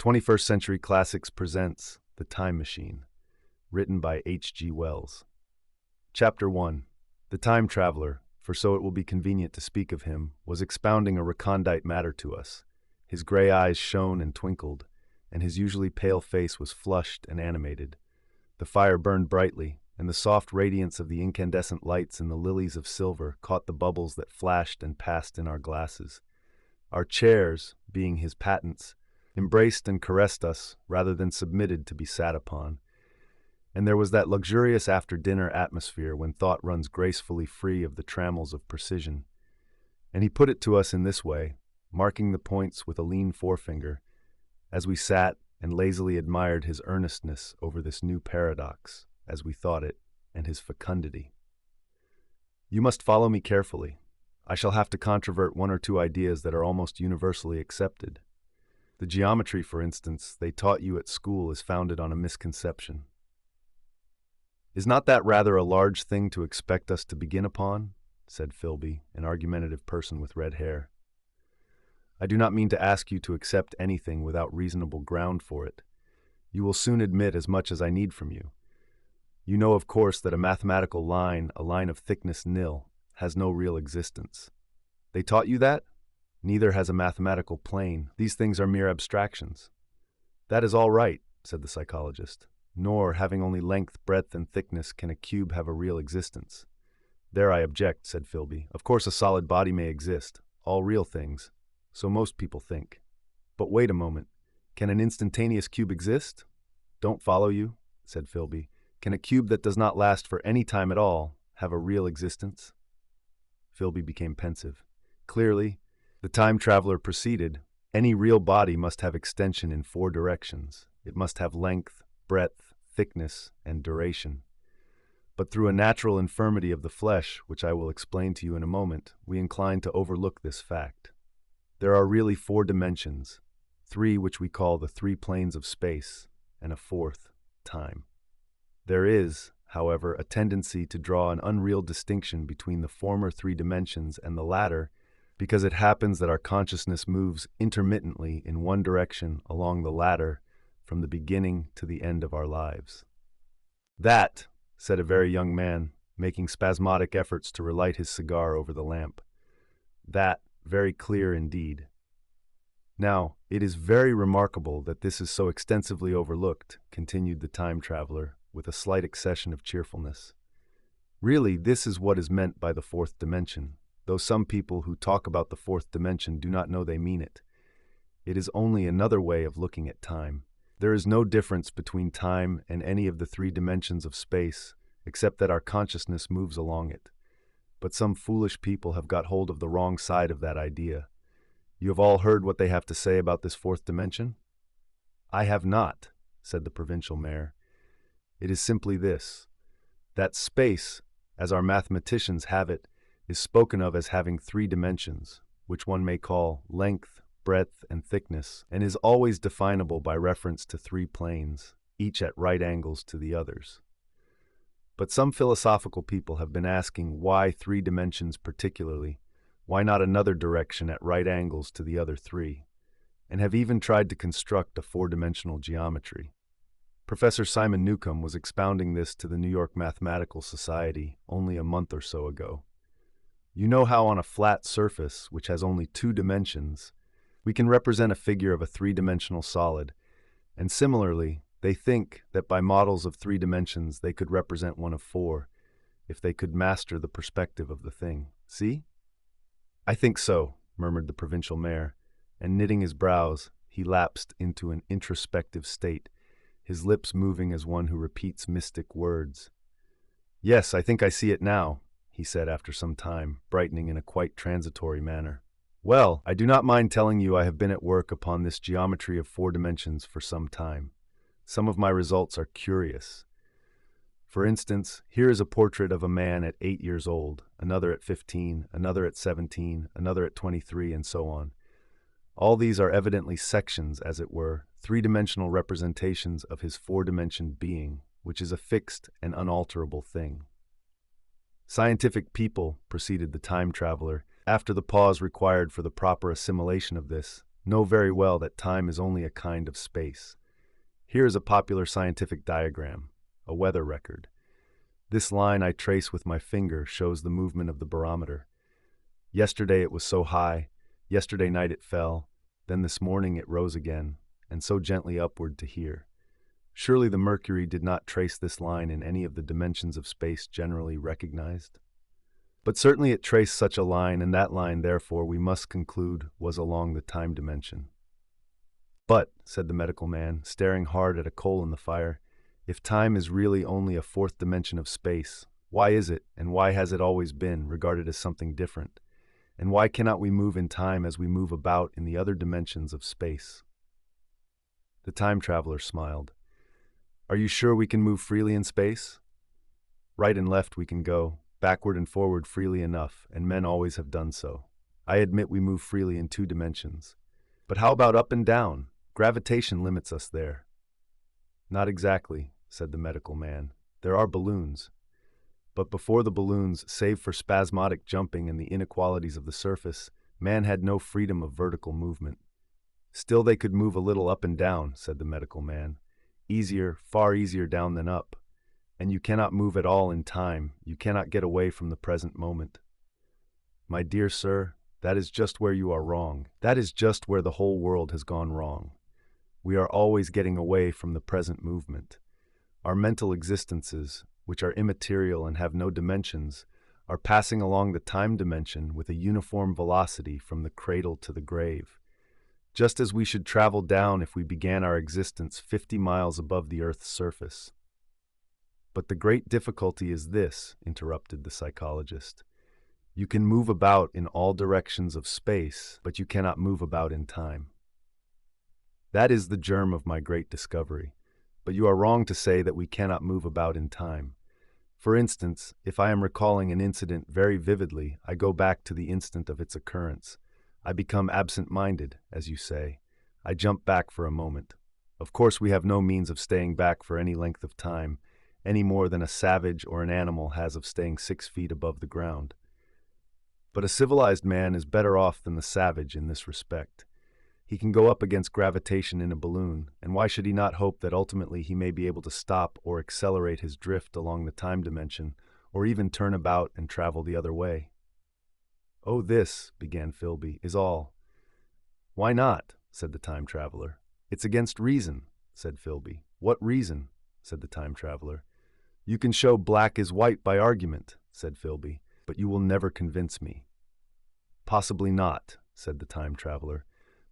21st Century Classics presents The Time Machine, written by H.G.Wells. Chapter 1. The time traveler, for so it will be convenient to speak of him, was expounding a recondite matter to us. His gray eyes shone and twinkled, and his usually pale face was flushed and animated. The fire burned brightly, and the soft radiance of the incandescent lights in the lilies of silver caught the bubbles that flashed and passed in our glasses. Our chairs, being his patents, embraced and caressed us rather than submitted to be sat upon. And there was that luxurious after-dinner atmosphere when thought runs gracefully free of the trammels of precision. And he put it to us in this way, marking the points with a lean forefinger, as we sat and lazily admired his earnestness over this new paradox, as we thought it, and his fecundity. You must follow me carefully. I shall have to controvert one or two ideas that are almost universally accepted. The geometry, for instance, they taught you at school is founded on a misconception. Is not that rather a large thing to expect us to begin upon? Said Philby, an argumentative person with red hair. I do not mean to ask you to accept anything without reasonable ground for it. You will soon admit as much as I need from you. You know, of course, that a mathematical line, a line of thickness nil, has no real existence. They taught you that? Neither has a mathematical plane. These things are mere abstractions. That is all right, said the psychologist. Nor, having only length, breadth, and thickness, can a cube have a real existence. There I object, said Philby. Of course a solid body may exist, all real things. So most people think. But wait a moment. Can an instantaneous cube exist? Don't follow you, said Philby. Can a cube that does not last for any time at all have a real existence? Philby became pensive. Clearly, the time traveler proceeded, any real body must have extension in four directions. It must have length, breadth, thickness, and duration. But through a natural infirmity of the flesh, which I will explain to you in a moment, we incline to overlook this fact. There are really four dimensions, three which we call the three planes of space, and a fourth, time. There is, however, a tendency to draw an unreal distinction between the former three dimensions and the latter, because it happens that our consciousness moves intermittently in one direction along the latter from the beginning to the end of our lives. That, said a very young man, making spasmodic efforts to relight his cigar over the lamp. That, very clear indeed. Now, it is very remarkable that this is so extensively overlooked, continued the time traveler, with a slight accession of cheerfulness. Really, this is what is meant by the fourth dimension, though some people who talk about the fourth dimension do not know they mean it. It is only another way of looking at time. There is no difference between time and any of the three dimensions of space, except that our consciousness moves along it. But some foolish people have got hold of the wrong side of that idea. You have all heard what they have to say about this fourth dimension? I have not, said the provincial mayor. It is simply this, that space, as our mathematicians have it, is spoken of as having three dimensions, which one may call length, breadth, and thickness, and is always definable by reference to three planes, each at right angles to the others. But some philosophical people have been asking why three dimensions particularly, why not another direction at right angles to the other three, and have even tried to construct a four-dimensional geometry. Professor Simon Newcomb was expounding this to the New York Mathematical Society only a month or so ago. You know how on a flat surface, which has only two dimensions, we can represent a figure of a three-dimensional solid, and similarly, they think that by models of three dimensions they could represent one of four, if they could master the perspective of the thing. See? I think so, murmured the provincial mayor, and knitting his brows, he lapsed into an introspective state, his lips moving as one who repeats mystic words. Yes, I think I see it now, he said after some time, brightening in a quite transitory manner. Well, I do not mind telling you I have been at work upon this geometry of four dimensions for some time. Some of my results are curious. For instance, here is a portrait of a man at 8 years old, another at 15, another at 17, another at 23, and so on. All these are evidently sections, as it were, three-dimensional representations of his four-dimensioned being, which is a fixed and unalterable thing. Scientific people, proceeded the time traveler, after the pause required for the proper assimilation of this, know very well that time is only a kind of space. Here is a popular scientific diagram, a weather record. This line I trace with my finger shows the movement of the barometer. Yesterday it was so high, yesterday night it fell, then this morning it rose again, and so gently upward to here. Surely the mercury did not trace this line in any of the dimensions of space generally recognized? But certainly it traced such a line, and that line, therefore, we must conclude, was along the time dimension. But, said the medical man, staring hard at a coal in the fire, if time is really only a fourth dimension of space, why is it, and why has it always been, regarded as something different? And why cannot we move in time as we move about in the other dimensions of space? The time traveler smiled. Are you sure we can move freely in space? Right and left we can go, backward and forward freely enough, and men always have done so. I admit we move freely in 2 dimensions. But how about up and down? Gravitation limits us there. Not exactly, said the medical man. There are balloons. But before the balloons, save for spasmodic jumping and the inequalities of the surface, man had no freedom of vertical movement. Still they could move a little up and down, said the medical man. Easier, far easier down than up. And you cannot move at all in time, you cannot get away from the present moment. My dear sir, that is just where you are wrong. That is just where the whole world has gone wrong. We are always getting away from the present movement. Our mental existences, which are immaterial and have no dimensions, are passing along the time dimension with a uniform velocity from the cradle to the grave, just as we should travel down if we began our existence 50 miles above the Earth's surface. But the great difficulty is this, interrupted the psychologist. You can move about in all directions of space, but you cannot move about in time. That is the germ of my great discovery. But you are wrong to say that we cannot move about in time. For instance, if I am recalling an incident very vividly, I go back to the instant of its occurrence. I become absent-minded, as you say. I jump back for a moment. Of course, we have no means of staying back for any length of time, any more than a savage or an animal has of staying 6 feet above the ground. But a civilized man is better off than the savage in this respect. He can go up against gravitation in a balloon, and why should he not hope that ultimately he may be able to stop or accelerate his drift along the time dimension, or even turn about and travel the other way? Oh, this, began Philby, is all. Why not? Said the time traveler. It's against reason, said Philby. What reason? Said the time traveler. You can show black is white by argument, said Philby, but you will never convince me. Possibly not, said the time traveler.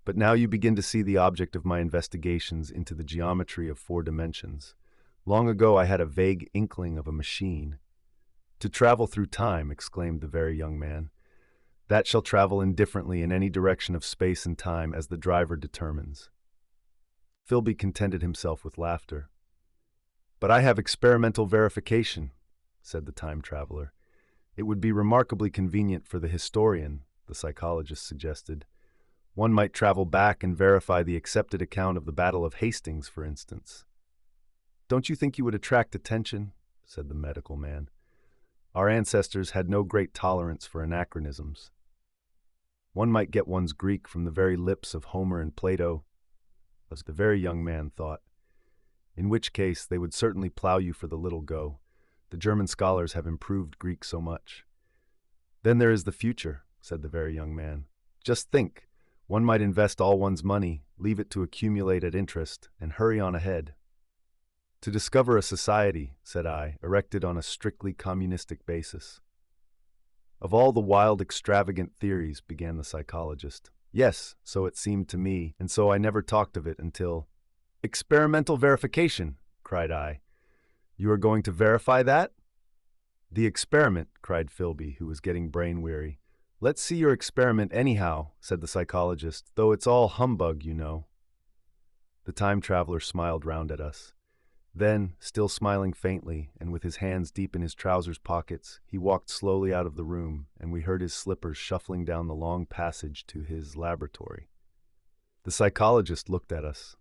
But now you begin to see the object of my investigations into the geometry of 4 dimensions. Long ago I had a vague inkling of a machine. To travel through time, exclaimed the very young man. That shall travel indifferently in any direction of space and time as the driver determines. Philby contented himself with laughter. But I have experimental verification, said the time traveler. It would be remarkably convenient for the historian, the psychologist suggested. One might travel back and verify the accepted account of the Battle of Hastings, for instance. Don't you think you would attract attention? Said the medical man. Our ancestors had no great tolerance for anachronisms. One might get one's Greek from the very lips of Homer and Plato, as the very young man thought. In which case they would certainly plow you for the little go. The German scholars have improved Greek so much. Then there is the future, said the very young man. Just think, one might invest all one's money, leave it to accumulate at interest, and hurry on ahead. To discover a society, said I, erected on a strictly communistic basis. Of all the wild, extravagant theories, began the psychologist. Yes, so it seemed to me, and so I never talked of it until— Experimental verification, cried I. You are going to verify that? The experiment, cried Philby, who was getting brain-weary. Let's see your experiment anyhow, said the psychologist, though it's all humbug, you know. The time traveler smiled round at us. Then, still smiling faintly, and with his hands deep in his trousers pockets, he walked slowly out of the room, and we heard his slippers shuffling down the long passage to his laboratory. The psychologist looked at us.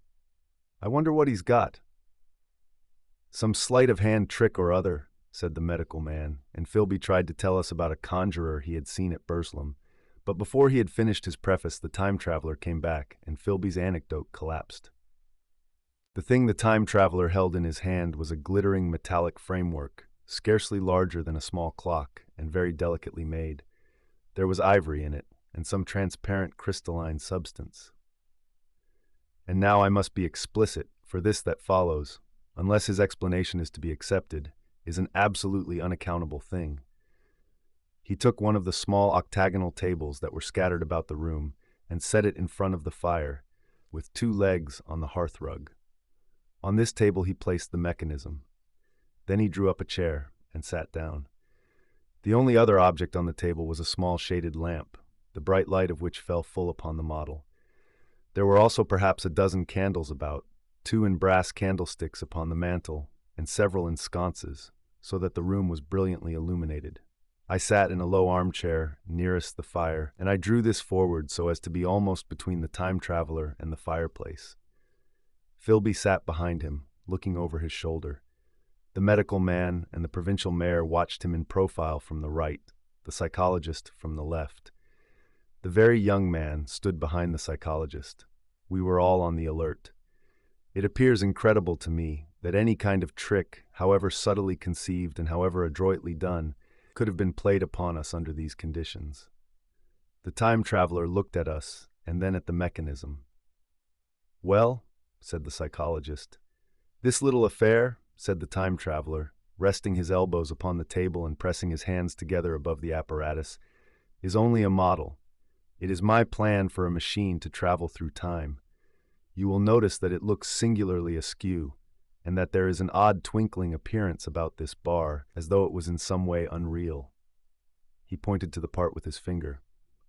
I wonder what he's got. Some sleight-of-hand trick or other, said the medical man, and Philby tried to tell us about a conjurer he had seen at Burslem, But before he had finished his preface, the time traveler came back, and Philby's anecdote collapsed. The thing the time traveler held in his hand was a glittering metallic framework, scarcely larger than a small clock, and very delicately made. There was ivory in it, and some transparent crystalline substance. And now I must be explicit, for this that follows, unless his explanation is to be accepted, is an absolutely unaccountable thing. He took one of the small octagonal tables that were scattered about the room and set it in front of the fire, with 2 legs on the hearthrug. On this table he placed the mechanism. Then he drew up a chair and sat down. The only other object on the table was a small shaded lamp, the bright light of which fell full upon the model. There were also perhaps a dozen candles about, 2 in brass candlesticks upon the mantel, and several in sconces, so that the room was brilliantly illuminated. I sat in a low armchair nearest the fire, and I drew this forward so as to be almost between the time traveler and the fireplace. Philby sat behind him, looking over his shoulder. The medical man and the provincial mayor watched him in profile from the right, the psychologist from the left. The very young man stood behind the psychologist. We were all on the alert. It appears incredible to me that any kind of trick, however subtly conceived and however adroitly done, could have been played upon us under these conditions. The time traveler looked at us and then at the mechanism. "Well," said the psychologist. "This little affair," said the time traveler, resting his elbows upon the table and pressing his hands together above the apparatus, "is only a model. It is my plan for a machine to travel through time. You will notice that it looks singularly askew, and that there is an odd twinkling appearance about this bar, as though it was in some way unreal." He pointed to the part with his finger.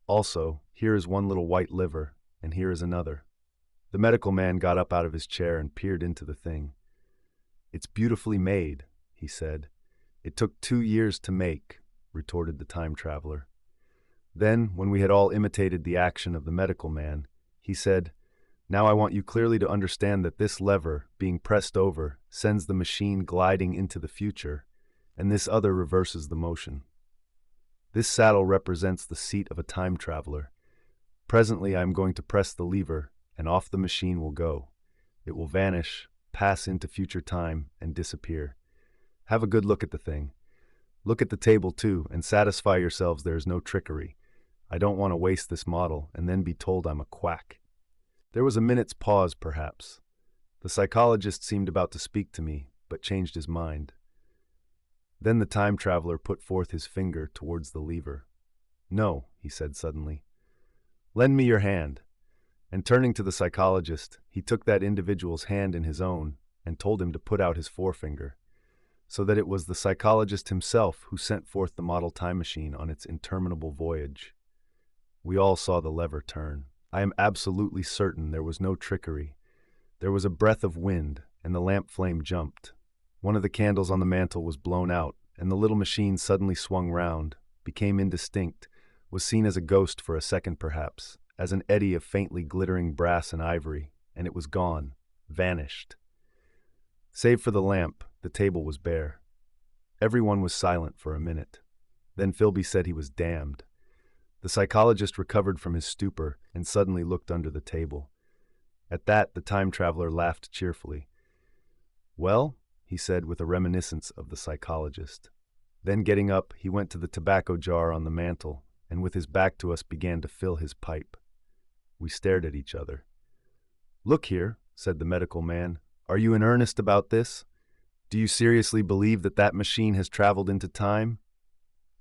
"Also, here is one little white liver, and here is another." The medical man got up out of his chair and peered into the thing. "It's beautifully made," he said. "It took 2 years to make," retorted the time traveler. Then, when we had all imitated the action of the medical man, he said, "Now I want you clearly to understand that this lever, being pressed over, sends the machine gliding into the future, and this other reverses the motion. This saddle represents the seat of a time traveler. Presently I am going to press the lever, and off the machine will go. It will vanish, pass into future time, and disappear. Have a good look at the thing. Look at the table too, and satisfy yourselves there is no trickery. I don't want to waste this model and then be told I'm a quack." There was a minute's pause, perhaps. The psychologist seemed about to speak to me, but changed his mind. Then the time traveler put forth his finger towards the lever. "No," he said suddenly. "Lend me your hand." And turning to the psychologist, he took that individual's hand in his own and told him to put out his forefinger, so that it was the psychologist himself who sent forth the model time machine on its interminable voyage. We all saw the lever turn. I am absolutely certain there was no trickery. There was a breath of wind, and the lamp flame jumped. One of the candles on the mantel was blown out, and the little machine suddenly swung round, became indistinct, was seen as a ghost for a second perhaps, as an eddy of faintly glittering brass and ivory, and it was gone, vanished. Save for the lamp, the table was bare. Everyone was silent for a minute. Then Philby said he was damned. The psychologist recovered from his stupor and suddenly looked under the table. At that, the time traveler laughed cheerfully. "Well," he said with a reminiscence of the psychologist. Then getting up, he went to the tobacco jar on the mantel, and with his back to us began to fill his pipe. We stared at each other. "Look here," said the medical man. "Are you in earnest about this? Do you seriously believe that that machine has traveled into time?"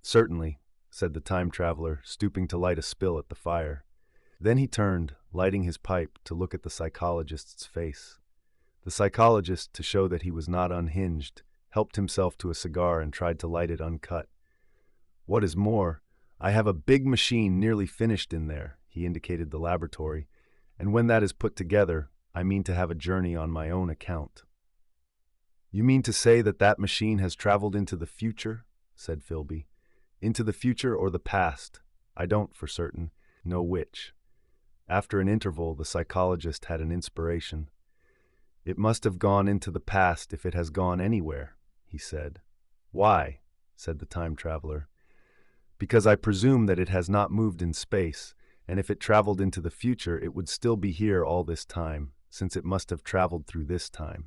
"Certainly," said the time traveler, stooping to light a spill at the fire. Then he turned, lighting his pipe, to look at the psychologist's face. The psychologist, to show that he was not unhinged, helped himself to a cigar and tried to light it uncut. "What is more, I have a big machine nearly finished in there," he indicated the laboratory, "and when that is put together, I mean to have a journey on my own account." "You mean to say that that machine has traveled into the future?" said Philby. "Into the future or the past? I don't, for certain, know which." After an interval, the psychologist had an inspiration. "It must have gone into the past if it has gone anywhere," he said. "Why?" said the time traveler. Because I presume that it has not moved in space, and if it traveled into the future, it would still be here all this time, since it must have traveled through this time.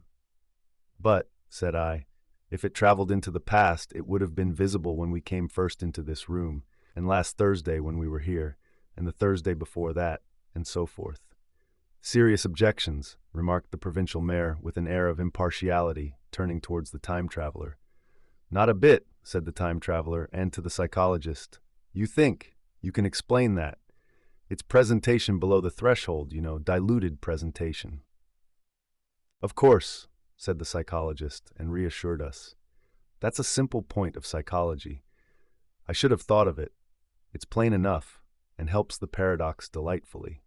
But, said I, if it traveled into the past, it would have been visible when we came first into this room, and last Thursday when we were here, and the Thursday before that, and so forth. Serious objections, remarked the provincial mayor with an air of impartiality, turning towards the time traveler. Not a bit, said the time traveler, and to the psychologist. You think. You can explain that. It's presentation below the threshold, diluted presentation. Of course, said the psychologist, and reassured us. That's a simple point of psychology. I should have thought of it. It's plain enough, and helps the paradox delightfully.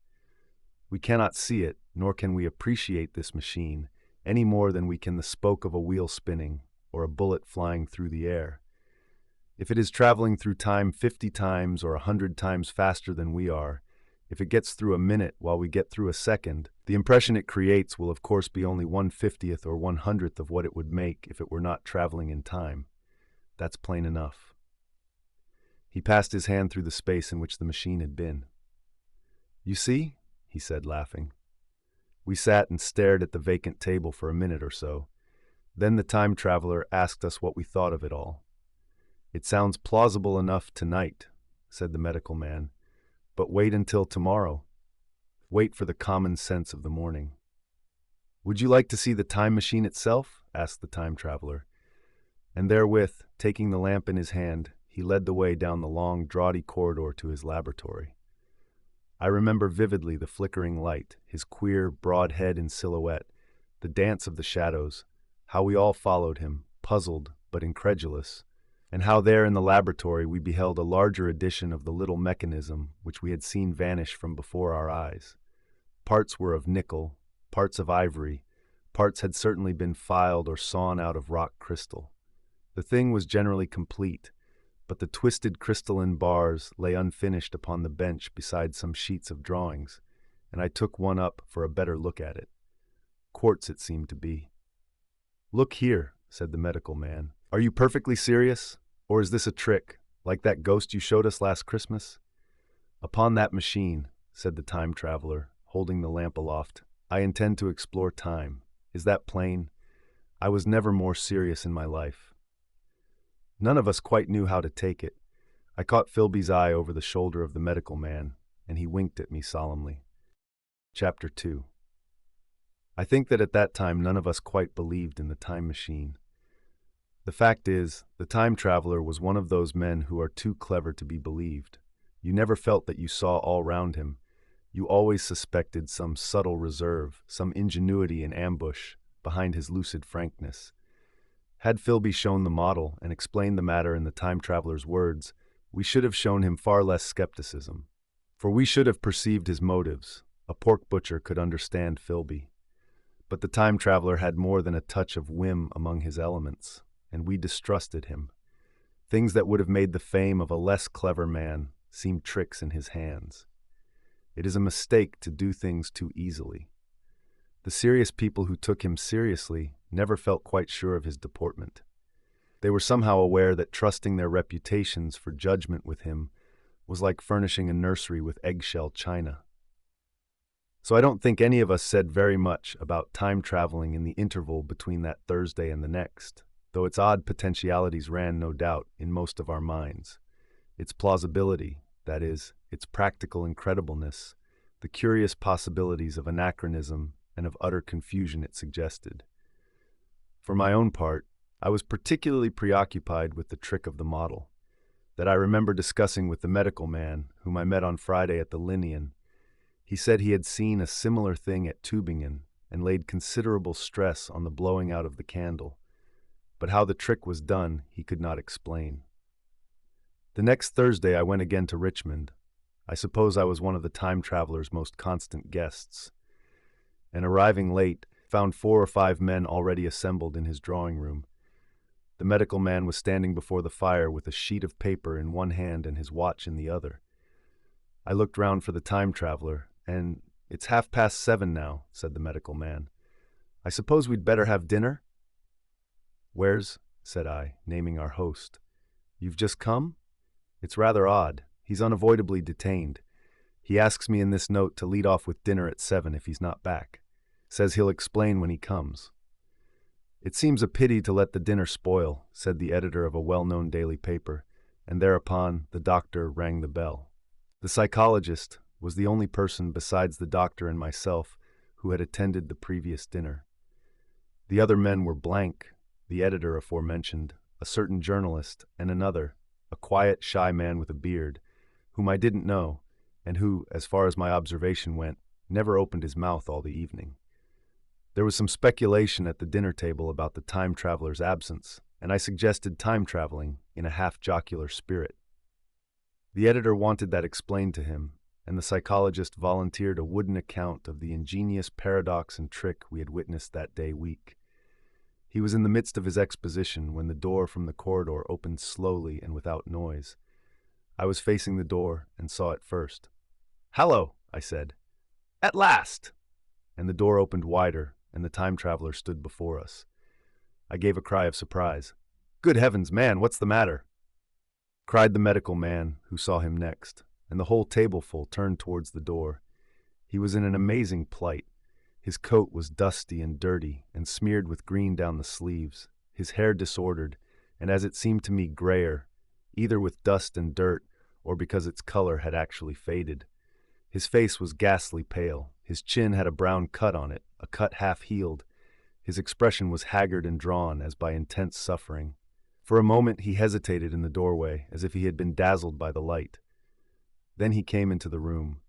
We cannot see it, nor can we appreciate this machine, any more than we can the spoke of a wheel spinning, or a bullet flying through the air. If it is traveling through time 50 times or 100 times faster than we are, if it gets through a minute while we get through a second, the impression it creates will of course be only 1/50th or 100th of what it would make if it were not traveling in time. That's plain enough. He passed his hand through the space in which the machine had been. You see, he said, laughing. We sat and stared at the vacant table for a minute or so. Then the time traveler asked us what we thought of it all. It sounds plausible enough tonight, said the medical man, but wait until tomorrow. Wait for the common sense of the morning. Would you like to see the time machine itself? Asked the time traveler. And therewith, taking the lamp in his hand, he led the way down the long, draughty corridor to his laboratory. I remember vividly the flickering light, his queer, broad head in silhouette, the dance of the shadows, how we all followed him, puzzled but incredulous, and how there in the laboratory we beheld a larger edition of the little mechanism which we had seen vanish from before our eyes. Parts were of nickel, parts of ivory, parts had certainly been filed or sawn out of rock crystal. The thing was generally complete, but the twisted crystalline bars lay unfinished upon the bench beside some sheets of drawings, and I took one up for a better look at it. Quartz it seemed to be. Look here, said the medical man. Are you perfectly serious? Or is this a trick, like that ghost you showed us last Christmas? Upon that machine, said the time traveler, holding the lamp aloft, I intend to explore time. Is that plain? I was never more serious in my life. None of us quite knew how to take it. I caught Philby's eye over the shoulder of the medical man, and he winked at me solemnly. Chapter 2. I think that at that time none of us quite believed in the time machine. The fact is, the time traveler was one of those men who are too clever to be believed. You never felt that you saw all round him. You always suspected some subtle reserve, some ingenuity in ambush, behind his lucid frankness. Had Philby shown the model and explained the matter in the time traveler's words, we should have shown him far less skepticism. For we should have perceived his motives. A pork butcher could understand Philby. But the time traveler had more than a touch of whim among his elements, and we distrusted him. Things that would have made the fame of a less clever man seemed tricks in his hands. It is a mistake to do things too easily. The serious people who took him seriously never felt quite sure of his deportment. They were somehow aware that trusting their reputations for judgment with him was like furnishing a nursery with eggshell china. So I don't think any of us said very much about time traveling in the interval between that Thursday and the next, though its odd potentialities ran, no doubt, in most of our minds. Its plausibility, that is, its practical incredibleness, the curious possibilities of anachronism and of utter confusion it suggested. For my own part, I was particularly preoccupied with the trick of the model, that I remember discussing with the medical man, whom I met on Friday at the Linnean. He said he had seen a similar thing at Tübingen and laid considerable stress on the blowing out of the candle, but how the trick was done he could not explain. The next Thursday I went again to Richmond. I suppose I was one of the time traveler's most constant guests, and arriving late, found 4 or 5 men already assembled in his drawing room. The medical man was standing before the fire with a sheet of paper in one hand and his watch in the other. I looked round for the time traveler, and "It's 7:30 now," said the medical man. "I suppose we'd better have dinner?" "Where's?" said I, naming our host. "You've just come?" It's rather odd. He's unavoidably detained. He asks me in this note to lead off with dinner at 7 if he's not back. Says he'll explain when he comes. It seems a pity to let the dinner spoil, said the editor of a well-known daily paper, and thereupon the doctor rang the bell. The psychologist was the only person besides the doctor and myself who had attended the previous dinner. The other men were blank, the editor aforementioned, a certain journalist, and another, a quiet, shy man with a beard, whom I didn't know, and who, as far as my observation went, never opened his mouth all the evening. There was some speculation at the dinner table about the time traveler's absence, and I suggested time traveling in a half-jocular spirit. The editor wanted that explained to him, and the psychologist volunteered a wooden account of the ingenious paradox and trick we had witnessed that day week. He was in the midst of his exposition when the door from the corridor opened slowly and without noise. I was facing the door and saw it first. "Hallo," I said. "At last!" And the door opened wider, and the time traveler stood before us. I gave a cry of surprise. "Good heavens, man, what's the matter?" cried the medical man, who saw him next, and the whole tableful turned towards the door. He was in an amazing plight. His coat was dusty and dirty, and smeared with green down the sleeves, his hair disordered, and as it seemed to me grayer, either with dust and dirt, or because its color had actually faded. His face was ghastly pale, his chin had a brown cut on it, a cut half-healed. His expression was haggard and drawn as by intense suffering. For a moment he hesitated in the doorway, as if he had been dazzled by the light. Then he came into the room.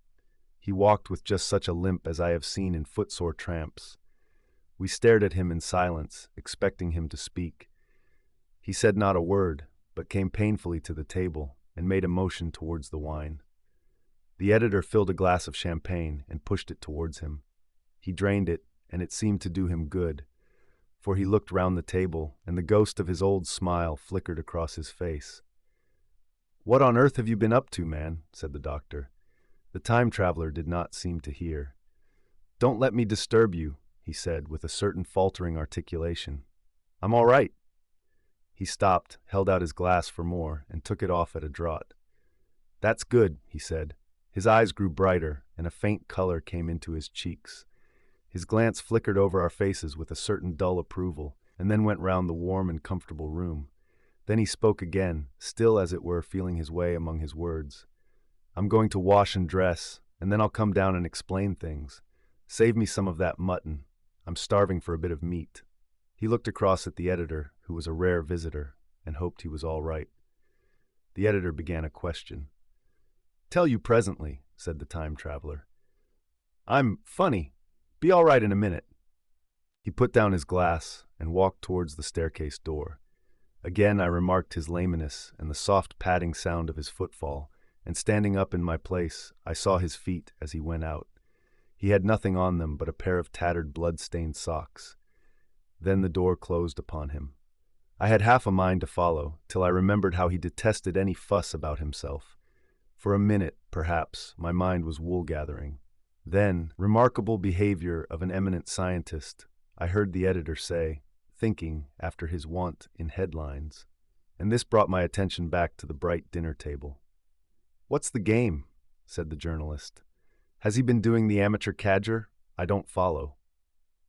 He walked with just such a limp as I have seen in footsore tramps. We stared at him in silence, expecting him to speak. He said not a word, but came painfully to the table and made a motion towards the wine. The editor filled a glass of champagne and pushed it towards him. He drained it, and it seemed to do him good, for he looked round the table, and the ghost of his old smile flickered across his face. "What on earth have you been up to, man?" said the doctor. The time traveler did not seem to hear. "Don't let me disturb you," he said with a certain faltering articulation. "I'm all right." He stopped, held out his glass for more, and took it off at a draught. "That's good," he said. His eyes grew brighter, and a faint color came into his cheeks. His glance flickered over our faces with a certain dull approval, and then went round the warm and comfortable room. Then he spoke again, still as it were feeling his way among his words. "I'm going to wash and dress, and then I'll come down and explain things. Save me some of that mutton. I'm starving for a bit of meat." He looked across at the editor, who was a rare visitor, and hoped he was all right. The editor began a question. "Tell you presently," said the time traveler. "I'm funny. Be all right in a minute." He put down his glass and walked towards the staircase door. Again I remarked his lameness and the soft padding sound of his footfall, and standing up in my place, I saw his feet as he went out. He had nothing on them but a pair of tattered blood-stained socks. Then the door closed upon him. I had half a mind to follow, till I remembered how he detested any fuss about himself. For a minute, perhaps, my mind was wool-gathering. Then, remarkable behavior of an eminent scientist, I heard the editor say, thinking, after his wont, in headlines. And this brought my attention back to the bright dinner table. "What's the game?" said the journalist. "Has he been doing the amateur cadger? I don't follow."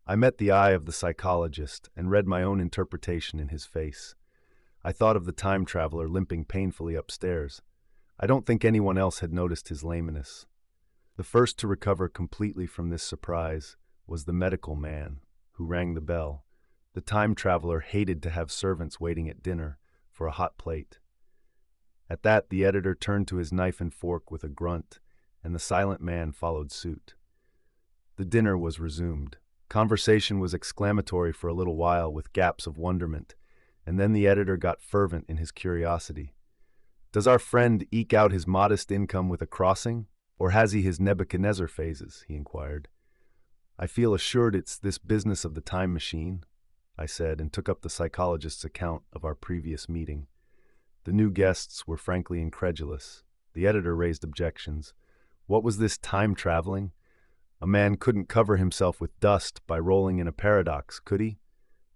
I met the eye of the psychologist and read my own interpretation in his face. I thought of the time traveler limping painfully upstairs. I don't think anyone else had noticed his lameness. The first to recover completely from this surprise was the medical man, who rang the bell. The time traveler hated to have servants waiting at dinner for a hot plate. At that, the editor turned to his knife and fork with a grunt, and the silent man followed suit. The dinner was resumed. Conversation was exclamatory for a little while with gaps of wonderment, and then the editor got fervent in his curiosity. "Does our friend eke out his modest income with a crossing, or has he his Nebuchadnezzar phases?" he inquired. "I feel assured it's this business of the time machine," I said, and took up the psychologist's account of our previous meeting. The new guests were frankly incredulous. The editor raised objections. What was this time traveling? A man couldn't cover himself with dust by rolling in a paradox, could he?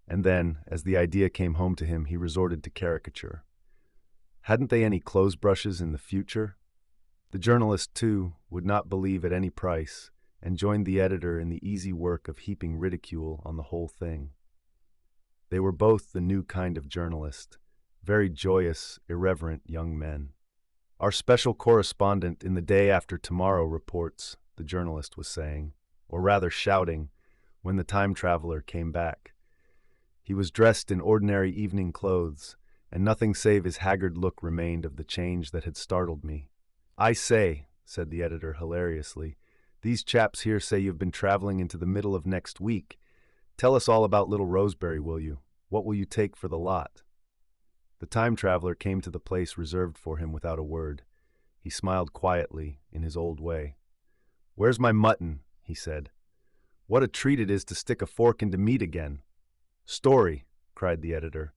And then, as the idea came home to him, he resorted to caricature. Hadn't they any clothes brushes in the future? The journalist, too, would not believe at any price, and joined the editor in the easy work of heaping ridicule on the whole thing. They were both the new kind of journalist, very joyous, irreverent young men. Our special correspondent in the day after tomorrow reports, the journalist was saying, or rather shouting, when the time traveler came back. He was dressed in ordinary evening clothes, and nothing save his haggard look remained of the change that had startled me. "I say," said the editor hilariously, "these chaps here say you've been traveling into the middle of next week. Tell us all about Little Roseberry, will you? What will you take for the lot?" The time traveler came to the place reserved for him without a word. He smiled quietly, in his old way. "Where's my mutton?" he said. "What a treat it is to stick a fork into meat again." "Story," cried the editor.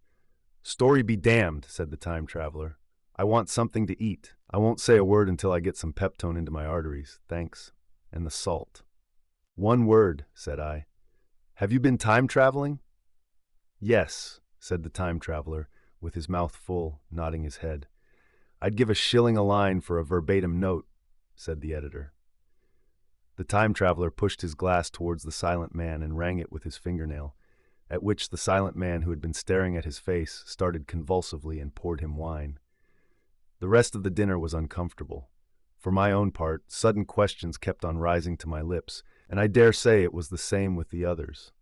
"Story be damned," said the time traveler. "I want something to eat. I won't say a word until I get some Peptone into my arteries, thanks, and the salt." "One word," said I. "Have you been time traveling?" "Yes," said the time traveler, with his mouth full, nodding his head. "I'd give a shilling a line for a verbatim note," said the editor. The time traveler pushed his glass towards the silent man and rang it with his fingernail, at which the silent man who had been staring at his face started convulsively and poured him wine. The rest of the dinner was uncomfortable. For my own part, sudden questions kept on rising to my lips, and I dare say it was the same with the others.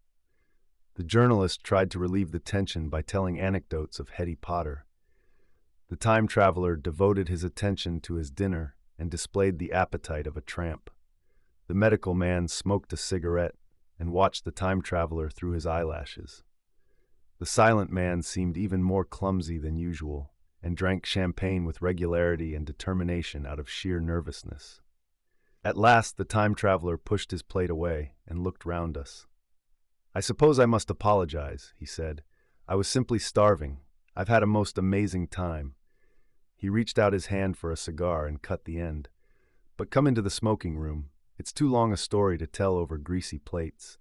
The journalist tried to relieve the tension by telling anecdotes of Hetty Potter. The time traveler devoted his attention to his dinner and displayed the appetite of a tramp. The medical man smoked a cigarette and watched the time traveler through his eyelashes. The silent man seemed even more clumsy than usual and drank champagne with regularity and determination out of sheer nervousness. At last the time traveler pushed his plate away and looked round us. "I suppose I must apologize," he said. "I was simply starving. I've had a most amazing time." He reached out his hand for a cigar and cut the end. "But come into the smoking room. It's too long a story to tell over greasy plates."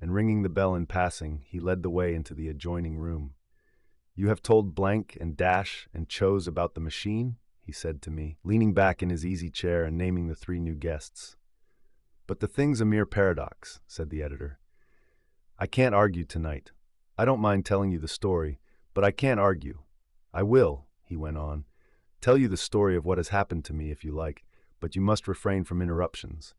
And ringing the bell in passing, he led the way into the adjoining room. "You have told Blank and Dash and Chose about the machine?" he said to me, leaning back in his easy chair and naming the three new guests. "But the thing's a mere paradox," said the editor. "I can't argue tonight. I don't mind telling you the story, but I can't argue. I will," he went on, "tell you the story of what has happened to me if you like, but you must refrain from interruptions.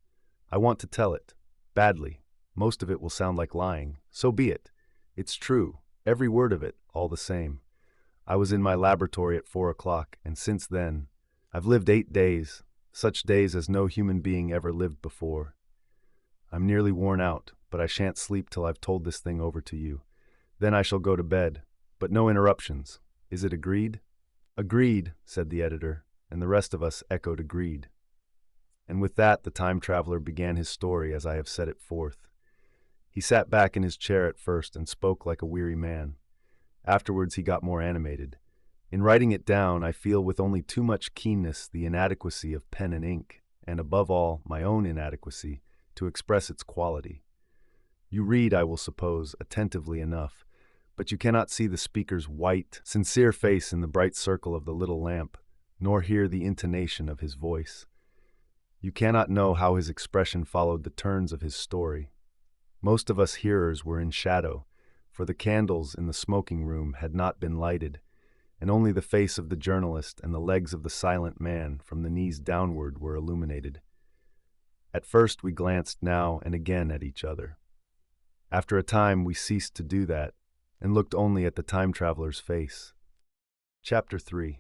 I want to tell it. Badly. Most of it will sound like lying. So be it. It's true. Every word of it, all the same. I was in my laboratory at 4 o'clock, and since then, I've lived 8 days, such days as no human being ever lived before. I'm nearly worn out, but I shan't sleep till I've told this thing over to you. Then I shall go to bed, but no interruptions. Is it agreed?" "Agreed," said the editor, and the rest of us echoed agreed. And with that, the time traveler began his story as I have set it forth. He sat back in his chair at first and spoke like a weary man. Afterwards he got more animated. In writing it down, I feel with only too much keenness the inadequacy of pen and ink, and above all, my own inadequacy, to express its quality. You read, I will suppose, attentively enough, but you cannot see the speaker's white, sincere face in the bright circle of the little lamp, nor hear the intonation of his voice. You cannot know how his expression followed the turns of his story. Most of us hearers were in shadow, for the candles in the smoking room had not been lighted, and only the face of the journalist and the legs of the silent man from the knees downward were illuminated. At first we glanced now and again at each other. After a time we ceased to do that, and looked only at the time traveler's face. Chapter 3.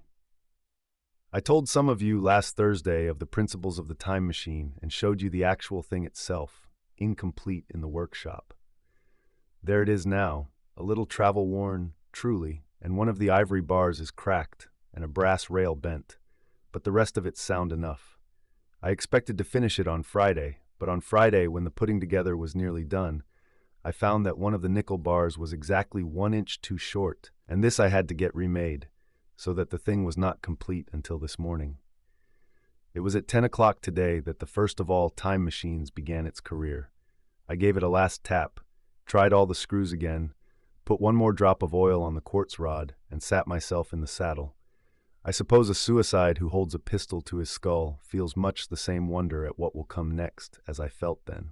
I told some of you last Thursday of the principles of the time machine and showed you the actual thing itself, incomplete in the workshop. There it is now, a little travel-worn, truly, and one of the ivory bars is cracked and a brass rail bent, but the rest of it's sound enough. I expected to finish it on Friday, but on Friday, when the putting together was nearly done, I found that one of the nickel bars was exactly 1 inch too short, and this I had to get remade, so that the thing was not complete until this morning. It was at 10 o'clock today that the first of all time machines began its career. I gave it a last tap, tried all the screws again, put one more drop of oil on the quartz rod, and sat myself in the saddle. I suppose a suicide who holds a pistol to his skull feels much the same wonder at what will come next as I felt then.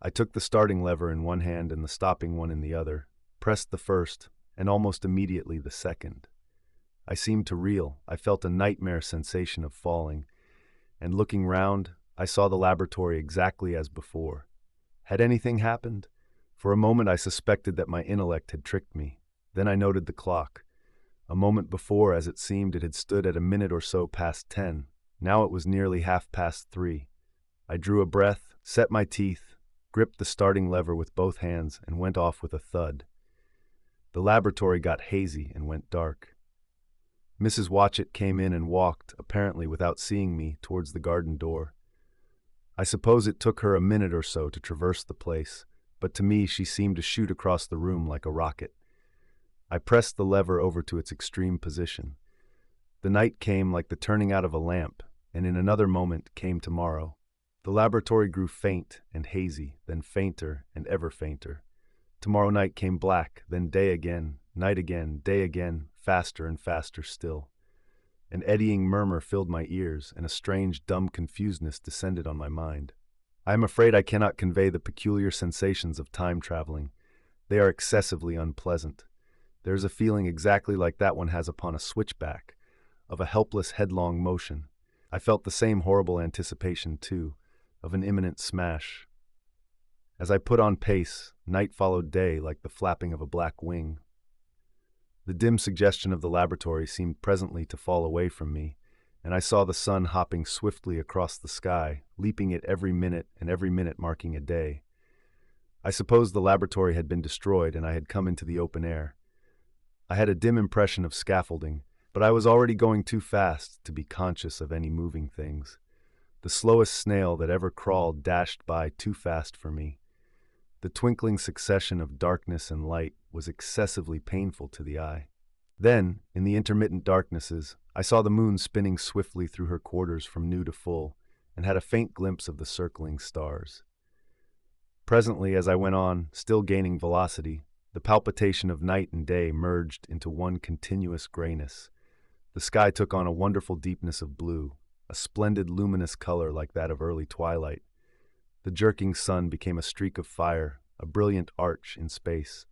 I took the starting lever in one hand and the stopping one in the other, pressed the first, and almost immediately the second. I seemed to reel. I felt a nightmare sensation of falling, and looking round, I saw the laboratory exactly as before. Had anything happened? For a moment I suspected that my intellect had tricked me. Then I noted the clock. A moment before, as it seemed, it had stood at a minute or so past 10. Now it was nearly 3:30. I drew a breath, set my teeth, gripped the starting lever with both hands, and went off with a thud. The laboratory got hazy and went dark. Mrs. Watchett came in and walked, apparently without seeing me, towards the garden door. I suppose it took her a minute or so to traverse the place, but to me she seemed to shoot across the room like a rocket. I pressed the lever over to its extreme position. The night came like the turning out of a lamp, and in another moment came tomorrow. The laboratory grew faint and hazy, then fainter and ever fainter. Tomorrow night came black, then day again, night again, day again, faster and faster still. An eddying murmur filled my ears, and a strange, dumb confusedness descended on my mind. I am afraid I cannot convey the peculiar sensations of time traveling. They are excessively unpleasant. There is a feeling exactly like that one has upon a switchback, of a helpless, headlong motion. I felt the same horrible anticipation, too, of an imminent smash. As I put on pace, night followed day like the flapping of a black wing. The dim suggestion of the laboratory seemed presently to fall away from me, and I saw the sun hopping swiftly across the sky, leaping it every minute and every minute marking a day. I suppose the laboratory had been destroyed and I had come into the open air. I had a dim impression of scaffolding, but I was already going too fast to be conscious of any moving things. The slowest snail that ever crawled dashed by too fast for me. The twinkling succession of darkness and light was excessively painful to the eye. Then, in the intermittent darknesses, I saw the moon spinning swiftly through her quarters from new to full, and had a faint glimpse of the circling stars. Presently, as I went on, still gaining velocity, the palpitation of night and day merged into one continuous grayness. The sky took on a wonderful deepness of blue, a splendid luminous color like that of early twilight. The jerking sun became a streak of fire, a brilliant arch in space.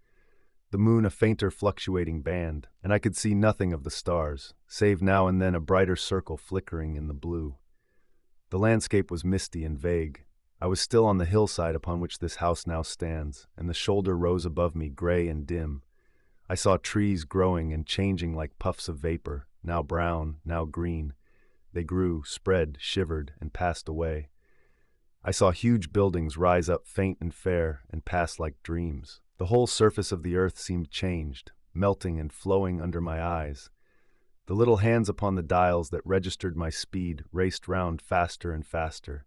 The moon a fainter fluctuating band, and I could see nothing of the stars, save now and then a brighter circle flickering in the blue. The landscape was misty and vague. I was still on the hillside upon which this house now stands, and the shoulder rose above me gray and dim. I saw trees growing and changing like puffs of vapor, now brown, now green. They grew, spread, shivered, and passed away. I saw huge buildings rise up faint and fair and pass like dreams. The whole surface of the earth seemed changed, melting and flowing under my eyes. The little hands upon the dials that registered my speed raced round faster and faster.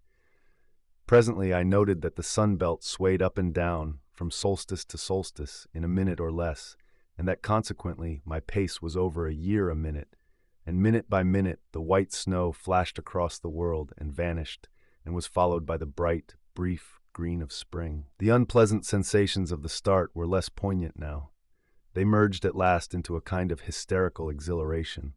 Presently I noted that the sun belt swayed up and down from solstice to solstice in a minute or less, and that consequently my pace was over a year a minute, and minute by minute the white snow flashed across the world and vanished, and was followed by the bright, brief green of spring. The unpleasant sensations of the start were less poignant now. They merged at last into a kind of hysterical exhilaration.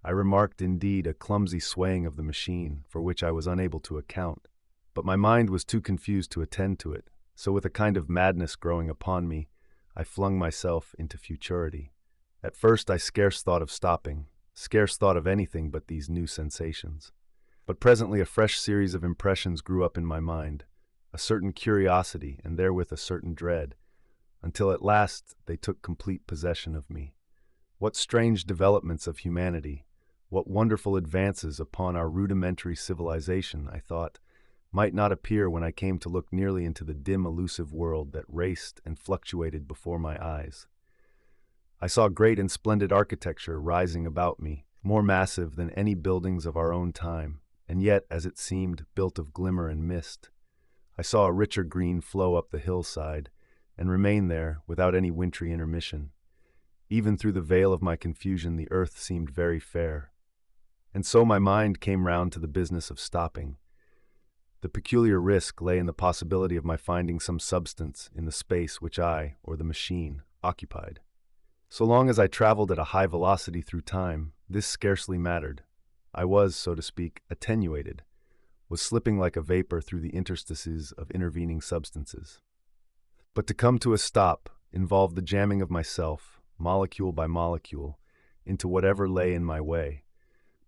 I remarked, indeed, a clumsy swaying of the machine, for which I was unable to account. But my mind was too confused to attend to it, so with a kind of madness growing upon me, I flung myself into futurity. At first I scarce thought of stopping, scarce thought of anything but these new sensations. But presently a fresh series of impressions grew up in my mind, a certain curiosity and therewith a certain dread, until at last they took complete possession of me. What strange developments of humanity, what wonderful advances upon our rudimentary civilization, I thought, might not appear when I came to look nearly into the dim, elusive world that raced and fluctuated before my eyes. I saw great and splendid architecture rising about me, more massive than any buildings of our own time, and yet, as it seemed, built of glimmer and mist. I saw a richer green flow up the hillside, and remain there without any wintry intermission. Even through the veil of my confusion the earth seemed very fair. And so my mind came round to the business of stopping. The peculiar risk lay in the possibility of my finding some substance in the space which I, or the machine, occupied. So long as I traveled at a high velocity through time, this scarcely mattered. I was, so to speak, attenuated, was slipping like a vapor through the interstices of intervening substances. But to come to a stop involved the jamming of myself, molecule by molecule, into whatever lay in my way,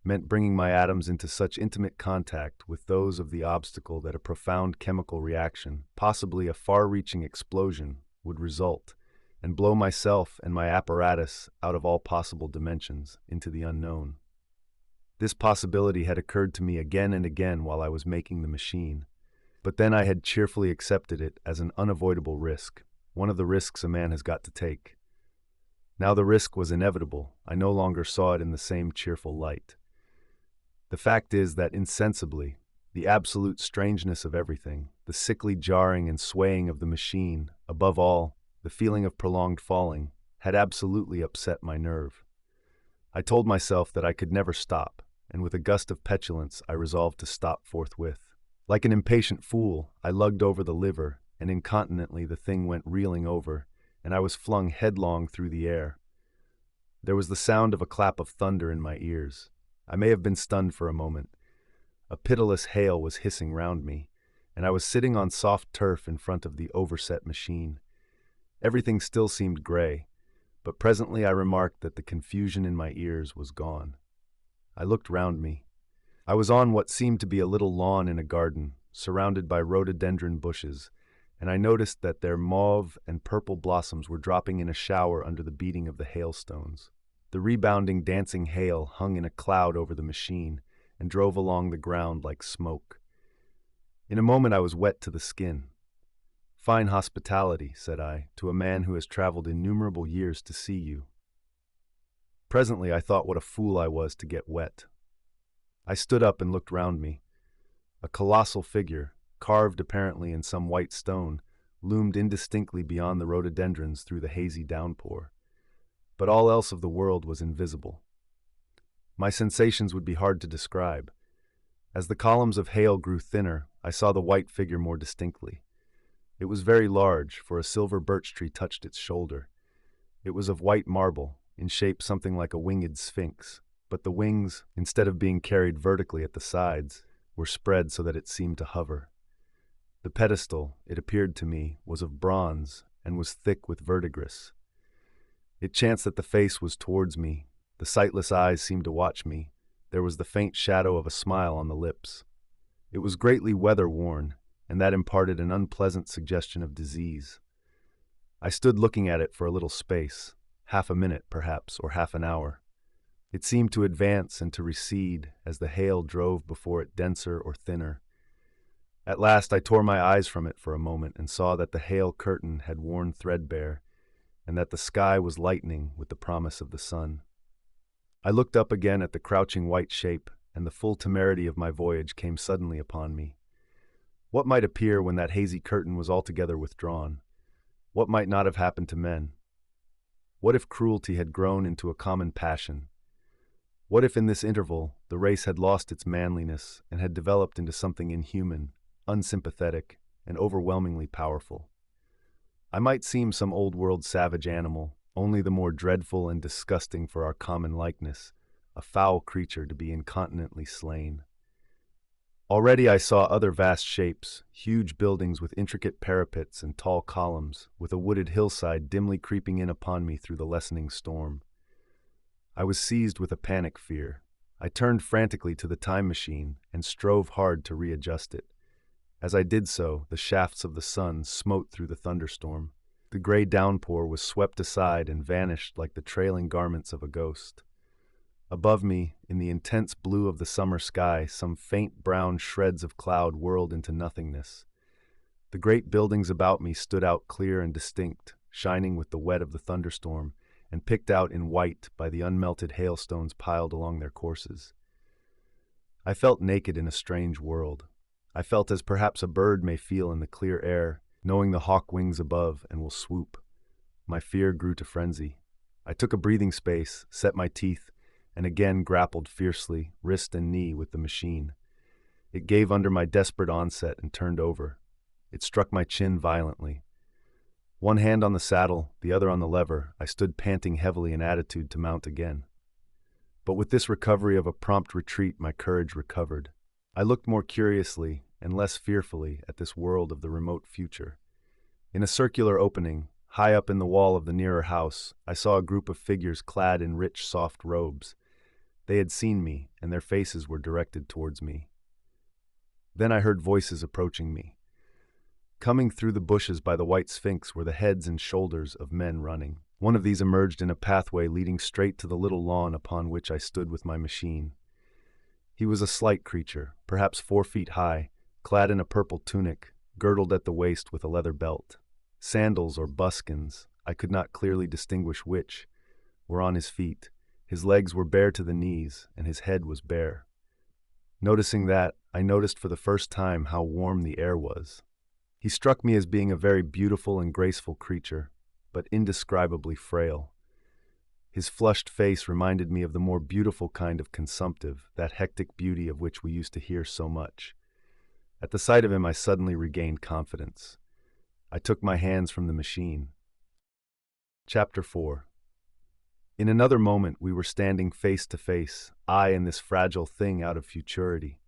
meant bringing my atoms into such intimate contact with those of the obstacle that a profound chemical reaction, possibly a far-reaching explosion, would result, and blow myself and my apparatus out of all possible dimensions into the unknown. This possibility had occurred to me again and again while I was making the machine, but then I had cheerfully accepted it as an unavoidable risk, one of the risks a man has got to take. Now the risk was inevitable. I no longer saw it in the same cheerful light. The fact is that insensibly, the absolute strangeness of everything, the sickly jarring and swaying of the machine, above all, the feeling of prolonged falling, had absolutely upset my nerve. I told myself that I could never stop, and with a gust of petulance I resolved to stop forthwith. Like an impatient fool, I lugged over the lever, and incontinently the thing went reeling over, and I was flung headlong through the air. There was the sound of a clap of thunder in my ears. I may have been stunned for a moment. A pitiless hail was hissing round me, and I was sitting on soft turf in front of the overset machine. Everything still seemed gray, but presently I remarked that the confusion in my ears was gone. I looked round me. I was on what seemed to be a little lawn in a garden, surrounded by rhododendron bushes, and I noticed that their mauve and purple blossoms were dropping in a shower under the beating of the hailstones. The rebounding, dancing hail hung in a cloud over the machine and drove along the ground like smoke. In a moment I was wet to the skin. "Fine hospitality," said I, "to a man who has traveled innumerable years to see you." Presently I thought what a fool I was to get wet. I stood up and looked round me. A colossal figure, carved apparently in some white stone, loomed indistinctly beyond the rhododendrons through the hazy downpour. But all else of the world was invisible. My sensations would be hard to describe. As the columns of hail grew thinner, I saw the white figure more distinctly. It was very large, for a silver birch tree touched its shoulder. It was of white marble, in shape something like a winged sphinx, but the wings, instead of being carried vertically at the sides, were spread so that it seemed to hover. The pedestal, it appeared to me, was of bronze and was thick with verdigris. It chanced that the face was towards me. The sightless eyes seemed to watch me. There was the faint shadow of a smile on the lips. It was greatly weather-worn, and that imparted an unpleasant suggestion of disease. I stood looking at it for a little space, half a minute, perhaps, or half an hour. It seemed to advance and to recede as the hail drove before it denser or thinner. At last I tore my eyes from it for a moment and saw that the hail curtain had worn threadbare, and that the sky was lightening with the promise of the sun. I looked up again at the crouching white shape, and the full temerity of my voyage came suddenly upon me. What might appear when that hazy curtain was altogether withdrawn? What might not have happened to men? What if cruelty had grown into a common passion? What if in this interval the race had lost its manliness and had developed into something inhuman, unsympathetic, and overwhelmingly powerful? I might seem some old-world savage animal, only the more dreadful and disgusting for our common likeness, a foul creature to be incontinently slain. Already I saw other vast shapes, huge buildings with intricate parapets and tall columns, with a wooded hillside dimly creeping in upon me through the lessening storm. I was seized with a panic fear. I turned frantically to the time machine and strove hard to readjust it. As I did so, the shafts of the sun smote through the thunderstorm. The gray downpour was swept aside and vanished like the trailing garments of a ghost. Above me, in the intense blue of the summer sky, some faint brown shreds of cloud whirled into nothingness. The great buildings about me stood out clear and distinct, shining with the wet of the thunderstorm, and picked out in white by the unmelted hailstones piled along their courses. I felt naked in a strange world. I felt as perhaps a bird may feel in the clear air, knowing the hawk wings above and will swoop. My fear grew to frenzy. I took a breathing space, set my teeth, and again grappled fiercely, wrist and knee, with the machine. It gave under my desperate onset and turned over. It struck my chin violently. One hand on the saddle, the other on the lever, I stood panting heavily in attitude to mount again. But with this recovery of a prompt retreat, my courage recovered. I looked more curiously and less fearfully at this world of the remote future. In a circular opening, high up in the wall of the nearer house, I saw a group of figures clad in rich, soft robes. They had seen me, and their faces were directed towards me. Then I heard voices approaching me. Coming through the bushes by the white sphinx were the heads and shoulders of men running. One of these emerged in a pathway leading straight to the little lawn upon which I stood with my machine. He was a slight creature, perhaps 4 feet high, clad in a purple tunic, girdled at the waist with a leather belt. Sandals or buskins, I could not clearly distinguish which, were on his feet. His legs were bare to the knees, and his head was bare. Noticing that, I noticed for the first time how warm the air was. He struck me as being a very beautiful and graceful creature, but indescribably frail. His flushed face reminded me of the more beautiful kind of consumptive, that hectic beauty of which we used to hear so much. At the sight of him, I suddenly regained confidence. I took my hands from the machine. Chapter 4. In another moment, we were standing face to face, I and this fragile thing out of futurity.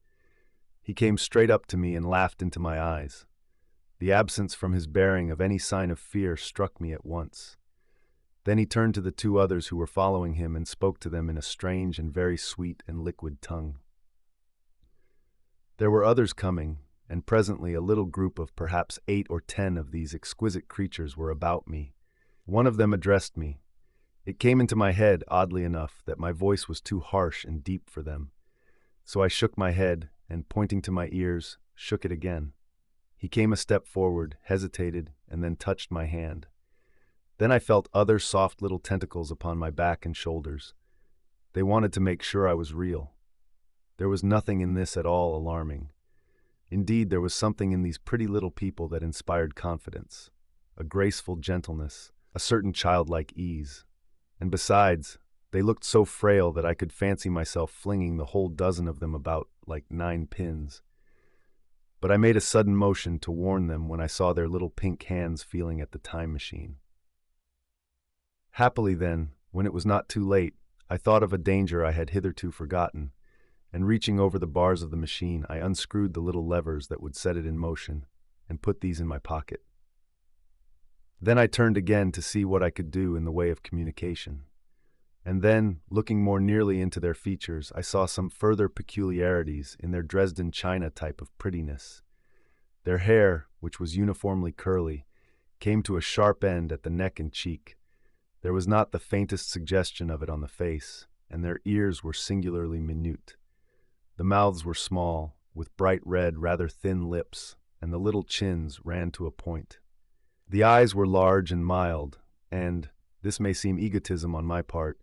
He came straight up to me and laughed into my eyes. The absence from his bearing of any sign of fear struck me at once. Then he turned to the 2 others who were following him and spoke to them in a strange and very sweet and liquid tongue. There were others coming, and presently a little group of perhaps 8 or 10 of these exquisite creatures were about me. One of them addressed me. It came into my head, oddly enough, that my voice was too harsh and deep for them. So I shook my head, and pointing to my ears, shook it again. He came a step forward, hesitated, and then touched my hand. Then I felt other soft little tentacles upon my back and shoulders. They wanted to make sure I was real. There was nothing in this at all alarming. Indeed, there was something in these pretty little people that inspired confidence, a graceful gentleness, a certain childlike ease. And besides, they looked so frail that I could fancy myself flinging the whole dozen of them about like 9 pins. But I made a sudden motion to warn them when I saw their little pink hands feeling at the time machine. Happily then, when it was not too late, I thought of a danger I had hitherto forgotten, and reaching over the bars of the machine, I unscrewed the little levers that would set it in motion, and put these in my pocket. Then I turned again to see what I could do in the way of communication. And then, looking more nearly into their features, I saw some further peculiarities in their Dresden china type of prettiness. Their hair, which was uniformly curly, came to a sharp end at the neck and cheek. There was not the faintest suggestion of it on the face, and their ears were singularly minute. The mouths were small, with bright red, rather thin lips, and the little chins ran to a point. The eyes were large and mild, and, this may seem egotism on my part,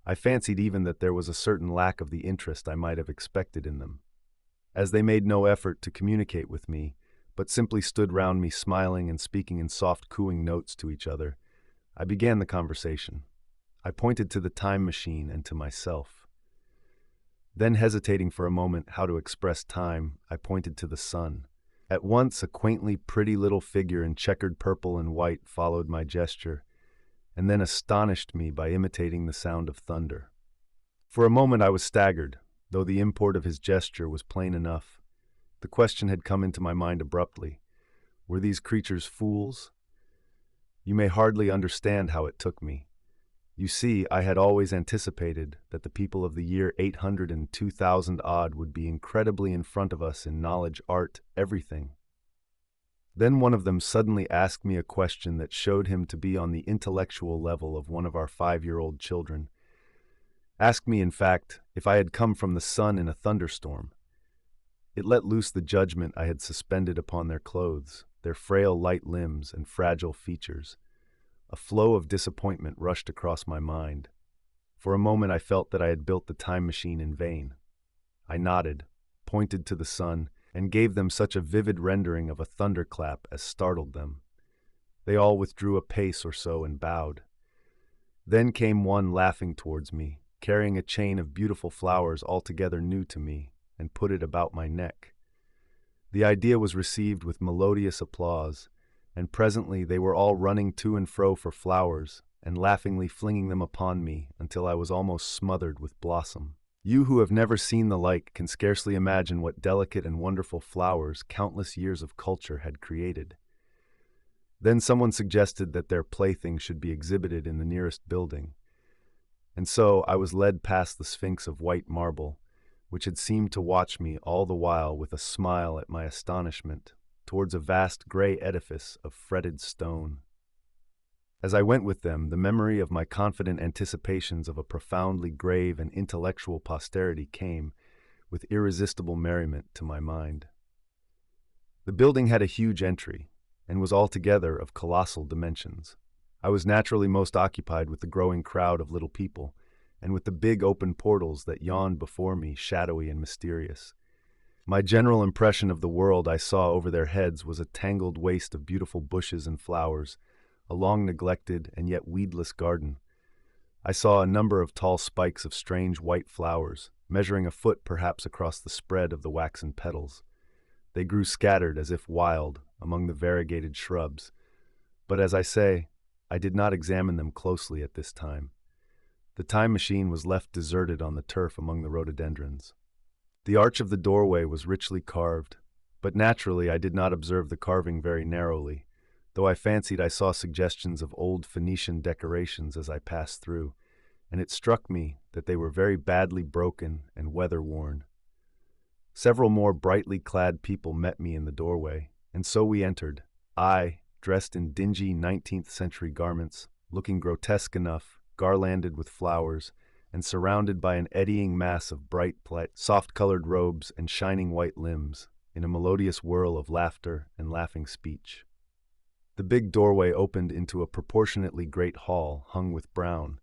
I fancied even that there was a certain lack of the interest I might have expected in them. As they made no effort to communicate with me, but simply stood round me smiling and speaking in soft cooing notes to each other, I began the conversation. I pointed to the time machine and to myself. Then, hesitating for a moment how to express time, I pointed to the sun. At once a quaintly pretty little figure in checkered purple and white followed my gesture, and then astonished me by imitating the sound of thunder. For a moment I was staggered, though the import of his gesture was plain enough. The question had come into my mind abruptly. Were these creatures fools? You may hardly understand how it took me. You see, I had always anticipated that the people of the year 800 and 2000 odd would be incredibly in front of us in knowledge, art, everything. Then one of them suddenly asked me a question that showed him to be on the intellectual level of one of our 5-year-old children. Asked me, in fact, if I had come from the sun in a thunderstorm. It let loose the judgment I had suspended upon their clothes, their frail light limbs and fragile features. A flow of disappointment rushed across my mind. For a moment I felt that I had built the time machine in vain. I nodded, pointed to the sun, and gave them such a vivid rendering of a thunderclap as startled them. They all withdrew a pace or so and bowed. Then came one laughing towards me, carrying a chain of beautiful flowers altogether new to me, and put it about my neck. The idea was received with melodious applause, and presently they were all running to and fro for flowers, and laughingly flinging them upon me until I was almost smothered with blossom. You who have never seen the like can scarcely imagine what delicate and wonderful flowers countless years of culture had created. Then someone suggested that their plaything should be exhibited in the nearest building, and so I was led past the Sphinx of white marble, which had seemed to watch me all the while with a smile at my astonishment, towards a vast gray edifice of fretted stone. As I went with them, the memory of my confident anticipations of a profoundly grave and intellectual posterity came, with irresistible merriment, to my mind. The building had a huge entry, and was altogether of colossal dimensions. I was naturally most occupied with the growing crowd of little people, and with the big open portals that yawned before me, shadowy and mysterious. My general impression of the world I saw over their heads was a tangled waste of beautiful bushes and flowers, a long-neglected and yet weedless garden. I saw a number of tall spikes of strange white flowers, measuring a foot perhaps across the spread of the waxen petals. They grew scattered as if wild among the variegated shrubs, but as I say, I did not examine them closely at this time. The time machine was left deserted on the turf among the rhododendrons. The arch of the doorway was richly carved, but naturally I did not observe the carving very narrowly, though I fancied I saw suggestions of old Phoenician decorations as I passed through, and it struck me that they were very badly broken and weather-worn. Several more brightly clad people met me in the doorway, and so we entered, I, dressed in dingy 19th-century garments, looking grotesque enough, garlanded with flowers, and surrounded by an eddying mass of bright, soft-colored robes and shining white limbs, in a melodious whirl of laughter and laughing speech. The big doorway opened into a proportionately great hall hung with brown.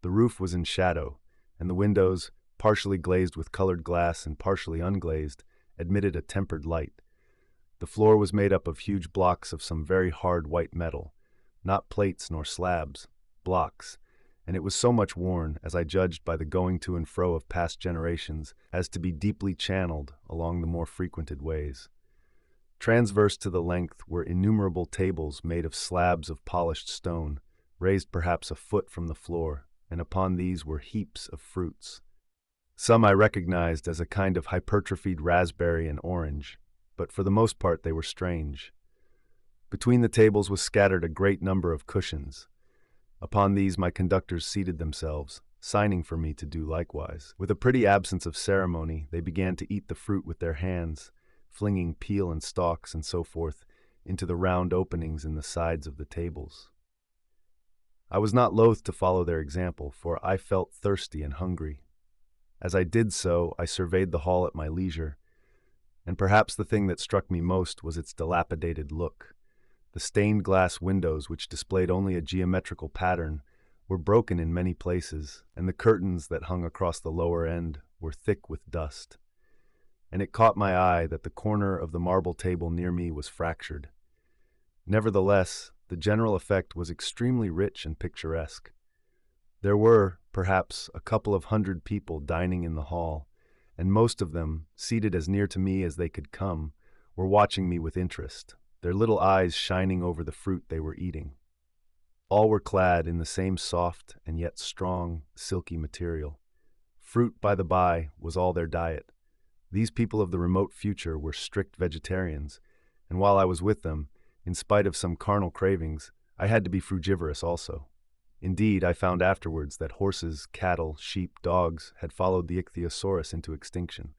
The roof was in shadow, and the windows, partially glazed with colored glass and partially unglazed, admitted a tempered light. The floor was made up of huge blocks of some very hard white metal, not plates nor slabs, blocks, and it was so much worn, as I judged by the going to and fro of past generations, as to be deeply channeled along the more frequented ways. Transverse to the length were innumerable tables made of slabs of polished stone, raised perhaps a foot from the floor, and upon these were heaps of fruits. Some I recognized as a kind of hypertrophied raspberry and orange, but for the most part they were strange. Between the tables was scattered a great number of cushions. Upon these my conductors seated themselves, signing for me to do likewise. With a pretty absence of ceremony, they began to eat the fruit with their hands, flinging peel and stalks and so forth into the round openings in the sides of the tables. I was not loath to follow their example, for I felt thirsty and hungry. As I did so, I surveyed the hall at my leisure, and perhaps the thing that struck me most was its dilapidated look. The stained glass windows, which displayed only a geometrical pattern, were broken in many places, and the curtains that hung across the lower end were thick with dust. And it caught my eye that the corner of the marble table near me was fractured. Nevertheless, the general effect was extremely rich and picturesque. There were, perhaps, a couple of hundred people dining in the hall, and most of them, seated as near to me as they could come, were watching me with interest, their little eyes shining over the fruit they were eating. All were clad in the same soft and yet strong, silky material. Fruit, by the by, was all their diet. These people of the remote future were strict vegetarians, and while I was with them, in spite of some carnal cravings, I had to be frugivorous also. Indeed, I found afterwards that horses, cattle, sheep, dogs had followed the ichthyosaurus into extinction.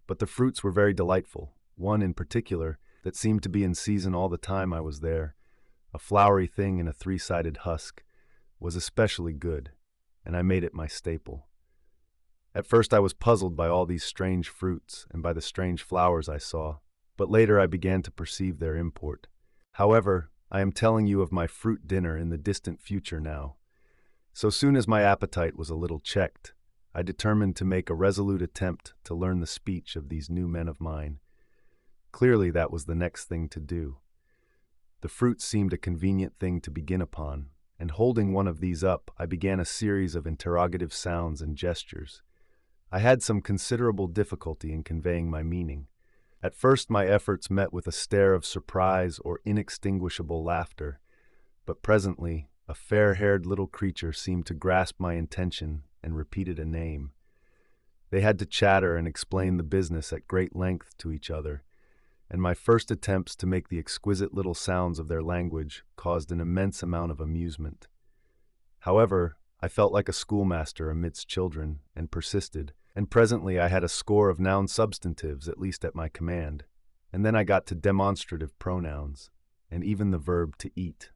But the fruits were very delightful. One in particular, that seemed to be in season all the time I was there, a flowery thing in a three-sided husk, was especially good, and I made it my staple. At first I was puzzled by all these strange fruits and by the strange flowers I saw, but later I began to perceive their import. However, I am telling you of my fruit dinner in the distant future now. So soon as my appetite was a little checked, I determined to make a resolute attempt to learn the speech of these new men of mine. Clearly that was the next thing to do. The fruit seemed a convenient thing to begin upon, and holding one of these up, I began a series of interrogative sounds and gestures. I had some considerable difficulty in conveying my meaning. At first my efforts met with a stare of surprise or inextinguishable laughter, but presently a fair-haired little creature seemed to grasp my intention and repeated a name. They had to chatter and explain the business at great length to each other, and my first attempts to make the exquisite little sounds of their language caused an immense amount of amusement. However, I felt like a schoolmaster amidst children and persisted, and presently I had a score of noun substantives at least at my command, and then I got to demonstrative pronouns, and even the verb to eat.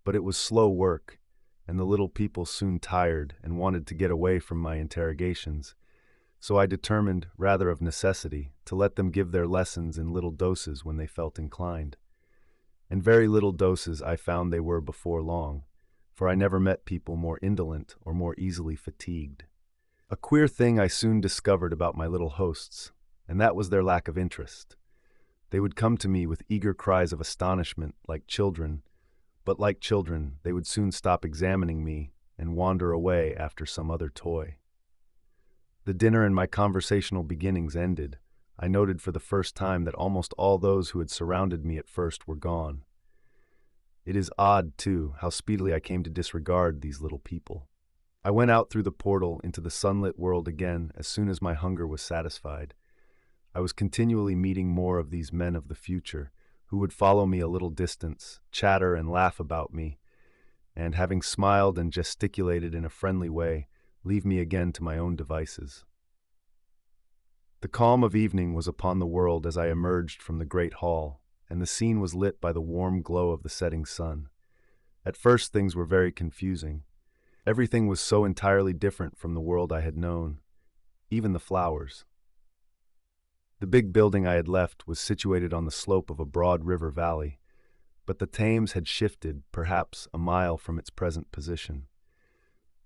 But it was slow work, and the little people soon tired and wanted to get away from my interrogations, so I determined, rather of necessity, to let them give their lessons in little doses when they felt inclined. And very little doses I found they were before long, for I never met people more indolent or more easily fatigued. A queer thing I soon discovered about my little hosts, and that was their lack of interest. They would come to me with eager cries of astonishment, like children, but like children, they would soon stop examining me and wander away after some other toy. The dinner and my conversational beginnings ended, I noted for the first time that almost all those who had surrounded me at first were gone. It is odd, too, how speedily I came to disregard these little people. I went out through the portal into the sunlit world again as soon as my hunger was satisfied. I was continually meeting more of these men of the future, who would follow me a little distance, chatter and laugh about me, and, having smiled and gesticulated in a friendly way, leave me again to my own devices. The calm of evening was upon the world as I emerged from the great hall, and the scene was lit by the warm glow of the setting sun. At first things were very confusing. Everything was so entirely different from the world I had known, even the flowers. The big building I had left was situated on the slope of a broad river valley, but the Thames had shifted, perhaps, a mile from its present position.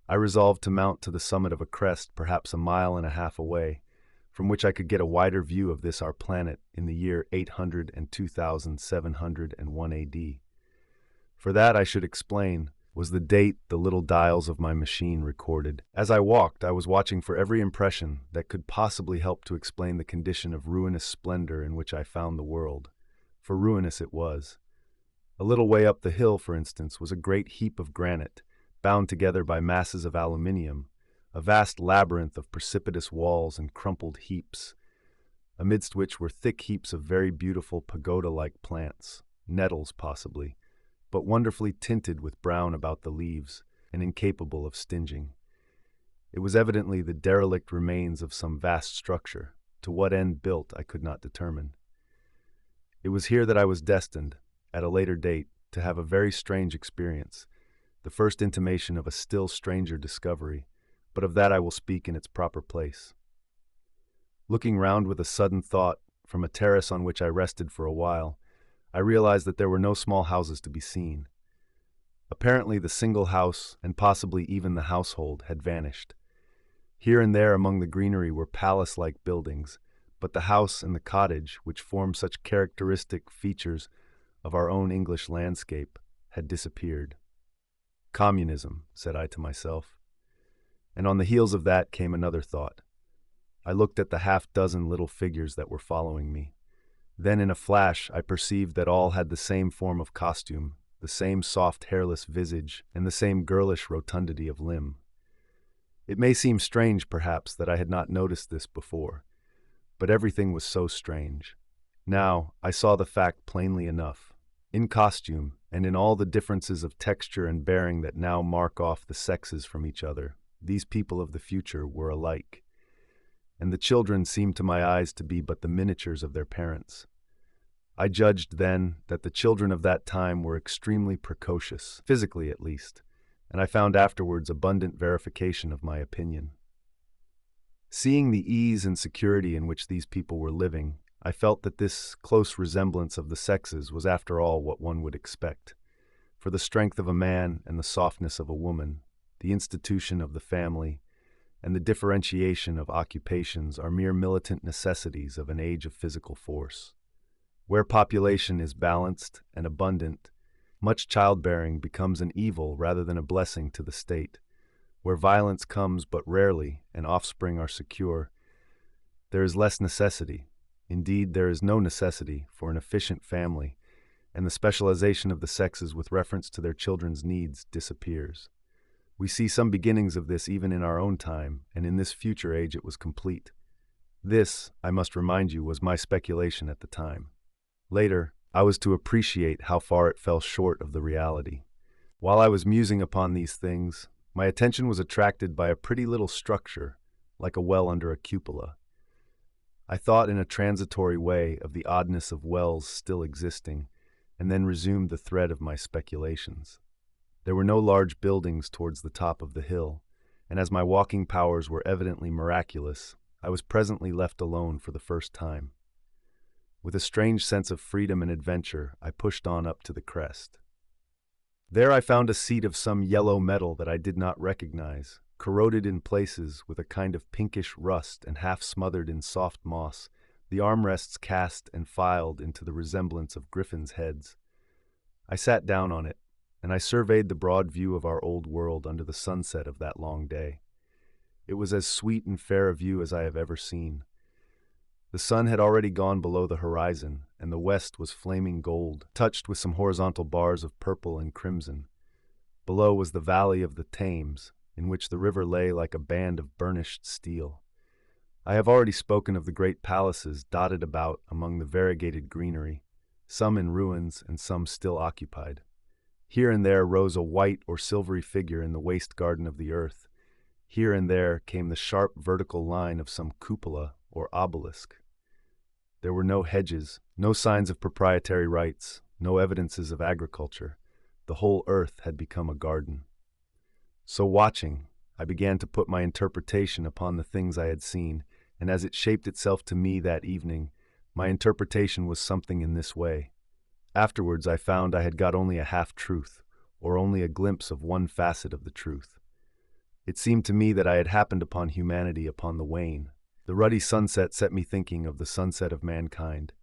I resolved to mount to the summit of a crest perhaps a mile and a half away, from which I could get a wider view of this our planet in the year 802,701 AD. For that, I should explain, was the date the little dials of my machine recorded. As I walked, I was watching for every impression that could possibly help to explain the condition of ruinous splendor in which I found the world. For ruinous it was. A little way up the hill, for instance, was a great heap of granite, bound together by masses of aluminium, a vast labyrinth of precipitous walls and crumpled heaps, amidst which were thick heaps of very beautiful pagoda-like plants, nettles possibly, but wonderfully tinted with brown about the leaves and incapable of stinging. It was evidently the derelict remains of some vast structure, to what end built I could not determine. It was here that I was destined, at a later date, to have a very strange experience, the first intimation of a still stranger discovery, but of that I will speak in its proper place. Looking round with a sudden thought, from a terrace on which I rested for a while, I realized that there were no small houses to be seen. Apparently the single house, and possibly even the household, had vanished. Here and there among the greenery were palace-like buildings, but the house and the cottage, which form such characteristic features of our own English landscape, had disappeared. Communism, said I to myself. And on the heels of that came another thought. I looked at the half-dozen little figures that were following me. Then in a flash I perceived that all had the same form of costume, the same soft hairless visage, and the same girlish rotundity of limb. It may seem strange, perhaps, that I had not noticed this before, but everything was so strange. Now I saw the fact plainly enough. In costume, and in all the differences of texture and bearing that now mark off the sexes from each other, these people of the future were alike, and the children seemed to my eyes to be but the miniatures of their parents. I judged then that the children of that time were extremely precocious, physically at least, and I found afterwards abundant verification of my opinion. Seeing the ease and security in which these people were living, I felt that this close resemblance of the sexes was after all what one would expect. For the strength of a man and the softness of a woman, the institution of the family, and the differentiation of occupations are mere militant necessities of an age of physical force. Where population is balanced and abundant, much childbearing becomes an evil rather than a blessing to the state. Where violence comes but rarely and offspring are secure, there is less necessity, Indeed, there is no necessity for an efficient family, and the specialization of the sexes with reference to their children's needs disappears. We see some beginnings of this even in our own time, and in this future age it was complete. This, I must remind you, was my speculation at the time. Later, I was to appreciate how far it fell short of the reality. While I was musing upon these things, my attention was attracted by a pretty little structure, like a well under a cupola. I thought in a transitory way of the oddness of wells still existing, and then resumed the thread of my speculations. There were no large buildings towards the top of the hill, and as my walking powers were evidently miraculous, I was presently left alone for the first time. With a strange sense of freedom and adventure, I pushed on up to the crest. There I found a seat of some yellow metal that I did not recognize, corroded in places with a kind of pinkish rust and half smothered in soft moss, the armrests cast and filed into the resemblance of griffins' heads. I sat down on it, and I surveyed the broad view of our old world under the sunset of that long day. It was as sweet and fair a view as I have ever seen. The sun had already gone below the horizon, and the west was flaming gold, touched with some horizontal bars of purple and crimson. Below was the valley of the Thames, in which the river lay like a band of burnished steel. I have already spoken of the great palaces dotted about among the variegated greenery, some in ruins and some still occupied. Here and there rose a white or silvery figure in the waste garden of the earth. Here and there came the sharp vertical line of some cupola or obelisk. There were no hedges, no signs of proprietary rights, no evidences of agriculture. The whole earth had become a garden. So watching, I began to put my interpretation upon the things I had seen, and as it shaped itself to me that evening, my interpretation was something in this way. Afterwards I found I had got only a half-truth, or only a glimpse of one facet of the truth. It seemed to me that I had happened upon humanity upon the wane. The ruddy sunset set me thinking of the sunset of mankind.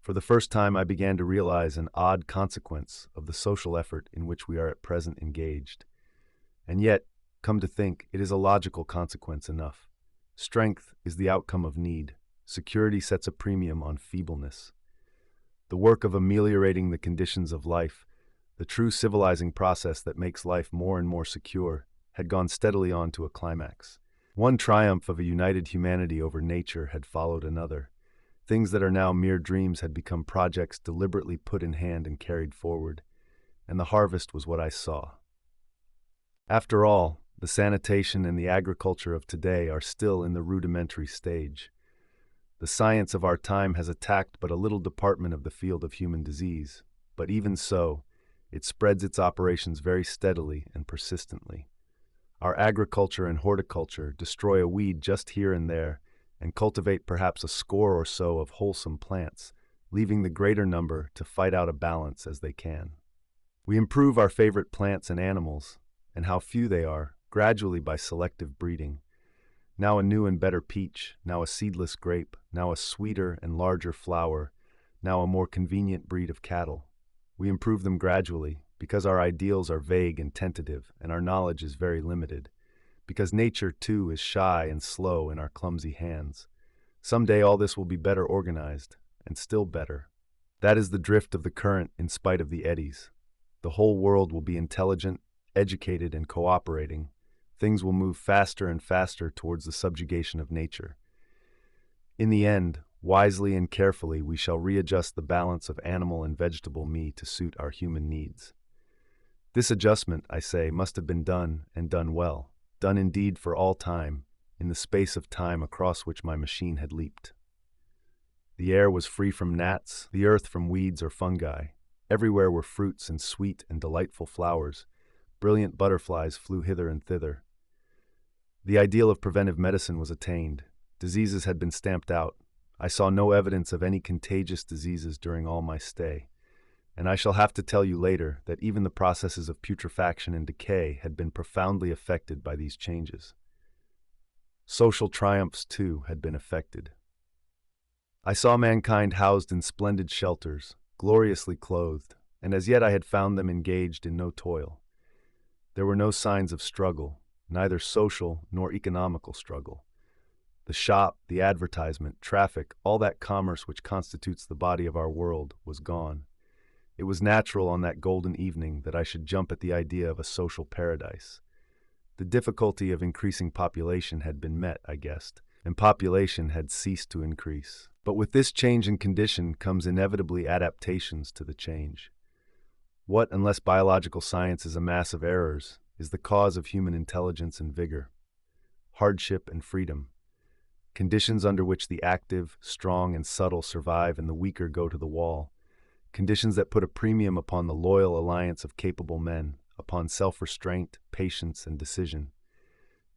For the first time I began to realize an odd consequence of the social effort in which we are at present engaged. And yet, come to think, it is a logical consequence enough. Strength is the outcome of need. Security sets a premium on feebleness. The work of ameliorating the conditions of life, the true civilizing process that makes life more and more secure, had gone steadily on to a climax. One triumph of a united humanity over nature had followed another. Things that are now mere dreams had become projects deliberately put in hand and carried forward, and the harvest was what I saw. After all, the sanitation and the agriculture of today are still in the rudimentary stage. The science of our time has attacked but a little department of the field of human disease, but even so, it spreads its operations very steadily and persistently. Our agriculture and horticulture destroy a weed just here and there, and cultivate perhaps a score or so of wholesome plants, leaving the greater number to fight out a balance as they can. We improve our favorite plants and animals, and how few they are, gradually by selective breeding. Now a new and better peach, now a seedless grape, now a sweeter and larger flower, now a more convenient breed of cattle. We improve them gradually, because our ideals are vague and tentative, and our knowledge is very limited. Because nature, too, is shy and slow in our clumsy hands. Someday all this will be better organized, and still better. That is the drift of the current in spite of the eddies. The whole world will be intelligent, educated, and cooperating. Things will move faster and faster towards the subjugation of nature. In the end, wisely and carefully, we shall readjust the balance of animal and vegetable meat to suit our human needs. This adjustment, I say, must have been done, and done well, done indeed for all time, in the space of time across which my machine had leaped. The air was free from gnats, the earth from weeds or fungi. Everywhere were fruits and sweet and delightful flowers. Brilliant butterflies flew hither and thither. The ideal of preventive medicine was attained. Diseases had been stamped out. I saw no evidence of any contagious diseases during all my stay. And I shall have to tell you later that even the processes of putrefaction and decay had been profoundly affected by these changes. Social triumphs, too, had been effected. I saw mankind housed in splendid shelters, gloriously clothed, and as yet I had found them engaged in no toil. There were no signs of struggle, neither social nor economical struggle. The shop, the advertisement, traffic, all that commerce which constitutes the body of our world was gone. It was natural on that golden evening that I should jump at the idea of a social paradise. The difficulty of increasing population had been met, I guessed, and population had ceased to increase. But with this change in condition comes inevitably adaptations to the change. What, unless biological science is a mass of errors, is the cause of human intelligence and vigor? Hardship and freedom. Conditions under which the active, strong, and subtle survive and the weaker go to the wall. Conditions that put a premium upon the loyal alliance of capable men, upon self-restraint, patience, and decision.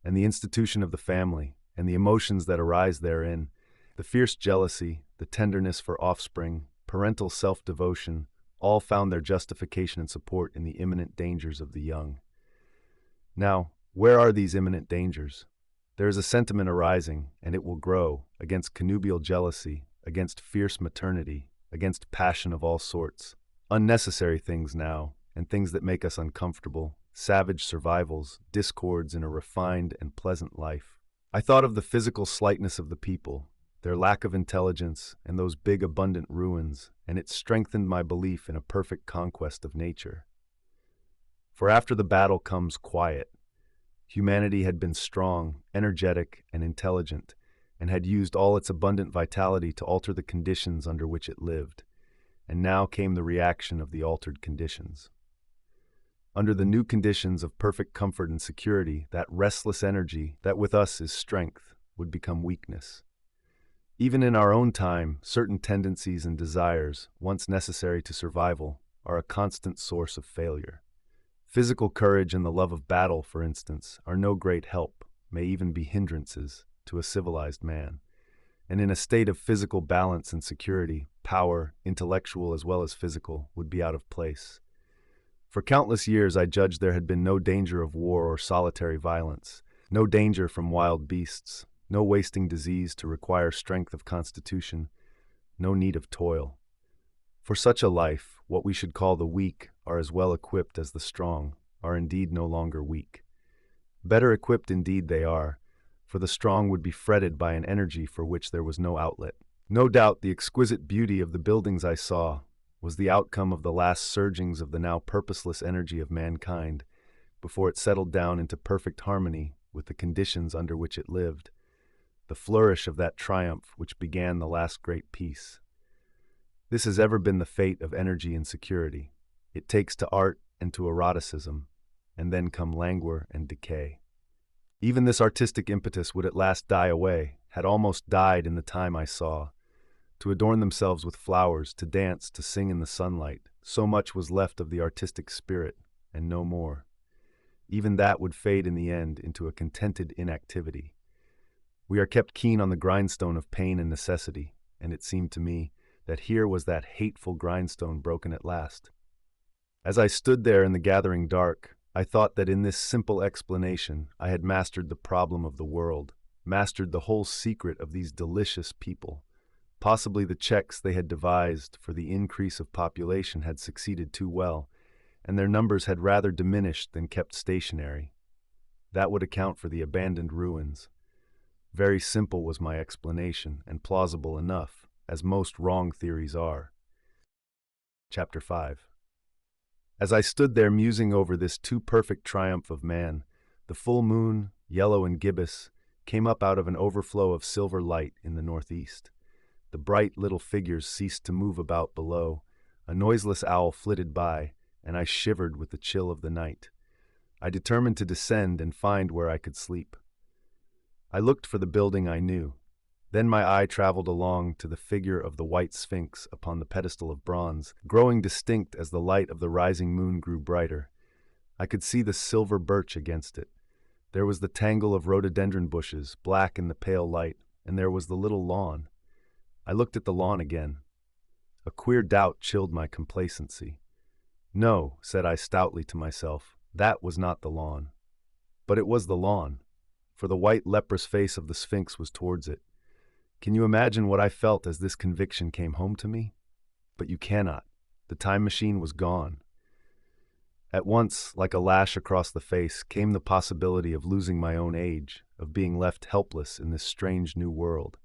And the institution of the family, and the emotions that arise therein, the fierce jealousy, the tenderness for offspring, parental self-devotion, all found their justification and support in the imminent dangers of the young. Now, where are these imminent dangers? There is a sentiment arising, and it will grow, against connubial jealousy, against fierce maternity, against passion of all sorts. Unnecessary things now, and things that make us uncomfortable, savage survivals, discords in a refined and pleasant life. I thought of the physical slightness of the people, their lack of intelligence, and those big abundant ruins, and it strengthened my belief in a perfect conquest of nature. For after the battle comes quiet. Humanity had been strong, energetic, and intelligent, and had used all its abundant vitality to alter the conditions under which it lived, and now came the reaction of the altered conditions. Under the new conditions of perfect comfort and security, that restless energy that with us is strength would become weakness. Even in our own time, certain tendencies and desires, once necessary to survival, are a constant source of failure. Physical courage and the love of battle, for instance, are no great help, may even be hindrances, to a civilized man. And in a state of physical balance and security, power, intellectual as well as physical, would be out of place. For countless years I judged there had been no danger of war or solitary violence, no danger from wild beasts, no wasting disease to require strength of constitution, no need of toil. For such a life, what we should call the weak are as well equipped as the strong, are indeed no longer weak. Better equipped indeed they are, for the strong would be fretted by an energy for which there was no outlet. No doubt the exquisite beauty of the buildings I saw was the outcome of the last surgings of the now purposeless energy of mankind, before it settled down into perfect harmony with the conditions under which it lived, the flourish of that triumph which began the last great peace. This has ever been the fate of energy and security. It takes to art and to eroticism, and then come languor and decay. Even this artistic impetus would at last die away, had almost died in the time I saw. To adorn themselves with flowers, to dance, to sing in the sunlight, so much was left of the artistic spirit, and no more. Even that would fade in the end into a contented inactivity. We are kept keen on the grindstone of pain and necessity, and it seemed to me that here was that hateful grindstone broken at last. As I stood there in the gathering dark, I thought that in this simple explanation I had mastered the problem of the world, mastered the whole secret of these delicious people. Possibly the checks they had devised for the increase of population had succeeded too well, and their numbers had rather diminished than kept stationary. That would account for the abandoned ruins. Very simple was my explanation, and plausible enough, as most wrong theories are. Chapter 5. As I stood there musing over this too perfect triumph of man, the full moon, yellow and gibbous, came up out of an overflow of silver light in the northeast. The bright little figures ceased to move about below. A noiseless owl flitted by, and I shivered with the chill of the night. I determined to descend and find where I could sleep. I looked for the building I knew. Then my eye traveled along to the figure of the white sphinx upon the pedestal of bronze, growing distinct as the light of the rising moon grew brighter. I could see the silver birch against it. There was the tangle of rhododendron bushes, black in the pale light, and there was the little lawn. I looked at the lawn again. A queer doubt chilled my complacency. No, said I stoutly to myself, that was not the lawn. But it was the lawn, for the white leprous face of the sphinx was towards it. Can you imagine what I felt as this conviction came home to me? But you cannot. The time machine was gone. At once, like a lash across the face, came the possibility of losing my own age, of being left helpless in this strange new world.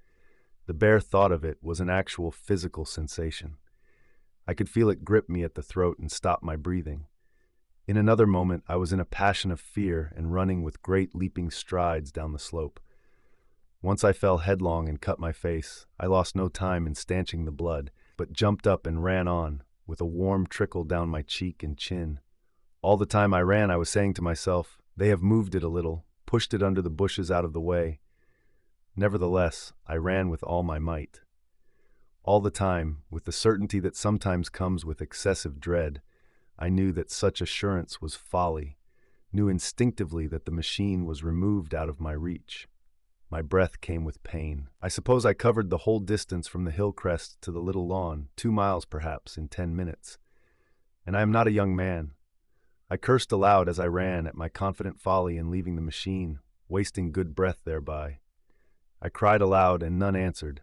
The bare thought of it was an actual physical sensation. I could feel it grip me at the throat and stop my breathing. In another moment, I was in a passion of fear and running with great leaping strides down the slope. Once I fell headlong and cut my face, I lost no time in stanching the blood, but jumped up and ran on, with a warm trickle down my cheek and chin. All the time I ran, I was saying to myself, "They have moved it a little, pushed it under the bushes out of the way." Nevertheless, I ran with all my might. All the time, with the certainty that sometimes comes with excessive dread, I knew that such assurance was folly, knew instinctively that the machine was removed out of my reach. My breath came with pain. I suppose I covered the whole distance from the hill crest to the little lawn, 2 miles perhaps, in 10 minutes. And I am not a young man. I cursed aloud as I ran at my confident folly in leaving the machine, wasting good breath thereby. I cried aloud and none answered.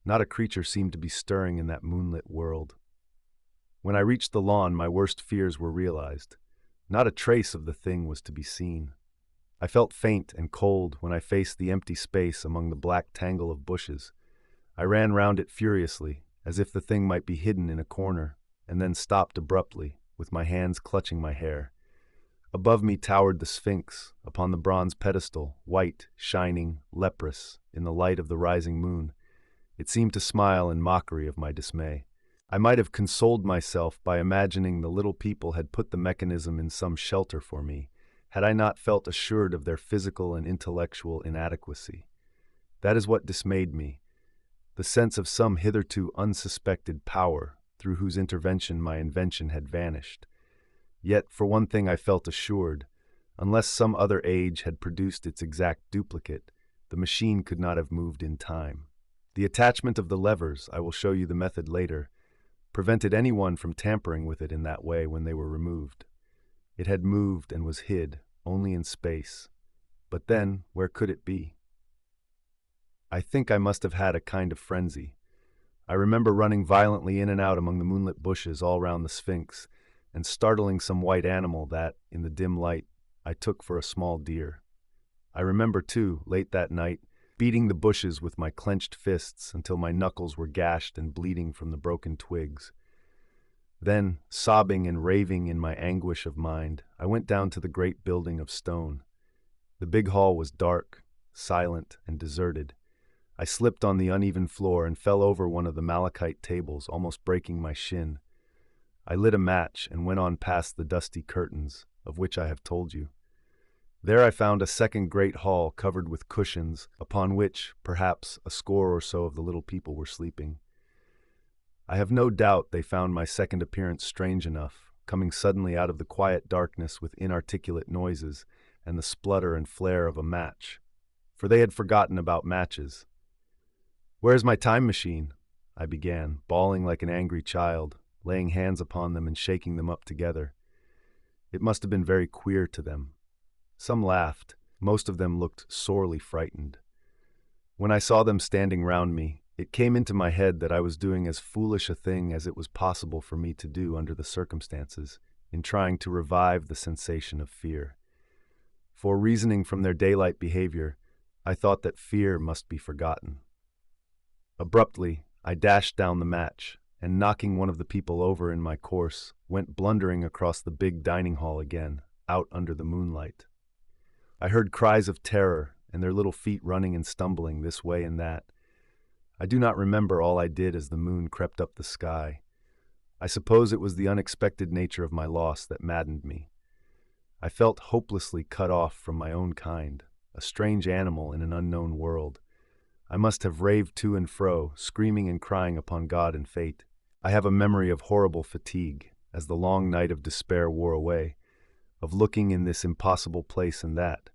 Not a creature seemed to be stirring in that moonlit world. When I reached the lawn, my worst fears were realized. Not a trace of the thing was to be seen. I felt faint and cold when I faced the empty space among the black tangle of bushes. I ran round it furiously, as if the thing might be hidden in a corner, and then stopped abruptly, with my hands clutching my hair. Above me towered the Sphinx, upon the bronze pedestal, white, shining, leprous, in the light of the rising moon. It seemed to smile in mockery of my dismay. I might have consoled myself by imagining the little people had put the mechanism in some shelter for me, had I not felt assured of their physical and intellectual inadequacy. That is what dismayed me, the sense of some hitherto unsuspected power through whose intervention my invention had vanished. Yet, for one thing I felt assured, unless some other age had produced its exact duplicate, the machine could not have moved in time. The attachment of the levers, I will show you the method later, prevented anyone from tampering with it in that way when they were removed. It had moved and was hid, only in space. But then, where could it be? I think I must have had a kind of frenzy. I remember running violently in and out among the moonlit bushes all round the Sphinx, and startling some white animal that, in the dim light, I took for a small deer. I remember, too, late that night, beating the bushes with my clenched fists until my knuckles were gashed and bleeding from the broken twigs. Then, sobbing and raving in my anguish of mind, I went down to the great building of stone. The big hall was dark, silent, and deserted. I slipped on the uneven floor and fell over one of the malachite tables, almost breaking my shin. I lit a match and went on past the dusty curtains, of which I have told you. There I found a second great hall covered with cushions, upon which, perhaps, a score or so of the little people were sleeping. I have no doubt they found my second appearance strange enough, coming suddenly out of the quiet darkness with inarticulate noises and the splutter and flare of a match, for they had forgotten about matches. "Where is my time machine?" I began, bawling like an angry child, laying hands upon them and shaking them up together. It must have been very queer to them. Some laughed, most of them looked sorely frightened. When I saw them standing round me, it came into my head that I was doing as foolish a thing as it was possible for me to do under the circumstances, in trying to revive the sensation of fear. For, reasoning from their daylight behavior, I thought that fear must be forgotten. Abruptly, I dashed down the match, and knocking one of the people over in my course, went blundering across the big dining hall again, out under the moonlight. I heard cries of terror, and their little feet running and stumbling this way and that. I do not remember all I did as the moon crept up the sky. I suppose it was the unexpected nature of my loss that maddened me. I felt hopelessly cut off from my own kind, a strange animal in an unknown world. I must have raved to and fro, screaming and crying upon God and fate. I have a memory of horrible fatigue, as the long night of despair wore away, of looking in this impossible place and that,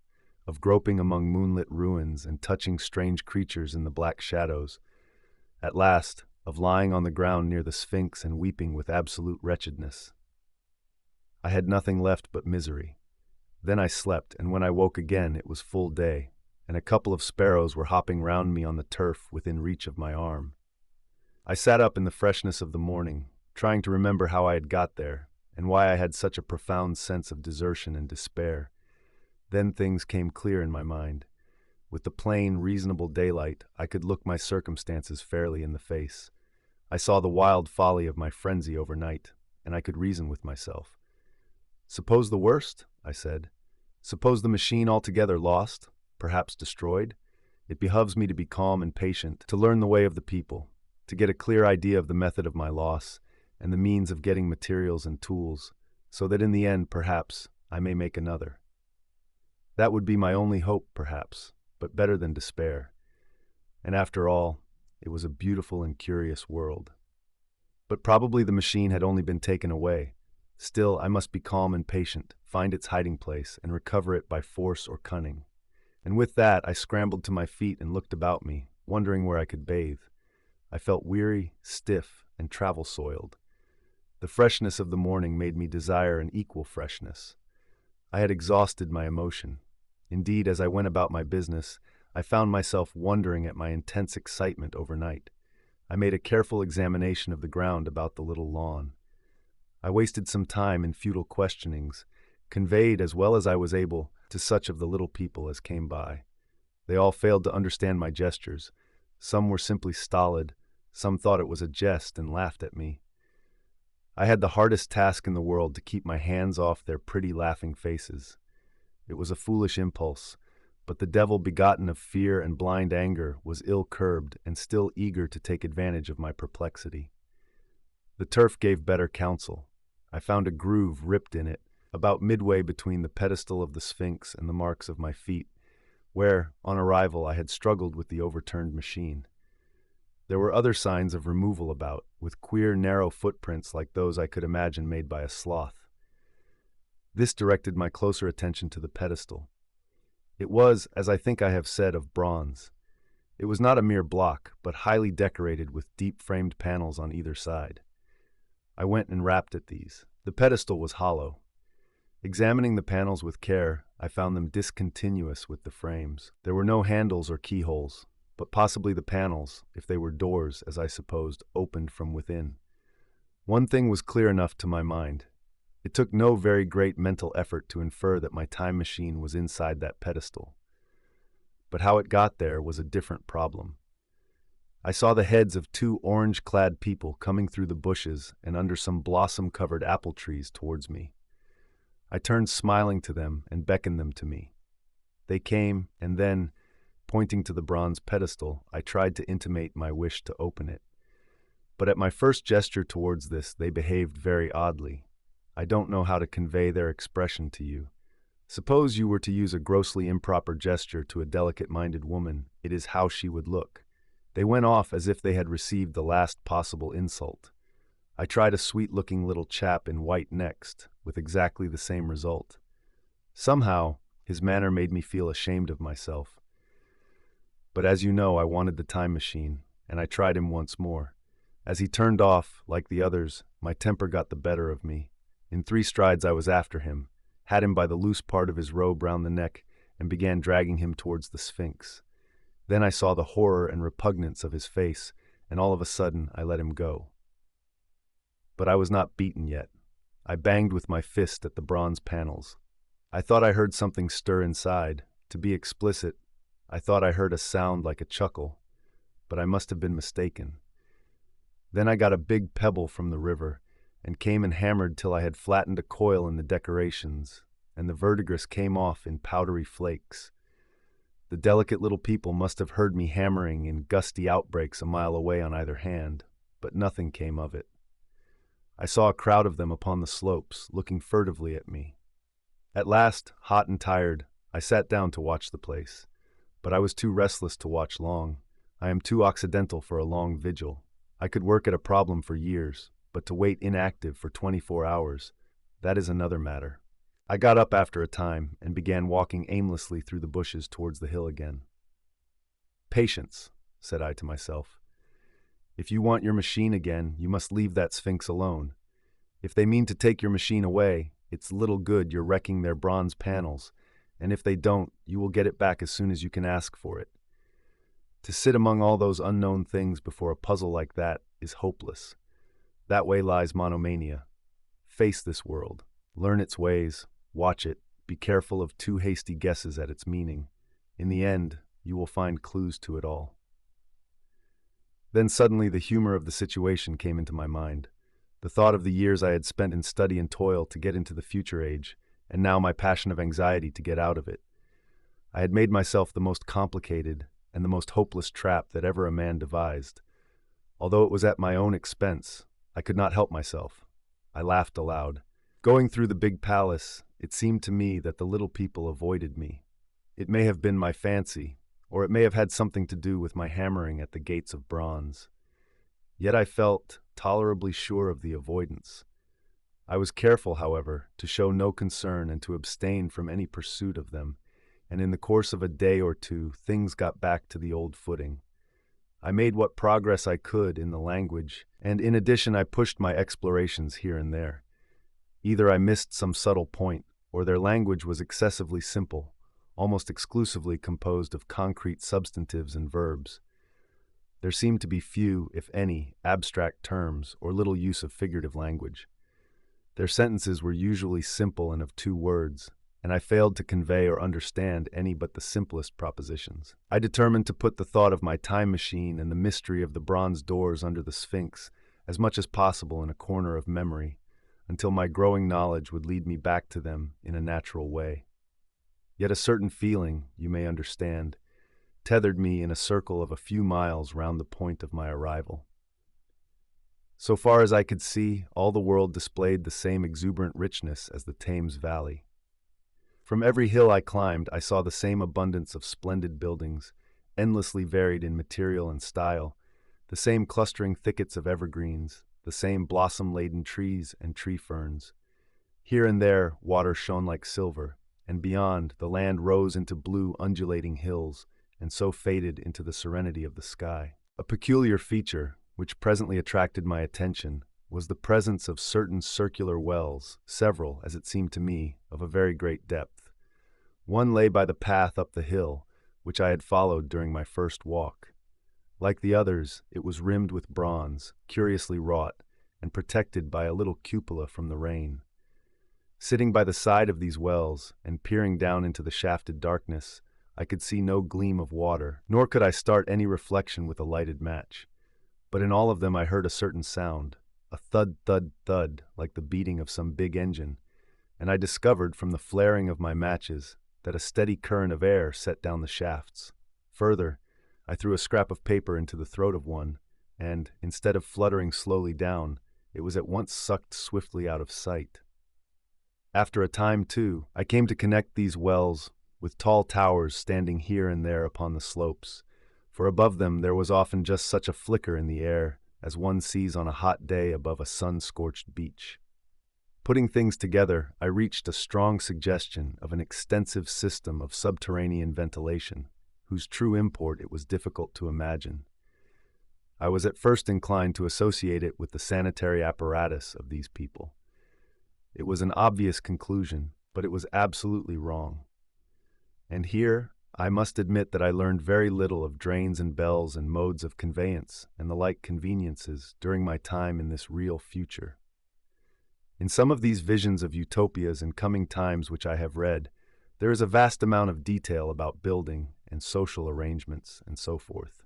of groping among moonlit ruins and touching strange creatures in the black shadows. At last, of lying on the ground near the Sphinx and weeping with absolute wretchedness. I had nothing left but misery. Then I slept, and when I woke again it was full day, and a couple of sparrows were hopping round me on the turf within reach of my arm. I sat up in the freshness of the morning, trying to remember how I had got there, and why I had such a profound sense of desertion and despair. Then things came clear in my mind. With the plain, reasonable daylight, I could look my circumstances fairly in the face. I saw the wild folly of my frenzy overnight, and I could reason with myself. Suppose the worst, I said. Suppose the machine altogether lost, perhaps destroyed. It behoves me to be calm and patient, to learn the way of the people, to get a clear idea of the method of my loss, and the means of getting materials and tools, so that in the end, perhaps, I may make another. That would be my only hope, perhaps, but better than despair. And after all, it was a beautiful and curious world. But probably the machine had only been taken away. Still, I must be calm and patient, find its hiding place, and recover it by force or cunning. And with that, I scrambled to my feet and looked about me, wondering where I could bathe. I felt weary, stiff, and travel-soiled. The freshness of the morning made me desire an equal freshness. I had exhausted my emotion. Indeed, as I went about my business, I found myself wondering at my intense excitement overnight. I made a careful examination of the ground about the little lawn. I wasted some time in futile questionings, conveyed as well as I was able to such of the little people as came by. They all failed to understand my gestures. Some were simply stolid, some thought it was a jest and laughed at me. I had the hardest task in the world to keep my hands off their pretty laughing faces. It was a foolish impulse, but the devil begotten of fear and blind anger was ill-curbed and still eager to take advantage of my perplexity. The turf gave better counsel. I found a groove ripped in it, about midway between the pedestal of the Sphinx and the marks of my feet, where, on arrival, I had struggled with the overturned machine. There were other signs of removal about, with queer, narrow footprints like those I could imagine made by a sloth. This directed my closer attention to the pedestal. It was, as I think I have said, of bronze. It was not a mere block, but highly decorated with deep-framed panels on either side. I went and rapped at these. The pedestal was hollow. Examining the panels with care, I found them discontinuous with the frames. There were no handles or keyholes, but possibly the panels, if they were doors, as I supposed, opened from within. One thing was clear enough to my mind. It took no very great mental effort to infer that my time machine was inside that pedestal. But how it got there was a different problem. I saw the heads of two orange-clad people coming through the bushes and under some blossom-covered apple trees towards me. I turned smiling to them and beckoned them to me. They came, and then, pointing to the bronze pedestal, I tried to intimate my wish to open it. But at my first gesture towards this, they behaved very oddly. I don't know how to convey their expression to you. Suppose you were to use a grossly improper gesture to a delicate-minded woman, it is how she would look. They went off as if they had received the last possible insult. I tried a sweet-looking little chap in white next, with exactly the same result. Somehow, his manner made me feel ashamed of myself. But as you know, I wanted the time machine, and I tried him once more. As he turned off, like the others, my temper got the better of me. In 3 strides I was after him, had him by the loose part of his robe round the neck, and began dragging him towards the Sphinx. Then I saw the horror and repugnance of his face, and all of a sudden I let him go. But I was not beaten yet. I banged with my fist at the bronze panels. I thought I heard something stir inside. To be explicit, I thought I heard a sound like a chuckle, but I must have been mistaken. Then I got a big pebble from the river, and came and hammered till I had flattened a coil in the decorations, and the verdigris came off in powdery flakes. The delicate little people must have heard me hammering in gusty outbreaks a mile away on either hand, but nothing came of it. I saw a crowd of them upon the slopes, looking furtively at me. At last, hot and tired, I sat down to watch the place. But I was too restless to watch long. I am too occidental for a long vigil. I could work at a problem for years, but to wait inactive for 24 hours, that is another matter. I got up after a time and began walking aimlessly through the bushes towards the hill again. "Patience," said I to myself. "If you want your machine again, you must leave that Sphinx alone. If they mean to take your machine away, it's little good you're wrecking their bronze panels, and if they don't, you will get it back as soon as you can ask for it. To sit among all those unknown things before a puzzle like that is hopeless. That way lies monomania. face this world, learn its ways, watch it, be careful of too hasty guesses at its meaning. In the end, you will find clues to it all. Then suddenly the humor of the situation came into my mind. The thought of the years I had spent in study and toil to get into the future age, and now my passion of anxiety to get out of it. I had made myself the most complicated and the most hopeless trap that ever a man devised. Although it was at my own expense, I could not help myself. I laughed aloud. Going through the big palace, it seemed to me that the little people avoided me. It may have been my fancy, or it may have had something to do with my hammering at the gates of bronze. Yet I felt tolerably sure of the avoidance. I was careful, however, to show no concern and to abstain from any pursuit of them, and in the course of a day or two things got back to the old footing. I made what progress I could in the language, and in addition I pushed my explorations here and there. Either I missed some subtle point, or their language was excessively simple, almost exclusively composed of concrete substantives and verbs. There seemed to be few, if any, abstract terms or little use of figurative language. Their sentences were usually simple and of 2 words, and I failed to convey or understand any but the simplest propositions. I determined to put the thought of my time machine and the mystery of the bronze doors under the Sphinx as much as possible in a corner of memory, until my growing knowledge would lead me back to them in a natural way. Yet a certain feeling, you may understand, tethered me in a circle of a few miles round the point of my arrival. So far as I could see, all the world displayed the same exuberant richness as the Thames Valley. From every hill I climbed, I saw the same abundance of splendid buildings, endlessly varied in material and style, the same clustering thickets of evergreens, the same blossom-laden trees and tree ferns. Here and there, water shone like silver, and beyond, the land rose into blue, undulating hills, and so faded into the serenity of the sky. A peculiar feature, which presently attracted my attention, was the presence of certain circular wells, several, as it seemed to me, of a very great depth. One lay by the path up the hill, which I had followed during my first walk. Like the others, it was rimmed with bronze, curiously wrought, and protected by a little cupola from the rain. Sitting by the side of these wells, and peering down into the shafted darkness, I could see no gleam of water, nor could I start any reflection with a lighted match. But in all of them I heard a certain sound, a thud, thud, thud, like the beating of some big engine, and I discovered from the flaring of my matches that a steady current of air set down the shafts. Further, I threw a scrap of paper into the throat of one, and, instead of fluttering slowly down, it was at once sucked swiftly out of sight. After a time, too, I came to connect these wells with tall towers standing here and there upon the slopes, for above them there was often just such a flicker in the air as one sees on a hot day above a sun-scorched beach. Putting things together, I reached a strong suggestion of an extensive system of subterranean ventilation, whose true import it was difficult to imagine. I was at first inclined to associate it with the sanitary apparatus of these people. It was an obvious conclusion, but it was absolutely wrong. And here, I must admit that I learned very little of drains and bells and modes of conveyance and the like conveniences during my time in this real future. In some of these visions of utopias and coming times which I have read, there is a vast amount of detail about building and social arrangements and so forth.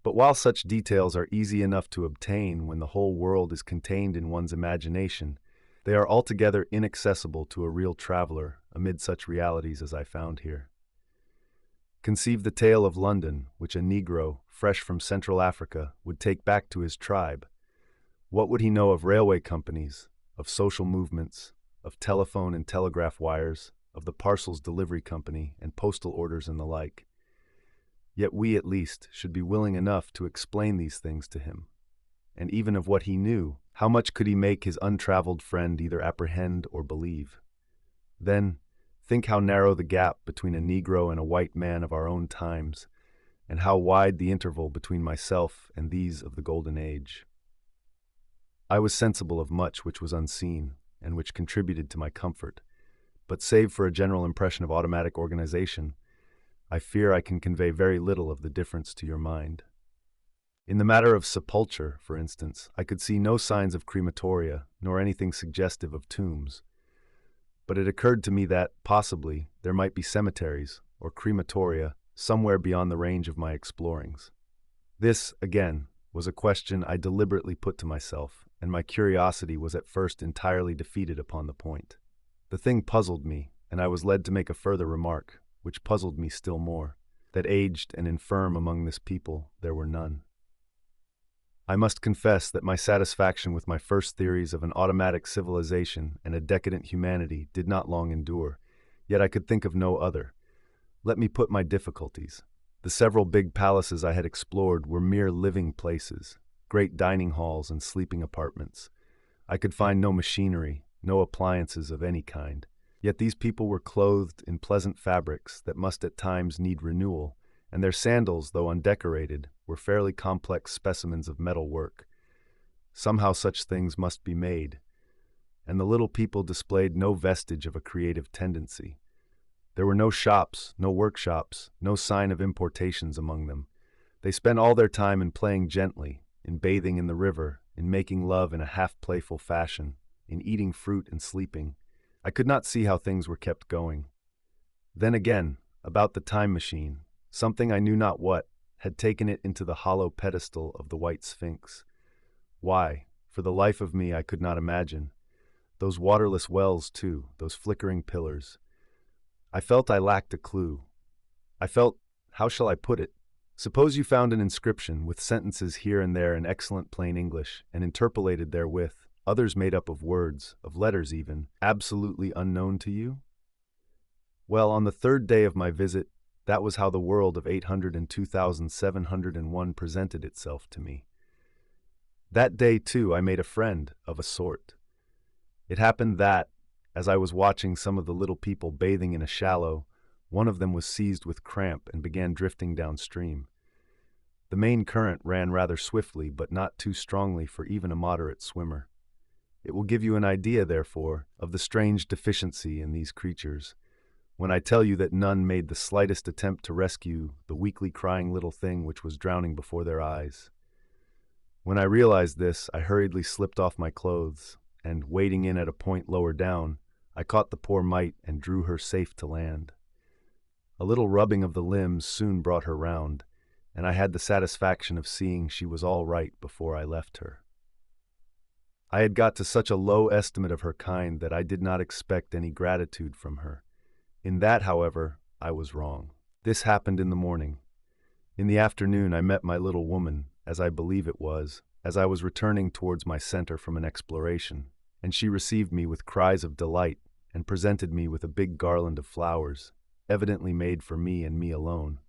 But while such details are easy enough to obtain when the whole world is contained in one's imagination, they are altogether inaccessible to a real traveler amid such realities as I found here. Conceive the tale of London, which a Negro, fresh from Central Africa, would take back to his tribe. What would he know of railway companies, of social movements, of telephone and telegraph wires, of the parcels delivery company and postal orders and the like? Yet we, at least, should be willing enough to explain these things to him. And even of what he knew, how much could he make his untraveled friend either apprehend or believe? Then, think how narrow the gap between a Negro and a white man of our own times, and how wide the interval between myself and these of the Golden Age. I was sensible of much which was unseen, and which contributed to my comfort, but save for a general impression of automatic organization, I fear I can convey very little of the difference to your mind. In the matter of sepulture, for instance, I could see no signs of crematoria, nor anything suggestive of tombs. But it occurred to me that, possibly, there might be cemeteries, or crematoria, somewhere beyond the range of my explorings. This, again, was a question I deliberately put to myself, and my curiosity was at first entirely defeated upon the point. The thing puzzled me, and I was led to make a further remark, which puzzled me still more, that aged and infirm among this people there were none. I must confess that my satisfaction with my first theories of an automatic civilization and a decadent humanity did not long endure, yet I could think of no other. Let me put my difficulties. The several big palaces I had explored were mere living places, great dining halls and sleeping apartments. I could find no machinery, no appliances of any kind. Yet these people were clothed in pleasant fabrics that must at times need renewal, and their sandals, though undecorated, were fairly complex specimens of metal work. Somehow such things must be made, and the little people displayed no vestige of a creative tendency. There were no shops, no workshops, no sign of importations among them. They spent all their time in playing gently, in bathing in the river, in making love in a half-playful fashion, in eating fruit and sleeping. I could not see how things were kept going. Then again, about the time machine, something I knew not what had taken it into the hollow pedestal of the White Sphinx. Why, for the life of me, I could not imagine. Those waterless wells, too, those flickering pillars. I felt I lacked a clue. I felt, how shall I put it? Suppose you found an inscription with sentences here and there in excellent plain English, and interpolated therewith, others made up of words, of letters even, absolutely unknown to you? Well, on the third day of my visit, that was how the world of 802,701 presented itself to me. That day, too, I made a friend, of a sort. It happened that, as I was watching some of the little people bathing in a shallow, one of them was seized with cramp and began drifting downstream. The main current ran rather swiftly, but not too strongly for even a moderate swimmer. It will give you an idea, therefore, of the strange deficiency in these creatures, when I tell you that none made the slightest attempt to rescue the weakly crying little thing which was drowning before their eyes. When I realized this, I hurriedly slipped off my clothes, and, wading in at a point lower down, I caught the poor mite and drew her safe to land. A little rubbing of the limbs soon brought her round, and I had the satisfaction of seeing she was all right before I left her. I had got to such a low estimate of her kind that I did not expect any gratitude from her. In that, however, I was wrong. This happened in the morning. In the afternoon I met my little woman, as I believe it was, as I was returning towards my center from an exploration, and she received me with cries of delight and presented me with a big garland of flowers, evidently made for me and me alone.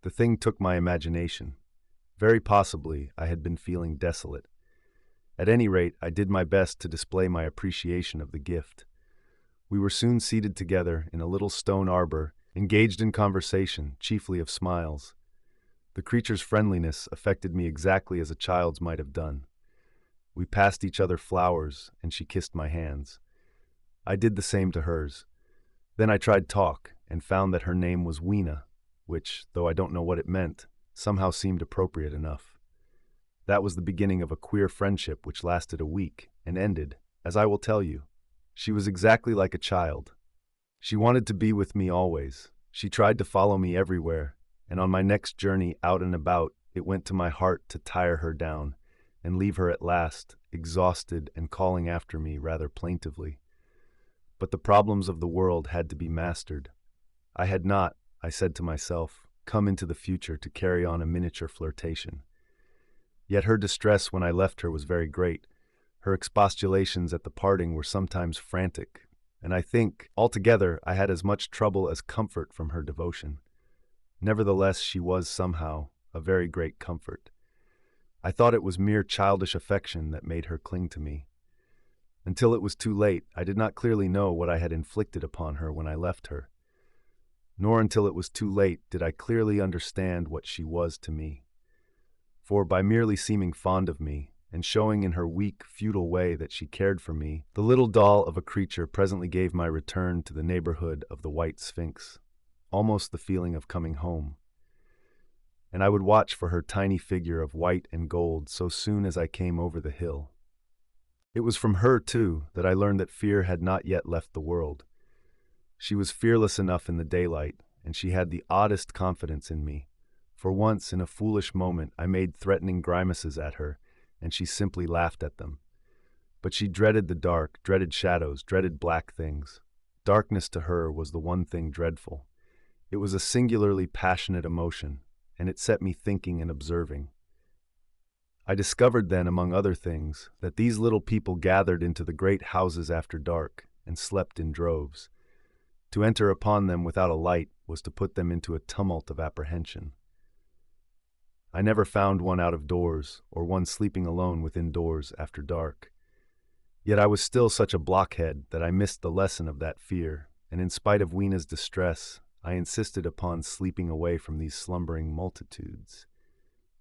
The thing took my imagination. Very possibly I had been feeling desolate. At any rate, I did my best to display my appreciation of the gift. We were soon seated together in a little stone arbor, engaged in conversation, chiefly of smiles. The creature's friendliness affected me exactly as a child's might have done. We passed each other flowers, and she kissed my hands. I did the same to hers. Then I tried talk, and found that her name was Weena, which, though I don't know what it meant, somehow seemed appropriate enough. That was the beginning of a queer friendship which lasted a week, and ended, as I will tell you. She was exactly like a child. She wanted to be with me always. She tried to follow me everywhere, and on my next journey out and about, it went to my heart to tire her down, and leave her at last, exhausted and calling after me rather plaintively. But the problems of the world had to be mastered. I had not, I said to myself, come into the future to carry on a miniature flirtation. Yet her distress when I left her was very great. Her expostulations at the parting were sometimes frantic, and I think, altogether, I had as much trouble as comfort from her devotion. Nevertheless, she was, somehow, a very great comfort. I thought it was mere childish affection that made her cling to me. Until it was too late, I did not clearly know what I had inflicted upon her when I left her. Nor until it was too late did I clearly understand what she was to me. For by merely seeming fond of me, and showing in her weak, futile way that she cared for me, the little doll of a creature presently gave my return to the neighborhood of the White Sphinx, almost the feeling of coming home. and I would watch for her tiny figure of white and gold so soon as I came over the hill. It was from her, too, that I learned that fear had not yet left the world. She was fearless enough in the daylight, and she had the oddest confidence in me. For once, in a foolish moment, I made threatening grimaces at her, and she simply laughed at them. But she dreaded the dark, dreaded shadows, dreaded black things. Darkness to her was the one thing dreadful. It was a singularly passionate emotion, and it set me thinking and observing. I discovered then, among other things, that these little people gathered into the great houses after dark and slept in droves. To enter upon them without a light was to put them into a tumult of apprehension. I never found one out of doors, or one sleeping alone within doors after dark. Yet I was still such a blockhead that I missed the lesson of that fear, and in spite of Weena's distress, I insisted upon sleeping away from these slumbering multitudes.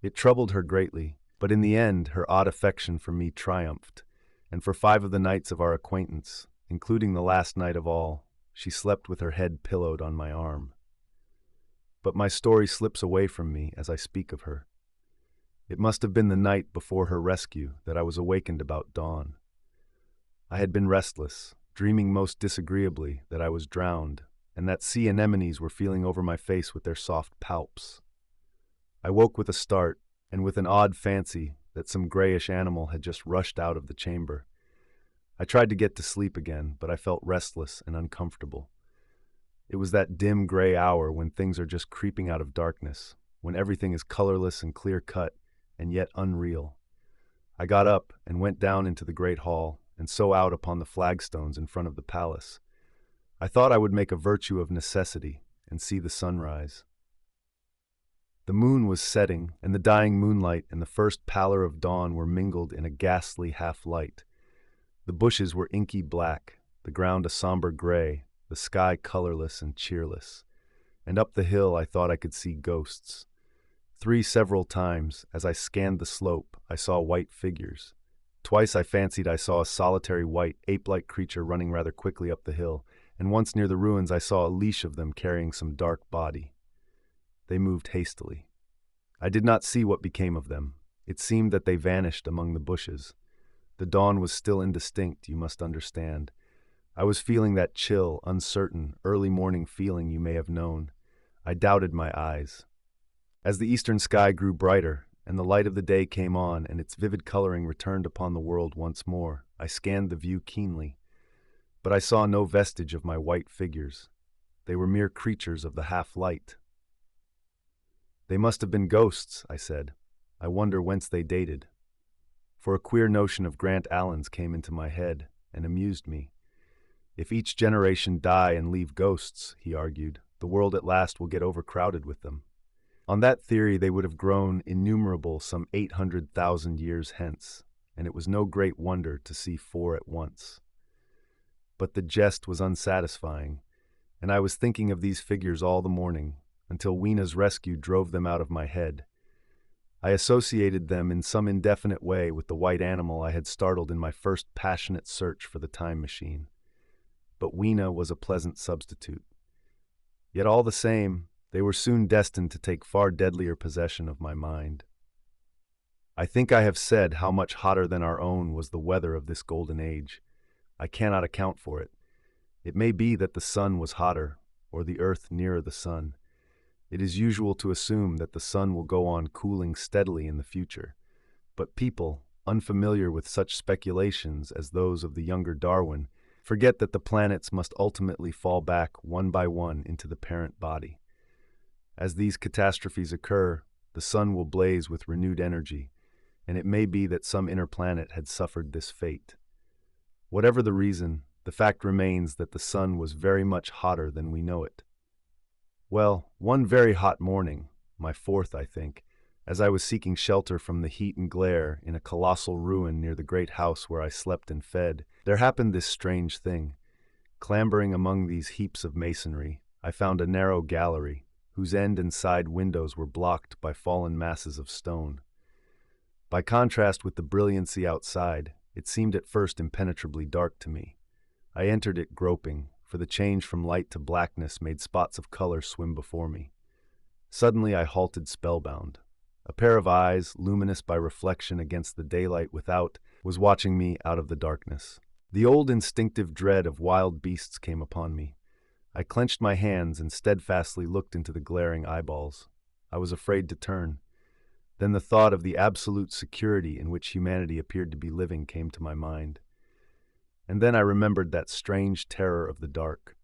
It troubled her greatly, but in the end her odd affection for me triumphed, and for 5 of the nights of our acquaintance, including the last night of all, she slept with her head pillowed on my arm. But my story slips away from me as I speak of her. It must have been the night before her rescue that I was awakened about dawn. I had been restless, dreaming most disagreeably that I was drowned, and that sea anemones were feeling over my face with their soft palps. I woke with a start, and with an odd fancy that some grayish animal had just rushed out of the chamber. I tried to get to sleep again, but I felt restless and uncomfortable. It was that dim gray hour when things are just creeping out of darkness, when everything is colorless and clear-cut, and yet unreal. I got up and went down into the great hall, and so out upon the flagstones in front of the palace. I thought I would make a virtue of necessity and see the sunrise. The moon was setting, and the dying moonlight and the first pallor of dawn were mingled in a ghastly half-light. The bushes were inky black, the ground a somber gray, the sky colorless and cheerless. And up the hill I thought I could see ghosts. 3 several times, as I scanned the slope, I saw white figures. Twice I fancied I saw a solitary white, ape-like creature running rather quickly up the hill, and once near the ruins I saw a leash of them carrying some dark body. They moved hastily. I did not see what became of them. It seemed that they vanished among the bushes. The dawn was still indistinct, you must understand. I was feeling that chill, uncertain, early morning feeling you may have known. I doubted my eyes. As the eastern sky grew brighter, and the light of the day came on and its vivid coloring returned upon the world once more, I scanned the view keenly. But I saw no vestige of my white figures. They were mere creatures of the half-light. They must have been ghosts, I said. I wonder whence they dated. For a queer notion of Grant Allen's came into my head and amused me. If each generation die and leave ghosts, he argued, the world at last will get overcrowded with them. On that theory they would have grown innumerable some 800,000 years hence, and it was no great wonder to see 4 at once. But the jest was unsatisfying, and I was thinking of these figures all the morning, until Weena's rescue drove them out of my head. I associated them in some indefinite way with the white animal I had startled in my first passionate search for the time machine. But Weena was a pleasant substitute. Yet all the same, they were soon destined to take far deadlier possession of my mind. I think I have said how much hotter than our own was the weather of this golden age. I cannot account for it. It may be that the sun was hotter, or the earth nearer the sun. It is usual to assume that the sun will go on cooling steadily in the future, but people, unfamiliar with such speculations as those of the younger Darwin, forget that the planets must ultimately fall back one by one into the parent body. As these catastrophes occur, the sun will blaze with renewed energy, and it may be that some inner planet had suffered this fate. Whatever the reason, the fact remains that the sun was very much hotter than we know it. Well, one very hot morning, my 4th, I think, as I was seeking shelter from the heat and glare in a colossal ruin near the great house where I slept and fed, there happened this strange thing. Clambering among these heaps of masonry, I found a narrow gallery, whose end and side windows were blocked by fallen masses of stone. By contrast with the brilliancy outside, it seemed at first impenetrably dark to me. I entered it groping, for the change from light to blackness made spots of color swim before me. Suddenly I halted spellbound. A pair of eyes, luminous by reflection against the daylight without, was watching me out of the darkness. The old instinctive dread of wild beasts came upon me. I clenched my hands and steadfastly looked into the glaring eyeballs. I was afraid to turn. Then the thought of the absolute security in which humanity appeared to be living came to my mind. And then I remembered that strange terror of the dark.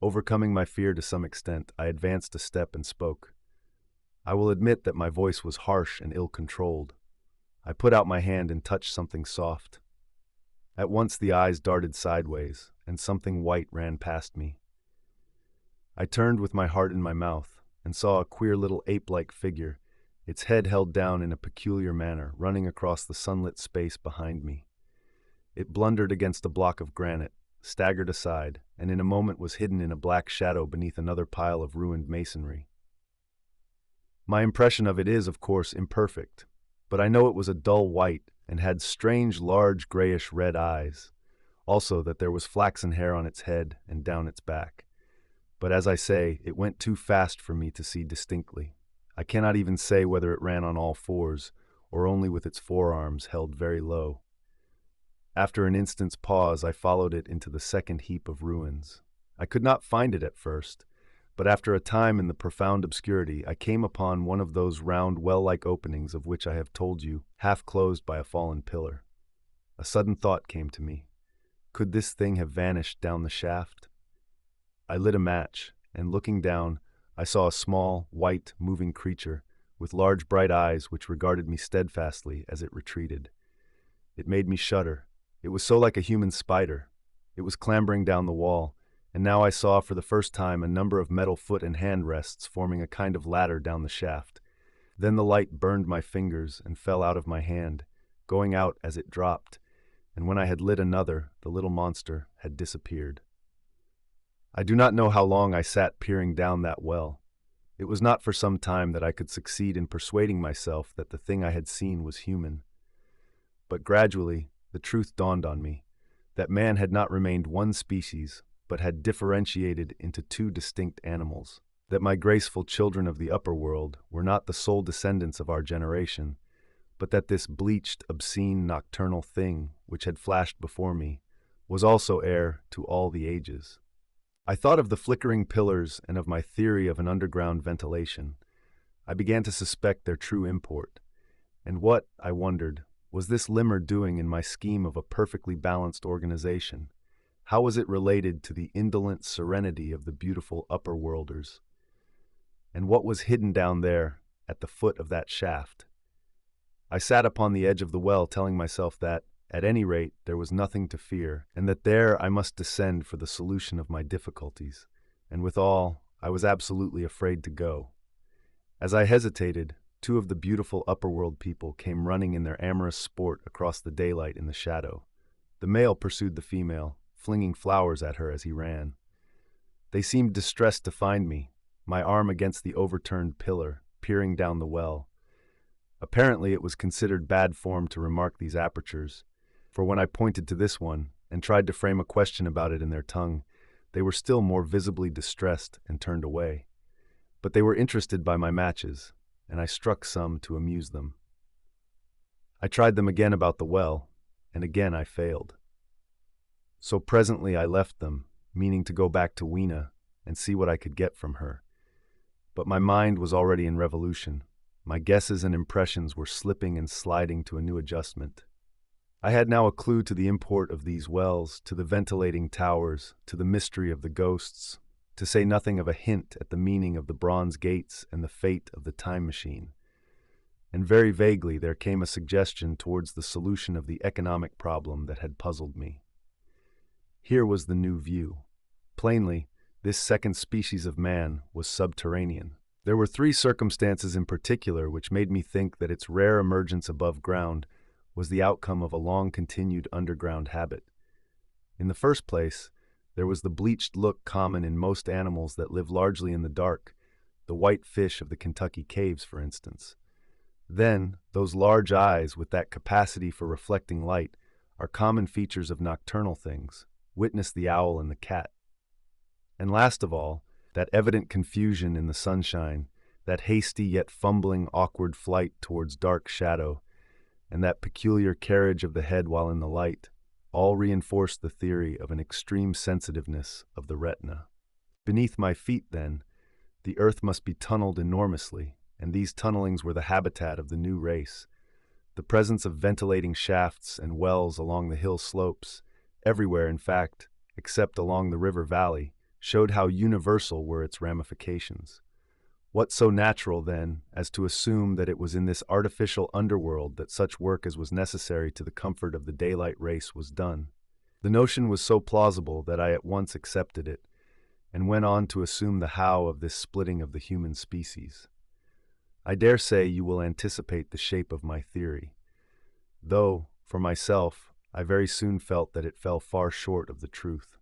Overcoming my fear to some extent, I advanced a step and spoke. I will admit that my voice was harsh and ill-controlled. I put out my hand and touched something soft. At once the eyes darted sideways, and something white ran past me. I turned with my heart in my mouth, and saw a queer little ape-like figure, its head held down in a peculiar manner, running across the sunlit space behind me. It blundered against a block of granite, staggered aside, and in a moment was hidden in a black shadow beneath another pile of ruined masonry. My impression of it is, of course, imperfect, but I know it was a dull white and had strange, large, grayish-red eyes. Also that there was flaxen hair on its head and down its back. But as I say, it went too fast for me to see distinctly. I cannot even say whether it ran on all fours, or only with its forearms held very low. After an instant's pause, I followed it into the second heap of ruins. I could not find it at first, but after a time in the profound obscurity, I came upon one of those round well-like openings of which I have told you, half closed by a fallen pillar. A sudden thought came to me. Could this thing have vanished down the shaft? I lit a match, and looking down, I saw a small, white, moving creature, with large bright eyes which regarded me steadfastly as it retreated. It made me shudder. It was so like a human spider. It was clambering down the wall, and now I saw for the first time a number of metal foot and hand rests forming a kind of ladder down the shaft. Then the light burned my fingers and fell out of my hand, going out as it dropped, and when I had lit another, the little monster had disappeared. I do not know how long I sat peering down that well. It was not for some time that I could succeed in persuading myself that the thing I had seen was human. But gradually, the truth dawned on me, that man had not remained one species, but had differentiated into two distinct animals, that my graceful children of the upper world were not the sole descendants of our generation, but that this bleached, obscene, nocturnal thing, which had flashed before me, was also heir to all the ages. I thought of the flickering pillars and of my theory of an underground ventilation. I began to suspect their true import. And what, I wondered, was this limmer doing in my scheme of a perfectly balanced organization? How was it related to the indolent serenity of the beautiful upper-worlders? And what was hidden down there, at the foot of that shaft? I sat upon the edge of the well telling myself that, at any rate, there was nothing to fear, and that there I must descend for the solution of my difficulties. And withal, I was absolutely afraid to go. As I hesitated, two of the beautiful upper-world people came running in their amorous sport across the daylight in the shadow. The male pursued the female, flinging flowers at her as he ran. They seemed distressed to find me, my arm against the overturned pillar, peering down the well. Apparently it was considered bad form to remark these apertures, for when I pointed to this one and tried to frame a question about it in their tongue, they were still more visibly distressed and turned away. But they were interested by my matches, and I struck some to amuse them. I tried them again about the well, and again I failed. So presently I left them, meaning to go back to Weena and see what I could get from her. But my mind was already in revolution. My guesses and impressions were slipping and sliding to a new adjustment. I had now a clue to the import of these wells, to the ventilating towers, to the mystery of the ghosts, to say nothing of a hint at the meaning of the bronze gates and the fate of the time machine. And very vaguely there came a suggestion towards the solution of the economic problem that had puzzled me. Here was the new view. Plainly, this second species of man was subterranean. There were three circumstances in particular which made me think that its rare emergence above ground was the outcome of a long-continued underground habit. In the first place, there was the bleached look common in most animals that live largely in the dark, the white fish of the Kentucky caves, for instance. Then, those large eyes with that capacity for reflecting light are common features of nocturnal things, witness the owl and the cat. And last of all, that evident confusion in the sunshine, that hasty yet fumbling, awkward flight towards dark shadow, and that peculiar carriage of the head while in the light, all reinforced the theory of an extreme sensitiveness of the retina. Beneath my feet, then, the earth must be tunneled enormously, and these tunnelings were the habitat of the new race. The presence of ventilating shafts and wells along the hill slopes, everywhere in fact, except along the river valley, showed how universal were its ramifications. What so natural, then, as to assume that it was in this artificial underworld that such work as was necessary to the comfort of the daylight race was done? The notion was so plausible that I at once accepted it, and went on to assume the how of this splitting of the human species. I dare say you will anticipate the shape of my theory, though, for myself, I very soon felt that it fell far short of the truth.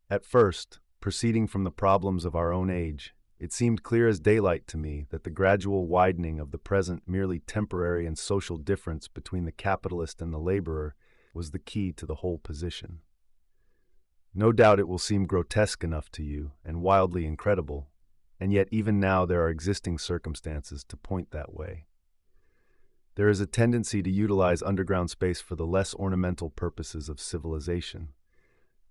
At first, proceeding from the problems of our own age, it seemed clear as daylight to me that the gradual widening of the present merely temporary and social difference between the capitalist and the laborer was the key to the whole position. No doubt it will seem grotesque enough to you and wildly incredible, and yet even now there are existing circumstances to point that way. There is a tendency to utilize underground space for the less ornamental purposes of civilization.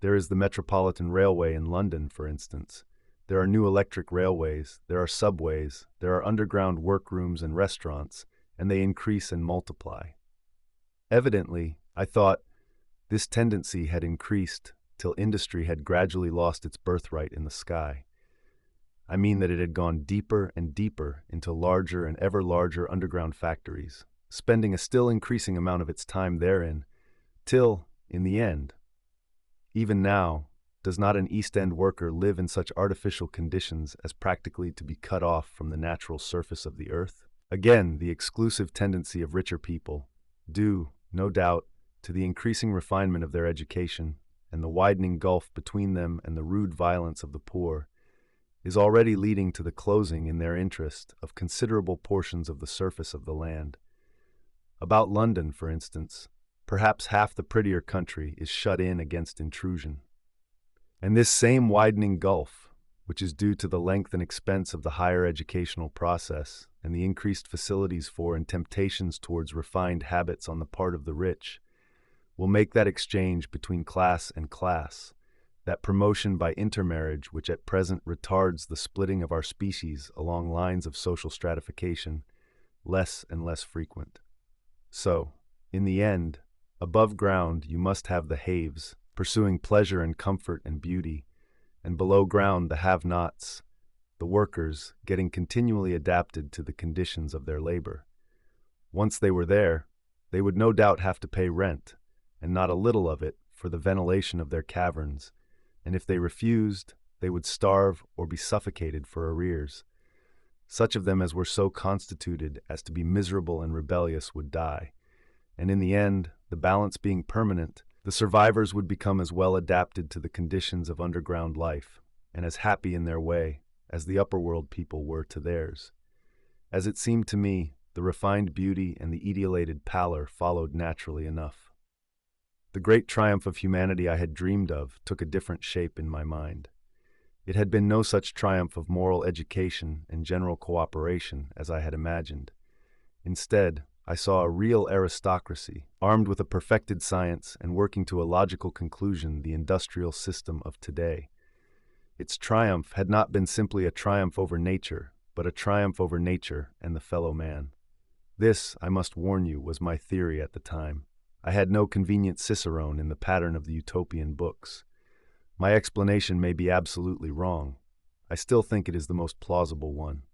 There is the Metropolitan Railway in London, for instance. There are new electric railways, there are subways, there are underground workrooms and restaurants, and they increase and multiply. Evidently, I thought, this tendency had increased till industry had gradually lost its birthright in the sky. I mean that it had gone deeper and deeper into larger and ever larger underground factories, spending a still increasing amount of its time therein, till, in the end, even now, does not an East End worker live in such artificial conditions as practically to be cut off from the natural surface of the earth? Again, the exclusive tendency of richer people, due, no doubt, to the increasing refinement of their education and the widening gulf between them and the rude violence of the poor, is already leading to the closing in their interest of considerable portions of the surface of the land. About London, for instance, perhaps half the prettier country is shut in against intrusion. And this same widening gulf, which is due to the length and expense of the higher educational process and the increased facilities for and temptations towards refined habits on the part of the rich, will make that exchange between class and class, that promotion by intermarriage which at present retards the splitting of our species along lines of social stratification, less and less frequent. So, in the end, above ground you must have the haves, pursuing pleasure and comfort and beauty, and below ground the have-nots, the workers, getting continually adapted to the conditions of their labor. Once they were there, they would no doubt have to pay rent, and not a little of it, for the ventilation of their caverns, and if they refused, they would starve or be suffocated for arrears. Such of them as were so constituted as to be miserable and rebellious would die, and in the end, the balance being permanent, the survivors would become as well adapted to the conditions of underground life, and as happy in their way, as the upper world people were to theirs. As it seemed to me, the refined beauty and the etiolated pallor followed naturally enough. The great triumph of humanity I had dreamed of took a different shape in my mind. It had been no such triumph of moral education and general cooperation as I had imagined. Instead, I saw a real aristocracy, armed with a perfected science and working to a logical conclusion the industrial system of today. Its triumph had not been simply a triumph over nature, but a triumph over nature and the fellow man. This, I must warn you, was my theory at the time. I had no convenient cicerone in the pattern of the utopian books. My explanation may be absolutely wrong. I still think it is the most plausible one.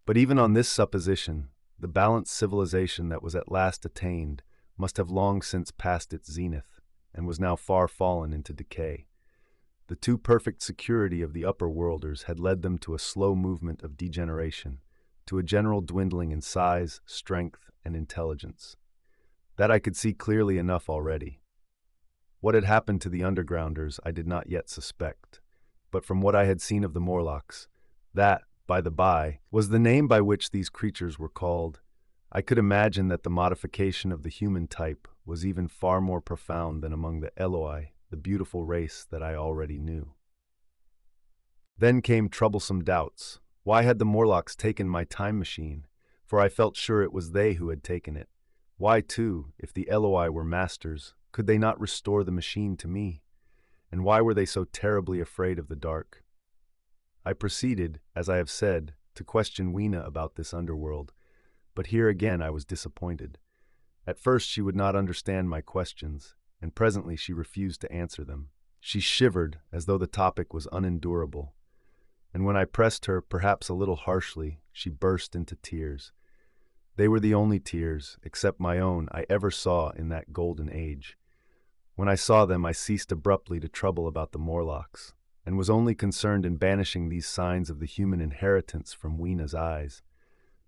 But even on this supposition, the balanced civilization that was at last attained must have long since passed its zenith, and was now far fallen into decay. The too perfect security of the upper worlders had led them to a slow movement of degeneration, to a general dwindling in size, strength, and intelligence. That I could see clearly enough already. What had happened to the undergrounders I did not yet suspect, but from what I had seen of the Morlocks, that, by the by, was the name by which these creatures were called, I could imagine that the modification of the human type was even far more profound than among the Eloi, the beautiful race that I already knew. Then came troublesome doubts. Why had the Morlocks taken my time machine? For I felt sure it was they who had taken it. Why, too, if the Eloi were masters, could they not restore the machine to me? And why were they so terribly afraid of the dark? I proceeded, as I have said, to question Weena about this underworld, but here again I was disappointed. At first she would not understand my questions, and presently she refused to answer them. She shivered as though the topic was unendurable, and when I pressed her, perhaps a little harshly, she burst into tears. They were the only tears, except my own, I ever saw in that golden age. When I saw them, I ceased abruptly to trouble about the Morlocks, and was only concerned in banishing these signs of the human inheritance from Weena's eyes.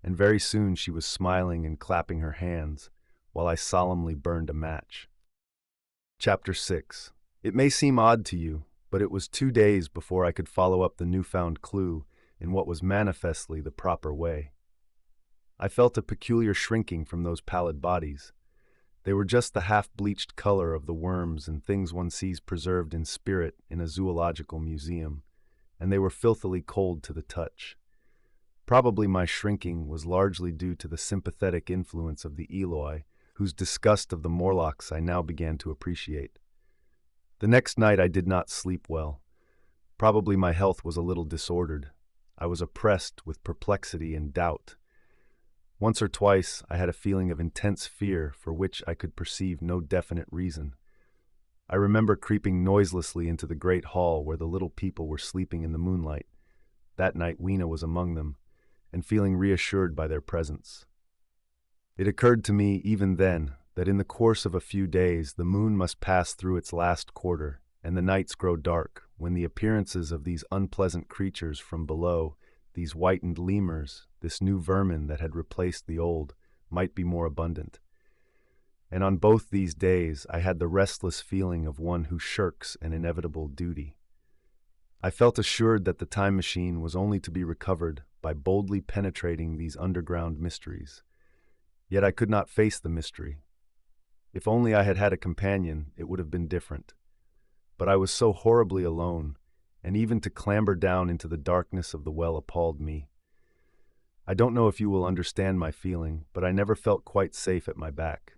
And very soon she was smiling and clapping her hands, while I solemnly burned a match. Chapter 6. It may seem odd to you, but it was 2 days before I could follow up the newfound clue in what was manifestly the proper way. I felt a peculiar shrinking from those pallid bodies. They were just the half-bleached color of the worms and things one sees preserved in spirit in a zoological museum, and they were filthily cold to the touch. Probably my shrinking was largely due to the sympathetic influence of the Eloi, whose disgust of the Morlocks I now began to appreciate. The next night I did not sleep well. Probably my health was a little disordered. I was oppressed with perplexity and doubt. Once or twice I had a feeling of intense fear for which I could perceive no definite reason. I remember creeping noiselessly into the great hall where the little people were sleeping in the moonlight. That night Weena was among them, and feeling reassured by their presence. It occurred to me even then that in the course of a few days the moon must pass through its last quarter, and the nights grow dark, when the appearances of these unpleasant creatures from below, these whitened lemurs, this new vermin that had replaced the old, might be more abundant. And on both these days I had the restless feeling of one who shirks an inevitable duty. I felt assured that the time machine was only to be recovered by boldly penetrating these underground mysteries. Yet I could not face the mystery. If only I had had a companion, it would have been different. But I was so horribly alone, and even to clamber down into the darkness of the well appalled me. I don't know if you will understand my feeling, but I never felt quite safe at my back.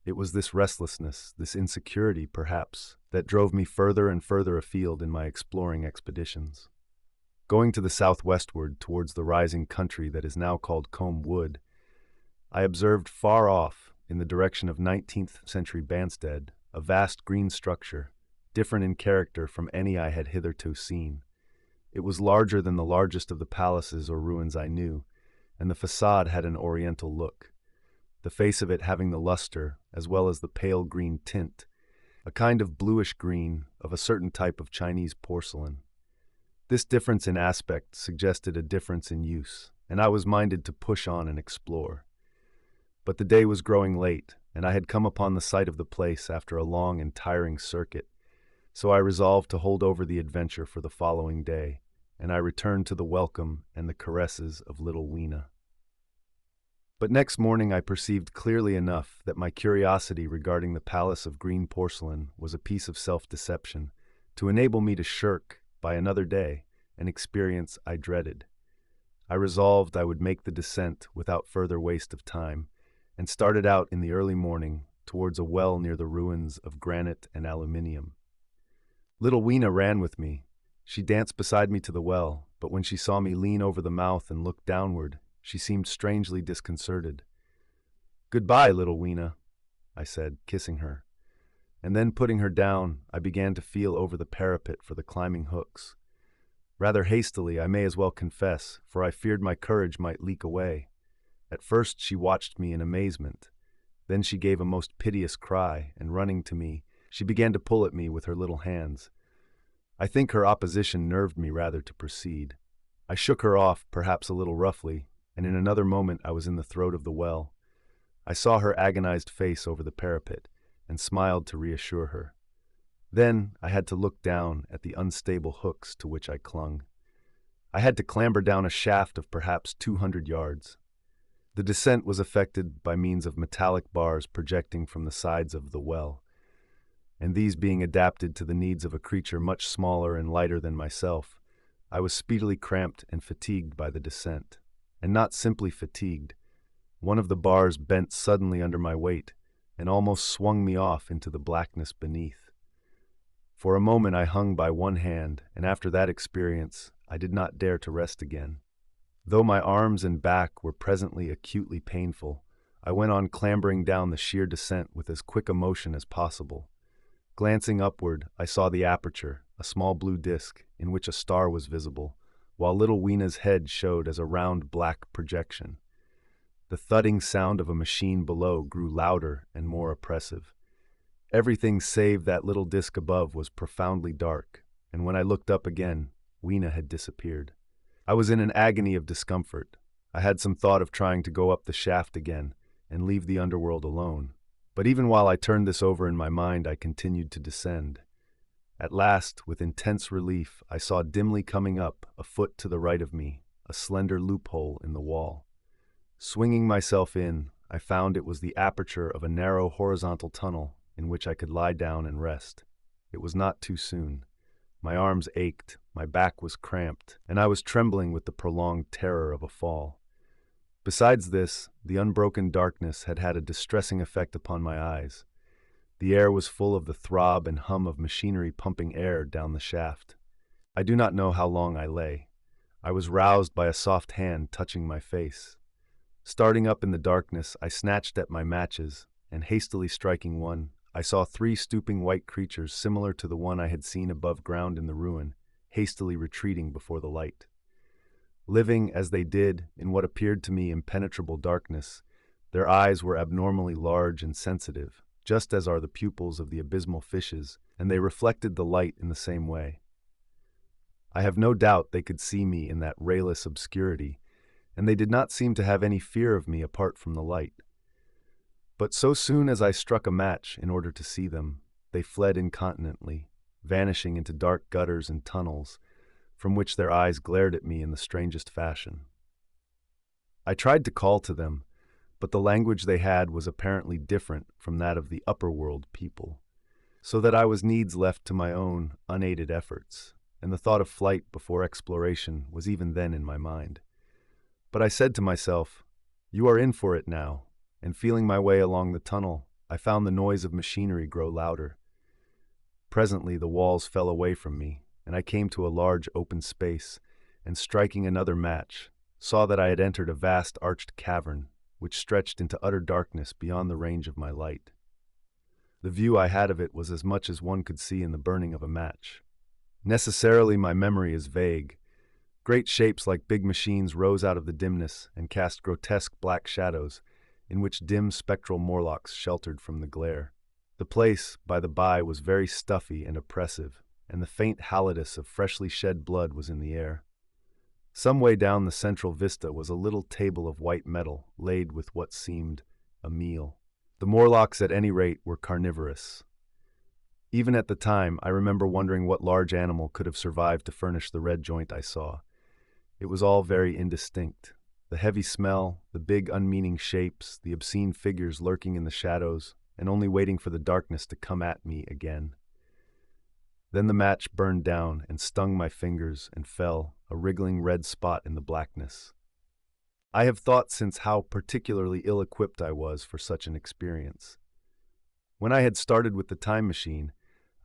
It was this restlessness, this insecurity, perhaps, that drove me further and further afield in my exploring expeditions. Going to the southwestward towards the rising country that is now called Combe Wood, I observed far off, in the direction of 19th century Banstead, a vast green structure, different in character from any I had hitherto seen. It was larger than the largest of the palaces or ruins I knew, and the facade had an oriental look, the face of it having the luster as well as the pale green tint, a kind of bluish green of a certain type of Chinese porcelain. This difference in aspect suggested a difference in use, and I was minded to push on and explore. But the day was growing late, and I had come upon the site of the place after a long and tiring circuit, so I resolved to hold over the adventure for the following day, and I returned to the welcome and the caresses of little Weena. But next morning I perceived clearly enough that my curiosity regarding the palace of green porcelain was a piece of self-deception, to enable me to shirk, by another day, an experience I dreaded. I resolved I would make the descent without further waste of time, and started out in the early morning towards a well near the ruins of granite and aluminium. Little Weena ran with me. She danced beside me to the well, but when she saw me lean over the mouth and look downward, she seemed strangely disconcerted. "Goodbye, little Weena," I said, kissing her. And then putting her down, I began to feel over the parapet for the climbing hooks. Rather hastily, I may as well confess, for I feared my courage might leak away. At first she watched me in amazement. Then she gave a most piteous cry, and running to me, she began to pull at me with her little hands. I think her opposition nerved me rather to proceed. I shook her off, perhaps a little roughly, and in another moment I was in the throat of the well. I saw her agonized face over the parapet, and smiled to reassure her. Then I had to look down at the unstable hooks to which I clung. I had to clamber down a shaft of perhaps 200 yards. The descent was effected by means of metallic bars projecting from the sides of the well, and these being adapted to the needs of a creature much smaller and lighter than myself, I was speedily cramped and fatigued by the descent. And not simply fatigued. One of the bars bent suddenly under my weight and almost swung me off into the blackness beneath. For a moment I hung by one hand, and after that experience, I did not dare to rest again. Though my arms and back were presently acutely painful, I went on clambering down the sheer descent with as quick a motion as possible. Glancing upward, I saw the aperture, a small blue disk, in which a star was visible, while little Weena's head showed as a round black projection. The thudding sound of a machine below grew louder and more oppressive. Everything save that little disk above was profoundly dark, and when I looked up again, Weena had disappeared. I was in an agony of discomfort. I had some thought of trying to go up the shaft again and leave the underworld alone. But even while I turned this over in my mind, I continued to descend. At last, with intense relief, I saw dimly coming up, a foot to the right of me, a slender loophole in the wall. Swinging myself in, I found it was the aperture of a narrow horizontal tunnel in which I could lie down and rest. It was not too soon. My arms ached, my back was cramped, and I was trembling with the prolonged terror of a fall. Besides this, the unbroken darkness had had a distressing effect upon my eyes. The air was full of the throb and hum of machinery pumping air down the shaft. I do not know how long I lay. I was roused by a soft hand touching my face. Starting up in the darkness, I snatched at my matches, and hastily striking one, I saw 3 stooping white creatures similar to the one I had seen above ground in the ruin, hastily retreating before the light. Living, as they did, in what appeared to me impenetrable darkness, their eyes were abnormally large and sensitive, just as are the pupils of the abysmal fishes, and they reflected the light in the same way. I have no doubt they could see me in that rayless obscurity, and they did not seem to have any fear of me apart from the light. But so soon as I struck a match in order to see them, they fled incontinently, vanishing into dark gutters and tunnels, from which their eyes glared at me in the strangest fashion. I tried to call to them, but the language they had was apparently different from that of the upper world people, so that I was needs left to my own unaided efforts, and the thought of flight before exploration was even then in my mind. But I said to myself, "You are in for it now," and feeling my way along the tunnel, I found the noise of machinery grow louder. Presently the walls fell away from me, and I came to a large open space, and striking another match, saw that I had entered a vast arched cavern, which stretched into utter darkness beyond the range of my light. The view I had of it was as much as one could see in the burning of a match. Necessarily my memory is vague. Great shapes like big machines rose out of the dimness and cast grotesque black shadows, in which dim spectral Morlocks sheltered from the glare. The place, by the by, was very stuffy and oppressive, and the faint halidus of freshly shed blood was in the air. Some way down the central vista was a little table of white metal laid with what seemed a meal. The Morlocks, at any rate, were carnivorous. Even at the time, I remember wondering what large animal could have survived to furnish the red joint I saw. It was all very indistinct. The heavy smell, the big unmeaning shapes, the obscene figures lurking in the shadows, and only waiting for the darkness to come at me again. Then the match burned down and stung my fingers and fell, a wriggling red spot in the blackness. I have thought since how particularly ill-equipped I was for such an experience. When I had started with the time machine,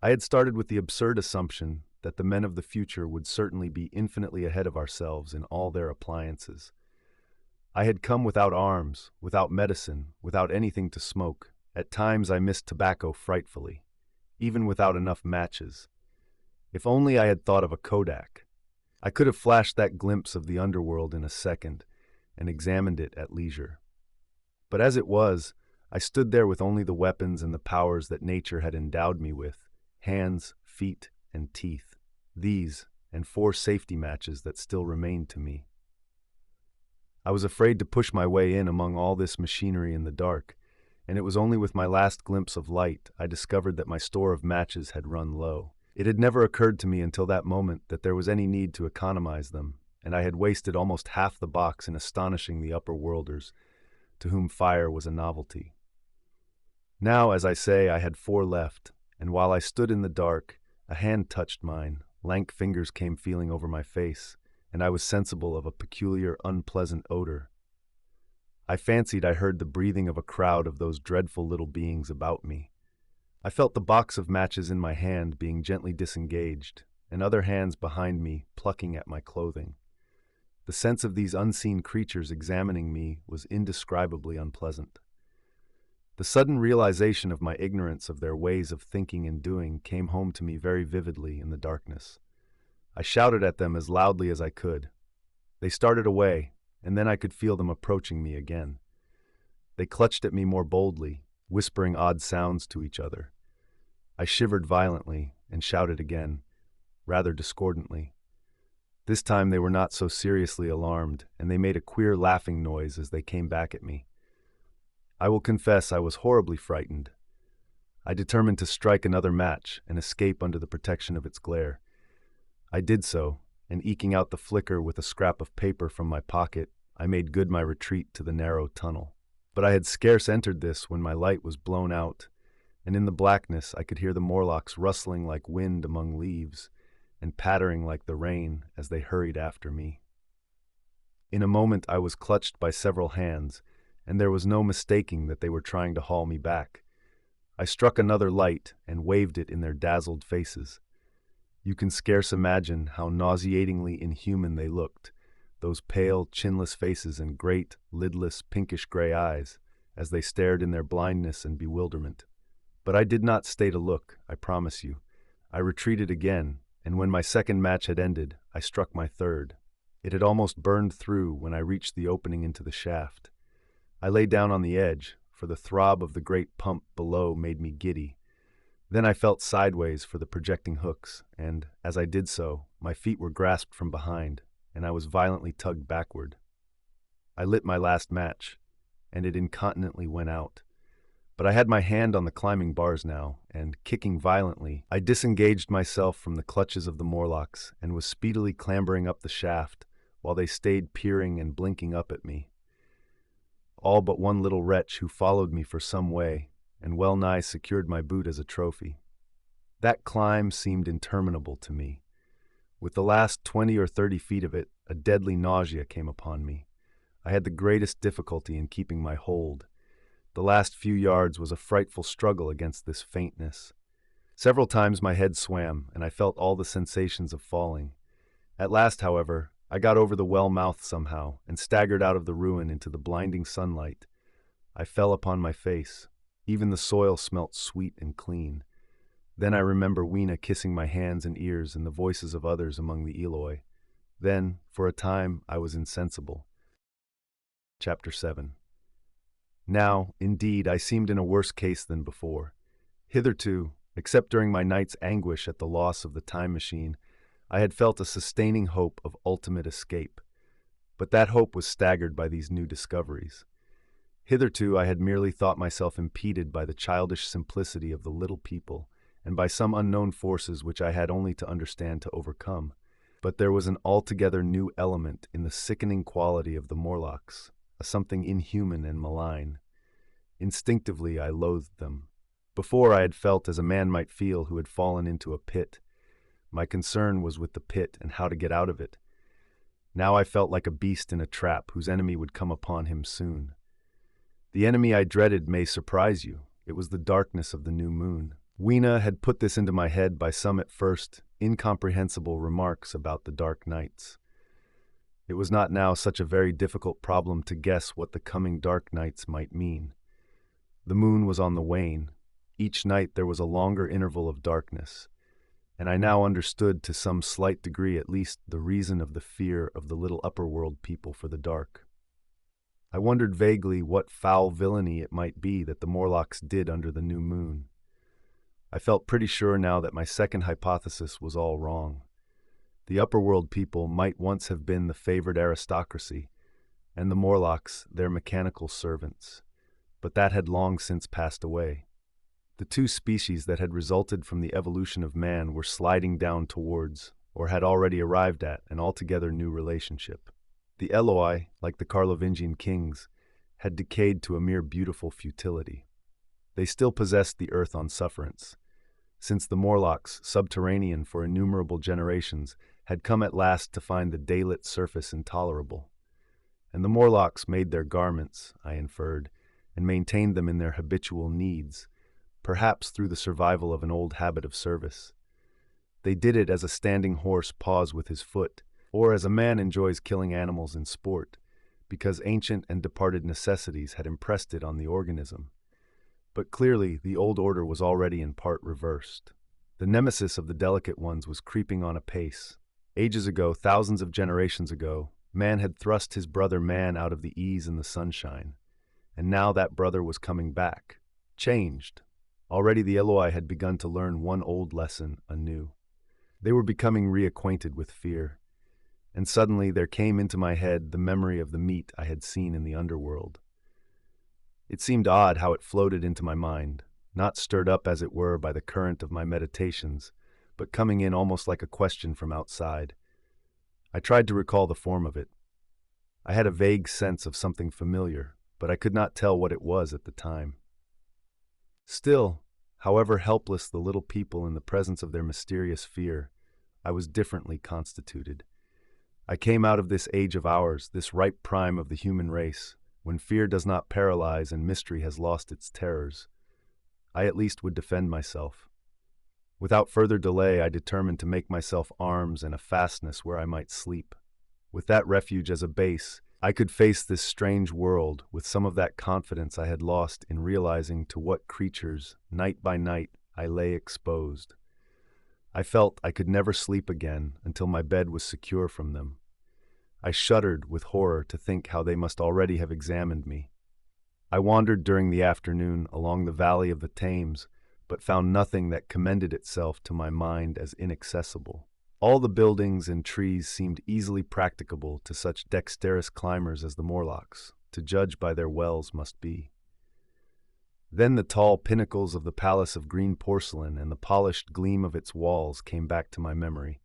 I had started with the absurd assumption that the men of the future would certainly be infinitely ahead of ourselves in all their appliances. I had come without arms, without medicine, without anything to smoke. At times I missed tobacco frightfully, even without enough matches. If only I had thought of a Kodak. I could have flashed that glimpse of the underworld in a second and examined it at leisure. But as it was, I stood there with only the weapons and the powers that nature had endowed me with, hands, feet, and teeth. These, and 4 safety matches that still remained to me. I was afraid to push my way in among all this machinery in the dark, and it was only with my last glimpse of light I discovered that my store of matches had run low. It had never occurred to me until that moment that there was any need to economize them, and I had wasted almost half the box in astonishing the upper worlders, to whom fire was a novelty. Now, as I say, I had 4 left, and while I stood in the dark, a hand touched mine, Lank fingers came feeling over my face, and I was sensible of a peculiar, unpleasant odor. I fancied I heard the breathing of a crowd of those dreadful little beings about me. I felt the box of matches in my hand being gently disengaged, and other hands behind me plucking at my clothing. The sense of these unseen creatures examining me was indescribably unpleasant. The sudden realization of my ignorance of their ways of thinking and doing came home to me very vividly in the darkness. I shouted at them as loudly as I could. They started away, and then I could feel them approaching me again. They clutched at me more boldly, whispering odd sounds to each other. I shivered violently and shouted again, rather discordantly. This time they were not so seriously alarmed, and they made a queer laughing noise as they came back at me. I will confess I was horribly frightened. I determined to strike another match and escape under the protection of its glare. I did so, and eking out the flicker with a scrap of paper from my pocket, I made good my retreat to the narrow tunnel. But I had scarce entered this when my light was blown out, and in the blackness I could hear the Morlocks rustling like wind among leaves and pattering like the rain as they hurried after me. In a moment I was clutched by several hands, and there was no mistaking that they were trying to haul me back. I struck another light and waved it in their dazzled faces. You can scarce imagine how nauseatingly inhuman they looked, those pale, chinless faces and great, lidless, pinkish-gray eyes, as they stared in their blindness and bewilderment. But I did not stay to look, I promise you. I retreated again, and when my second match had ended, I struck my third. It had almost burned through when I reached the opening into the shaft. I lay down on the edge, for the throb of the great pump below made me giddy. Then I felt sideways for the projecting hooks, and, as I did so, my feet were grasped from behind, and I was violently tugged backward. I lit my last match, and it incontinently went out. But I had my hand on the climbing bars now, and, kicking violently, I disengaged myself from the clutches of the Morlocks and was speedily clambering up the shaft, while they stayed peering and blinking up at me. All but one little wretch who followed me for some way, and well nigh secured my boot as a trophy. That climb seemed interminable to me. With the last 20 or 30 feet of it, a deadly nausea came upon me. I had the greatest difficulty in keeping my hold. The last few yards was a frightful struggle against this faintness. Several times my head swam, and I felt all the sensations of falling. At last, however, I got over the well mouth somehow, and staggered out of the ruin into the blinding sunlight. I fell upon my face. Even the soil smelt sweet and clean. Then I remember Weena kissing my hands and ears and the voices of others among the Eloi. Then, for a time, I was insensible. Chapter 7. Now, indeed, I seemed in a worse case than before. Hitherto, except during my night's anguish at the loss of the time machine, I had felt a sustaining hope of ultimate escape. But that hope was staggered by these new discoveries. Hitherto I had merely thought myself impeded by the childish simplicity of the little people, and by some unknown forces which I had only to understand to overcome. But there was an altogether new element in the sickening quality of the Morlocks, a something inhuman and malign. Instinctively I loathed them. Before I had felt as a man might feel who had fallen into a pit. My concern was with the pit and how to get out of it. Now I felt like a beast in a trap whose enemy would come upon him soon. The enemy I dreaded may surprise you. It was the darkness of the new moon. Weena had put this into my head by some at first incomprehensible remarks about the dark nights. It was not now such a very difficult problem to guess what the coming dark nights might mean. The moon was on the wane. Each night there was a longer interval of darkness, and I now understood to some slight degree at least the reason of the fear of the little upper-world people for the dark. I wondered vaguely what foul villainy it might be that the Morlocks did under the new moon. I felt pretty sure now that my second hypothesis was all wrong. The upper-world people might once have been the favored aristocracy, and the Morlocks their mechanical servants, but that had long since passed away. The two species that had resulted from the evolution of man were sliding down towards, or had already arrived at, an altogether new relationship. The Eloi, like the Carlovingian kings, had decayed to a mere beautiful futility. They still possessed the earth on sufferance. since the Morlocks, subterranean for innumerable generations, had come at last to find the daylit surface intolerable. And the Morlocks made their garments, I inferred, and maintained them in their habitual needs, perhaps through the survival of an old habit of service. They did it as a standing horse paws with his foot, or as a man enjoys killing animals in sport, because ancient and departed necessities had impressed it on the organism. But clearly, the old order was already in part reversed. The nemesis of the delicate ones was creeping on apace. Ages ago, thousands of generations ago, man had thrust his brother man out of the ease and the sunshine. And now that brother was coming back, changed. Already the Eloi had begun to learn one old lesson anew. They were becoming reacquainted with fear. And suddenly there came into my head the memory of the meat I had seen in the underworld. It seemed odd how it floated into my mind, not stirred up as it were by the current of my meditations, but coming in almost like a question from outside. I tried to recall the form of it. I had a vague sense of something familiar, but I could not tell what it was at the time. Still, however helpless the little people in the presence of their mysterious fear, I was differently constituted. I came out of this age of ours, this ripe prime of the human race, when fear does not paralyze and mystery has lost its terrors. I at least would defend myself. Without further delay, I determined to make myself arms and a fastness where I might sleep. With that refuge as a base, I could face this strange world with some of that confidence I had lost in realizing to what creatures, night by night, I lay exposed. I felt I could never sleep again until my bed was secure from them. I shuddered with horror to think how they must already have examined me. I wandered during the afternoon along the valley of the Thames, but found nothing that commended itself to my mind as inaccessible. All the buildings and trees seemed easily practicable to such dexterous climbers as the Morlocks, to judge by their wells must be. Then the tall pinnacles of the palace of green porcelain and the polished gleam of its walls came back to my memory,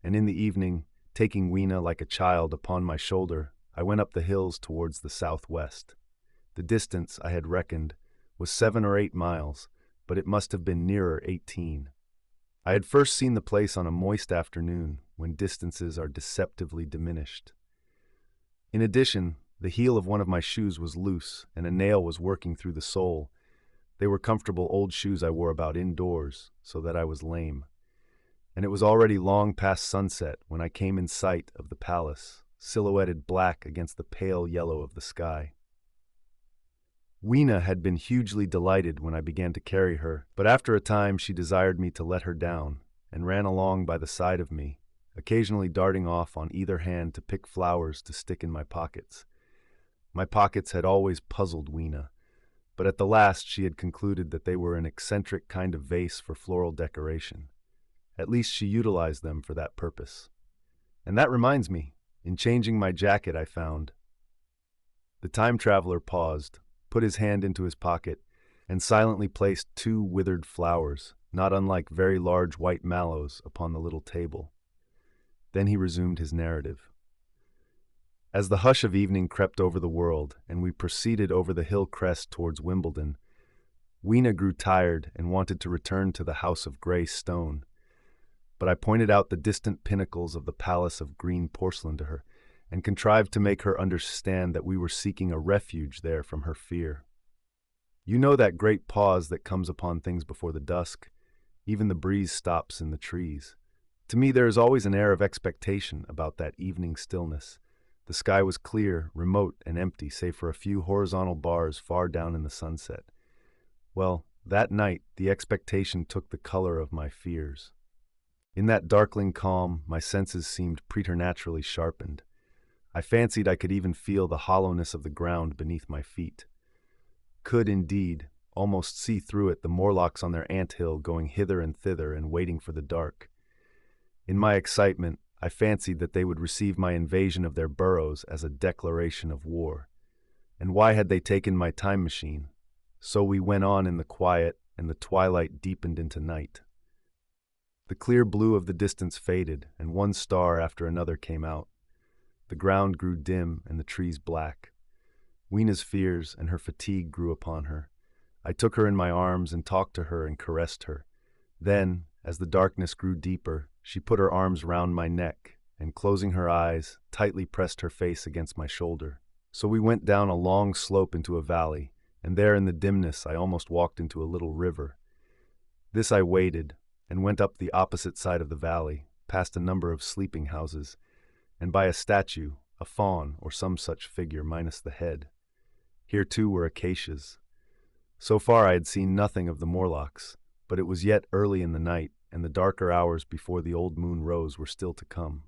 and in the evening, taking Weena like a child upon my shoulder, I went up the hills towards the southwest. The distance, I had reckoned, was 7 or 8 miles, but it must have been nearer 18. I had first seen the place on a moist afternoon, when distances are deceptively diminished. In addition, the heel of one of my shoes was loose, and a nail was working through the sole. They were comfortable old shoes I wore about indoors, so that I was lame. And it was already long past sunset when I came in sight of the palace, silhouetted black against the pale yellow of the sky. Weena had been hugely delighted when I began to carry her, but after a time she desired me to let her down, and ran along by the side of me, occasionally darting off on either hand to pick flowers to stick in my pockets. My pockets had always puzzled Weena, but at the last she had concluded that they were an eccentric kind of vase for floral decoration. At least she utilized them for that purpose. And that reminds me, in changing my jacket I found. The time traveler paused, put his hand into his pocket, and silently placed 2 withered flowers, not unlike very large white mallows, upon the little table. Then he resumed his narrative. As the hush of evening crept over the world, and we proceeded over the hill crest towards Wimbledon, Weena grew tired and wanted to return to the house of grey stone. But I pointed out the distant pinnacles of the palace of green porcelain to her, and contrived to make her understand that we were seeking a refuge there from her fear. You know that great pause that comes upon things before the dusk? Even the breeze stops in the trees. To me there is always an air of expectation about that evening stillness. The sky was clear, remote, and empty, save for a few horizontal bars far down in the sunset. Well, that night the expectation took the color of my fears. In that darkling calm, my senses seemed preternaturally sharpened. I fancied I could even feel the hollowness of the ground beneath my feet. Could, indeed, almost see through it the Morlocks on their ant-hill going hither and thither and waiting for the dark. In my excitement, I fancied that they would receive my invasion of their burrows as a declaration of war. And why had they taken my time machine? So we went on in the quiet, and the twilight deepened into night. The clear blue of the distance faded, and one star after another came out. The ground grew dim and the trees black. Weena's fears and her fatigue grew upon her. I took her in my arms and talked to her and caressed her. Then, as the darkness grew deeper, she put her arms round my neck and, closing her eyes, tightly pressed her face against my shoulder. So we went down a long slope into a valley, and there in the dimness I almost walked into a little river. This I waded, and went up the opposite side of the valley, past a number of sleeping houses, and by a statue, a faun or some such figure minus the head. Here too were acacias. So far I had seen nothing of the Morlocks, but it was yet early in the night, and the darker hours before the old moon rose were still to come.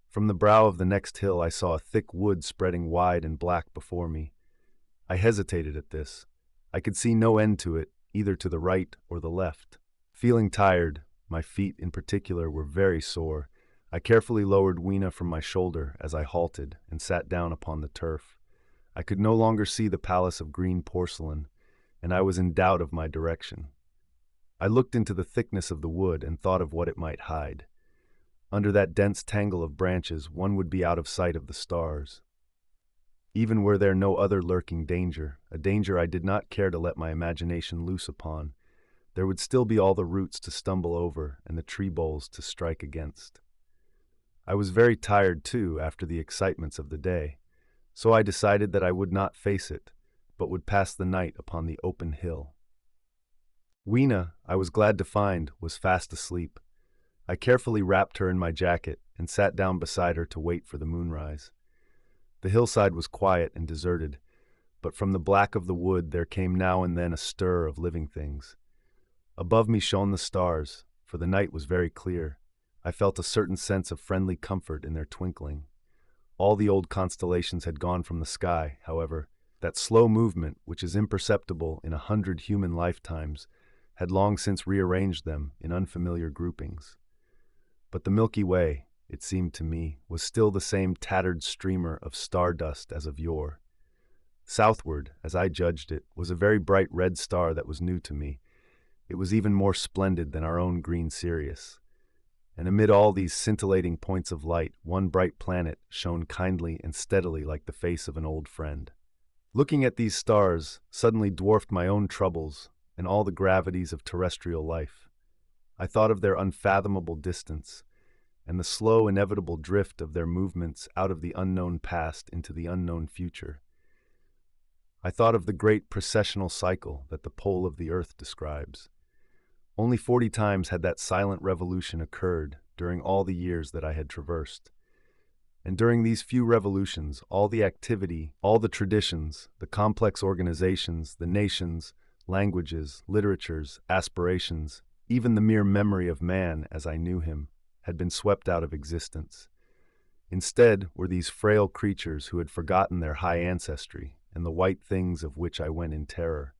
From the brow of the next hill I saw a thick wood spreading wide and black before me. I hesitated at this. I could see no end to it, either to the right or the left. Feeling tired, my feet in particular were very sore, I carefully lowered Weena from my shoulder as I halted and sat down upon the turf. I could no longer see the palace of green porcelain, and I was in doubt of my direction. I looked into the thickness of the wood and thought of what it might hide. Under that dense tangle of branches, one would be out of sight of the stars. Even were there no other lurking danger, a danger I did not care to let my imagination loose upon, there would still be all the roots to stumble over and the tree boles to strike against. I was very tired, too, after the excitements of the day, so I decided that I would not face it, but would pass the night upon the open hill. Weena, I was glad to find, was fast asleep. I carefully wrapped her in my jacket and sat down beside her to wait for the moonrise. The hillside was quiet and deserted, but from the black of the wood there came now and then a stir of living things. Above me shone the stars, for the night was very clear. I felt a certain sense of friendly comfort in their twinkling. All the old constellations had gone from the sky, however. That slow movement, which is imperceptible in 100 human lifetimes, had long since rearranged them in unfamiliar groupings. But the Milky Way, it seemed to me, was still the same tattered streamer of stardust as of yore. Southward, as I judged it, was a very bright red star that was new to me. It was even more splendid than our own green Sirius. And amid all these scintillating points of light, one bright planet shone kindly and steadily like the face of an old friend. Looking at these stars suddenly dwarfed my own troubles and all the gravities of terrestrial life. I thought of their unfathomable distance, and the slow, inevitable drift of their movements out of the unknown past into the unknown future. I thought of the great precessional cycle that the pole of the earth describes. Only 40 times had that silent revolution occurred during all the years that I had traversed. And during these few revolutions, all the activity, all the traditions, the complex organizations, the nations, languages, literatures, aspirations, even the mere memory of man as I knew him, had been swept out of existence. Instead were these frail creatures who had forgotten their high ancestry and the white things of which I went in terror.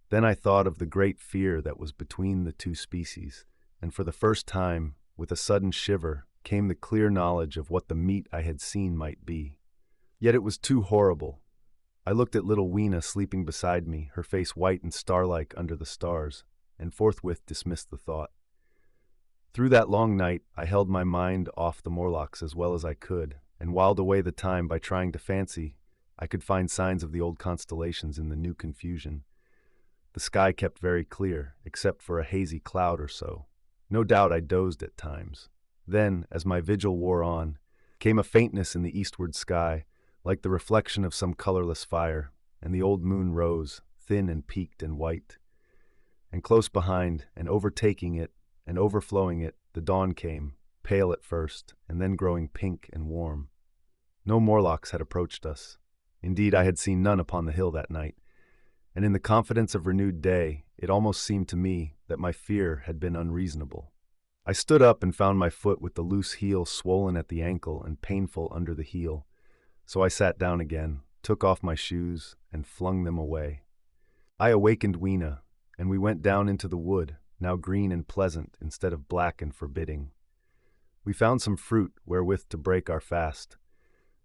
Then I thought of the great fear that was between the two species, and for the first time, with a sudden shiver, came the clear knowledge of what the meat I had seen might be. Yet it was too horrible. I looked at little Weena sleeping beside me, her face white and star-like under the stars, and forthwith dismissed the thought. Through that long night, I held my mind off the Morlocks as well as I could, and whiled away the time by trying to fancy I could find signs of the old constellations in the new confusion. The sky kept very clear, except for a hazy cloud or so. No doubt I dozed at times. Then, as my vigil wore on, came a faintness in the eastward sky, like the reflection of some colorless fire, and the old moon rose, thin and peaked and white. And close behind, and overtaking it, and overflowing it, the dawn came, pale at first, and then growing pink and warm. No Morlocks had approached us. Indeed, I had seen none upon the hill that night, and in the confidence of renewed day, it almost seemed to me that my fear had been unreasonable. I stood up and found my foot with the loose heel swollen at the ankle and painful under the heel, so I sat down again, took off my shoes, and flung them away. I awakened Weena, and we went down into the wood, now green and pleasant instead of black and forbidding. We found some fruit wherewith to break our fast.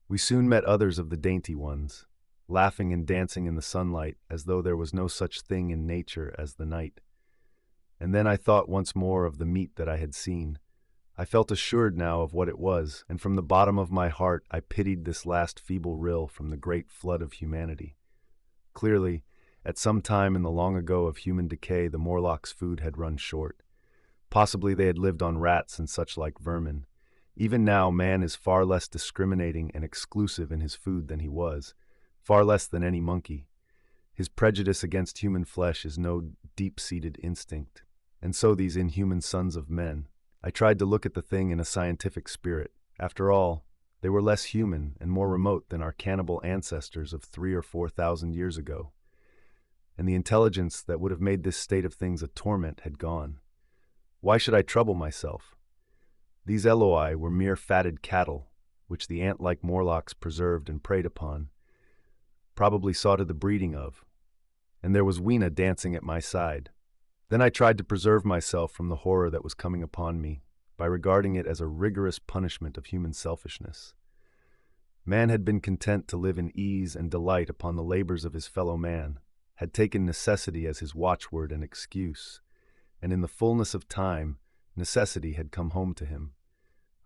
We soon met others of the dainty ones, laughing and dancing in the sunlight as though there was no such thing in nature as the night. And then I thought once more of the meat that I had seen. I felt assured now of what it was, and from the bottom of my heart I pitied this last feeble rill from the great flood of humanity. Clearly, At some time in the long ago of human decay, the Morlocks' food had run short. Possibly they had lived on rats and such like vermin. Even now, man is far less discriminating and exclusive in his food than he was, far less than any monkey. His prejudice against human flesh is no deep-seated instinct. And so these inhuman sons of men. I tried to look at the thing in a scientific spirit. After all, they were less human and more remote than our cannibal ancestors of 3,000 or 4,000 years ago. And the intelligence that would have made this state of things a torment had gone. Why should I trouble myself? These Eloi were mere fatted cattle, which the ant-like Morlocks preserved and preyed upon, probably saw to the breeding of, and there was Weena dancing at my side. Then I tried to preserve myself from the horror that was coming upon me by regarding it as a rigorous punishment of human selfishness. Man had been content to live in ease and delight upon the labors of his fellow man, had taken necessity as his watchword and excuse, and in the fullness of time, necessity had come home to him.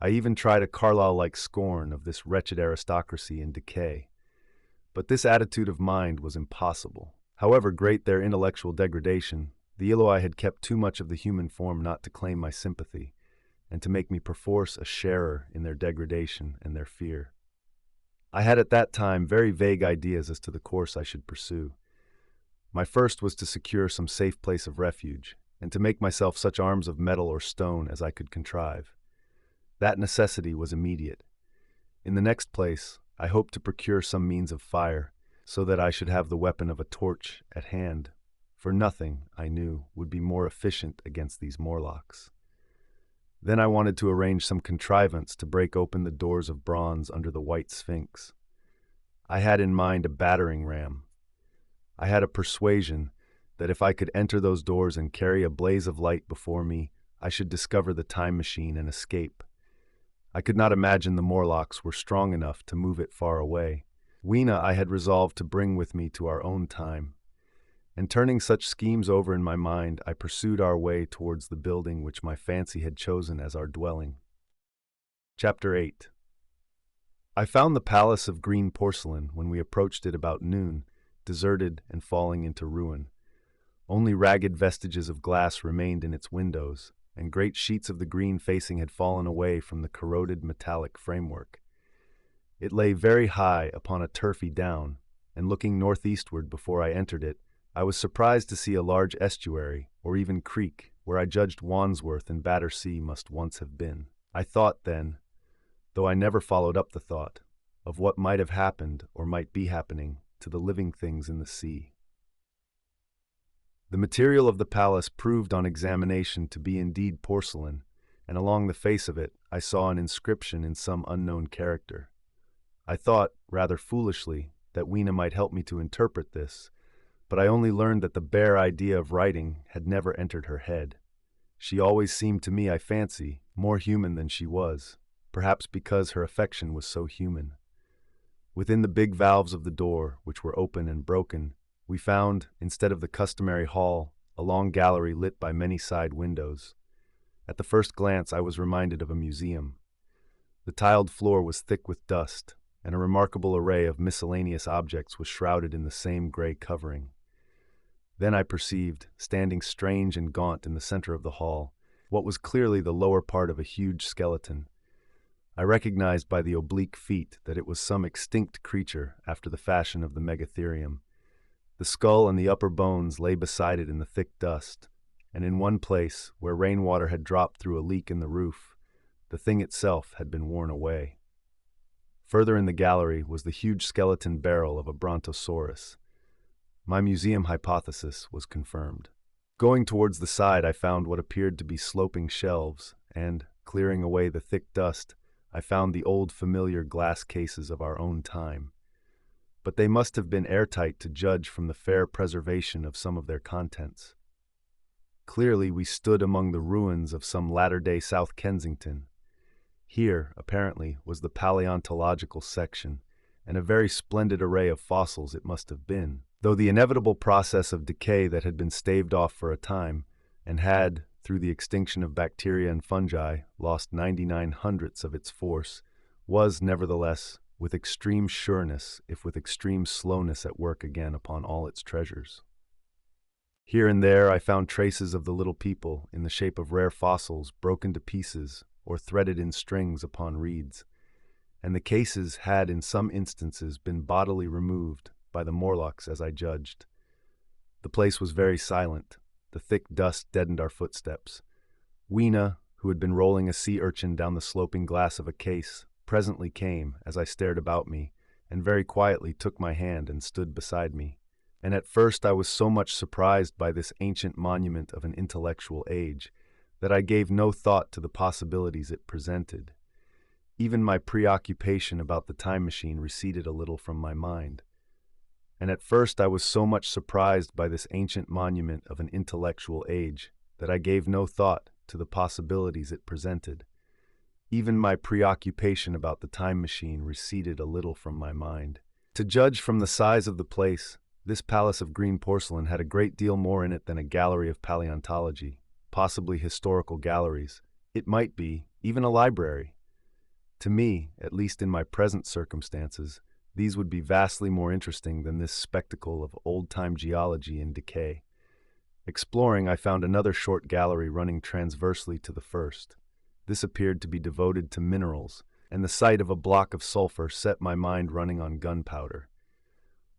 I even tried a Carlyle-like scorn of this wretched aristocracy in decay. But this attitude of mind was impossible. However great their intellectual degradation, the Eloi had kept too much of the human form not to claim my sympathy, and to make me perforce a sharer in their degradation and their fear. I had at that time very vague ideas as to the course I should pursue. My first was to secure some safe place of refuge, and to make myself such arms of metal or stone as I could contrive. That necessity was immediate. In the next place, I hoped to procure some means of fire, so that I should have the weapon of a torch at hand, for nothing, I knew, would be more efficient against these Morlocks. Then I wanted to arrange some contrivance to break open the doors of bronze under the white sphinx. I had in mind a battering ram. I had a persuasion that if I could enter those doors and carry a blaze of light before me, I should discover the time machine and escape. I could not imagine the Morlocks were strong enough to move it far away. Weena I had resolved to bring with me to our own time. And turning such schemes over in my mind, I pursued our way towards the building which my fancy had chosen as our dwelling. Chapter 8. I found the palace of green porcelain when we approached it about noon, deserted and falling into ruin. Only ragged vestiges of glass remained in its windows, and great sheets of the green facing had fallen away from the corroded metallic framework. It lay very high upon a turfy down, and looking northeastward before I entered it, I was surprised to see a large estuary, or even creek, where I judged Wandsworth and Battersea must once have been. I thought then, though I never followed up the thought, of what might have happened or might be happening to the living things in the sea. The material of the palace proved on examination to be indeed porcelain, and along the face of it I saw an inscription in some unknown character. I thought, rather foolishly, that Weena might help me to interpret this, but I only learned that the bare idea of writing had never entered her head. She always seemed to me, I fancy, more human than she was, perhaps because her affection was so human. Within the big valves of the door, which were open and broken, we found, instead of the customary hall, a long gallery lit by many side windows. At the first glance I was reminded of a museum. The tiled floor was thick with dust, and a remarkable array of miscellaneous objects was shrouded in the same gray covering. Then I perceived, standing strange and gaunt in the center of the hall, what was clearly the lower part of a huge skeleton. I recognized by the oblique feet that it was some extinct creature after the fashion of the megatherium. The skull and the upper bones lay beside it in the thick dust, and in one place, where rainwater had dropped through a leak in the roof, the thing itself had been worn away. Further in the gallery was the huge skeleton barrel of a brontosaurus. My museum hypothesis was confirmed. Going towards the side, I found what appeared to be sloping shelves, and, clearing away the thick dust, I found the old familiar glass cases of our own time. But they must have been airtight to judge from the fair preservation of some of their contents. Clearly we stood among the ruins of some latter-day South Kensington. Here, apparently, was the paleontological section, and a very splendid array of fossils it must have been, though the inevitable process of decay that had been staved off for a time, and had, through the extinction of bacteria and fungi, lost 99/100ths of its force, was, nevertheless, with extreme sureness, if with extreme slowness at work again upon all its treasures. Here and there I found traces of the little people in the shape of rare fossils broken to pieces or threaded in strings upon reeds, and the cases had in some instances been bodily removed by the Morlocks as I judged. The place was very silent. The thick dust deadened our footsteps. Weena, who had been rolling a sea urchin down the sloping glass of a case, presently came as I stared about me, and very quietly took my hand and stood beside me. And at first I was so much surprised by this ancient monument of an intellectual age that I gave no thought to the possibilities it presented. Even my preoccupation about the time machine receded a little from my mind. And at first I was so much surprised by this ancient monument of an intellectual age that I gave no thought to the possibilities it presented. Even my preoccupation about the time machine receded a little from my mind. To judge from the size of the place, this palace of green porcelain had a great deal more in it than a gallery of paleontology, possibly historical galleries. It might be even a library. To me, at least in my present circumstances, these would be vastly more interesting than this spectacle of old-time geology in decay. Exploring, I found another short gallery running transversely to the first. This appeared to be devoted to minerals, and the sight of a block of sulfur set my mind running on gunpowder.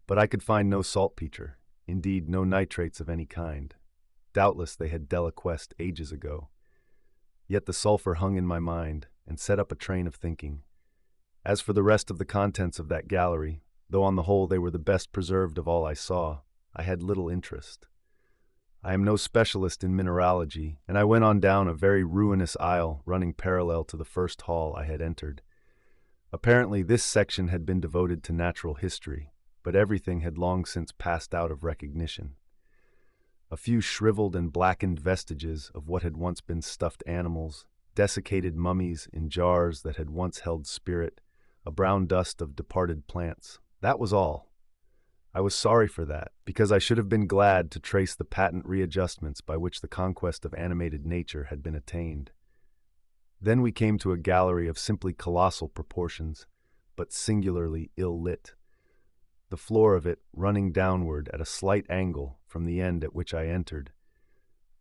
But I could find no saltpeter, indeed no nitrates of any kind. Doubtless they had deliquesced ages ago. Yet the sulfur hung in my mind and set up a train of thinking. As for the rest of the contents of that gallery, though on the whole they were the best preserved of all I saw, I had little interest. I am no specialist in mineralogy, and I went on down a very ruinous aisle running parallel to the first hall I had entered. Apparently this section had been devoted to natural history, but everything had long since passed out of recognition. A few shriveled and blackened vestiges of what had once been stuffed animals, desiccated mummies in jars that had once held spirit, a brown dust of departed plants. That was all. I was sorry for that, because I should have been glad to trace the patent readjustments by which the conquest of animated nature had been attained. Then we came to a gallery of simply colossal proportions, but singularly ill-lit. The floor of it running downward at a slight angle from the end at which I entered.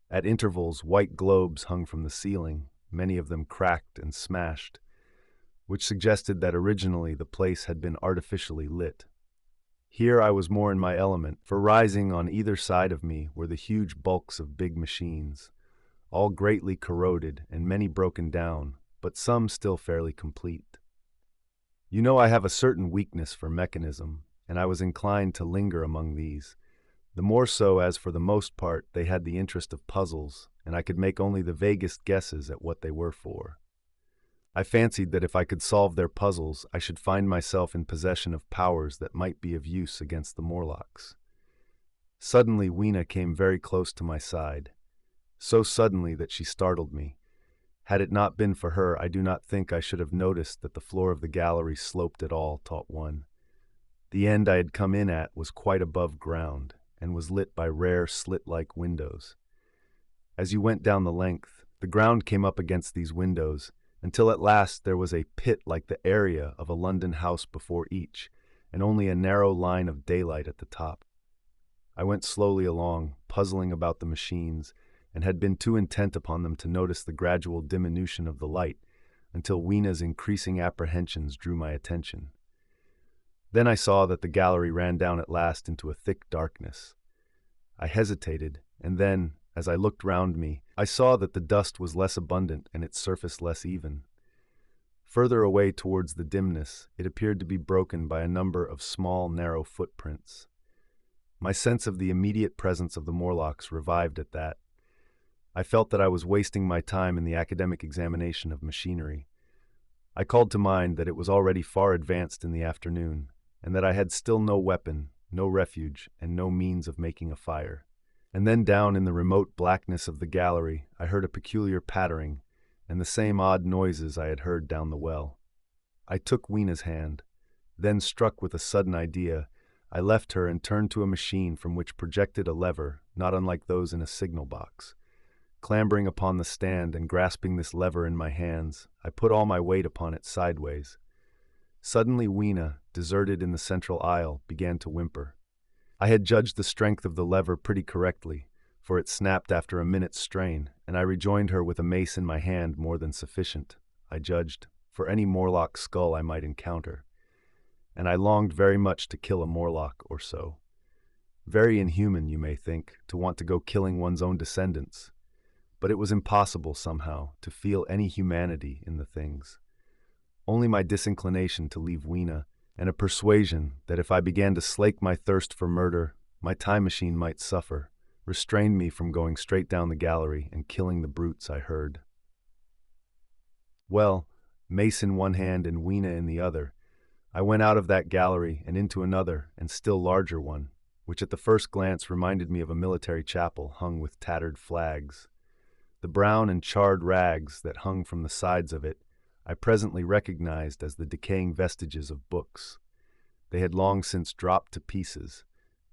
At intervals, white globes hung from the ceiling, many of them cracked and smashed, which suggested that originally the place had been artificially lit. Here I was more in my element, for rising on either side of me were the huge bulks of big machines, all greatly corroded and many broken down, but some still fairly complete. You know I have a certain weakness for mechanism, and I was inclined to linger among these, the more so as for the most part they had the interest of puzzles, and I could make only the vaguest guesses at what they were for. I fancied that if I could solve their puzzles, I should find myself in possession of powers that might be of use against the Morlocks. Suddenly Weena came very close to my side, so suddenly that she startled me. Had it not been for her, I do not think I should have noticed that the floor of the gallery sloped at all, taught one. The end I had come in at was quite above ground, and was lit by rare slit-like windows. As you went down the length, the ground came up against these windows, until at last there was a pit like the area of a London house before each, and only a narrow line of daylight at the top. I went slowly along, puzzling about the machines, and had been too intent upon them to notice the gradual diminution of the light, until Weena's increasing apprehensions drew my attention. Then I saw that the gallery ran down at last into a thick darkness. I hesitated, and then, as I looked round me, I saw that the dust was less abundant and its surface less even. Further away towards the dimness, it appeared to be broken by a number of small, narrow footprints. My sense of the immediate presence of the Morlocks revived at that. I felt that I was wasting my time in the academic examination of machinery. I called to mind that it was already far advanced in the afternoon, and that I had still no weapon, no refuge, and no means of making a fire. And then down in the remote blackness of the gallery, I heard a peculiar pattering, and the same odd noises I had heard down the well. I took Weena's hand. Then, struck with a sudden idea, I left her and turned to a machine from which projected a lever, not unlike those in a signal box. Clambering upon the stand and grasping this lever in my hands, I put all my weight upon it sideways. Suddenly Weena, deserted in the central aisle, began to whimper. I had judged the strength of the lever pretty correctly, for it snapped after a minute's strain, and I rejoined her with a mace in my hand more than sufficient, I judged, for any Morlock skull I might encounter. And I longed very much to kill a Morlock or so. Very inhuman, you may think, to want to go killing one's own descendants. But it was impossible, somehow, to feel any humanity in the things. Only my disinclination to leave Weena, and a persuasion that if I began to slake my thirst for murder, my time machine might suffer, restrained me from going straight down the gallery and killing the brutes I heard. Well, mace in one hand and Weena in the other, I went out of that gallery and into another and still larger one, which at the first glance reminded me of a military chapel hung with tattered flags. The brown and charred rags that hung from the sides of it I presently recognized as the decaying vestiges of books. They had long since dropped to pieces,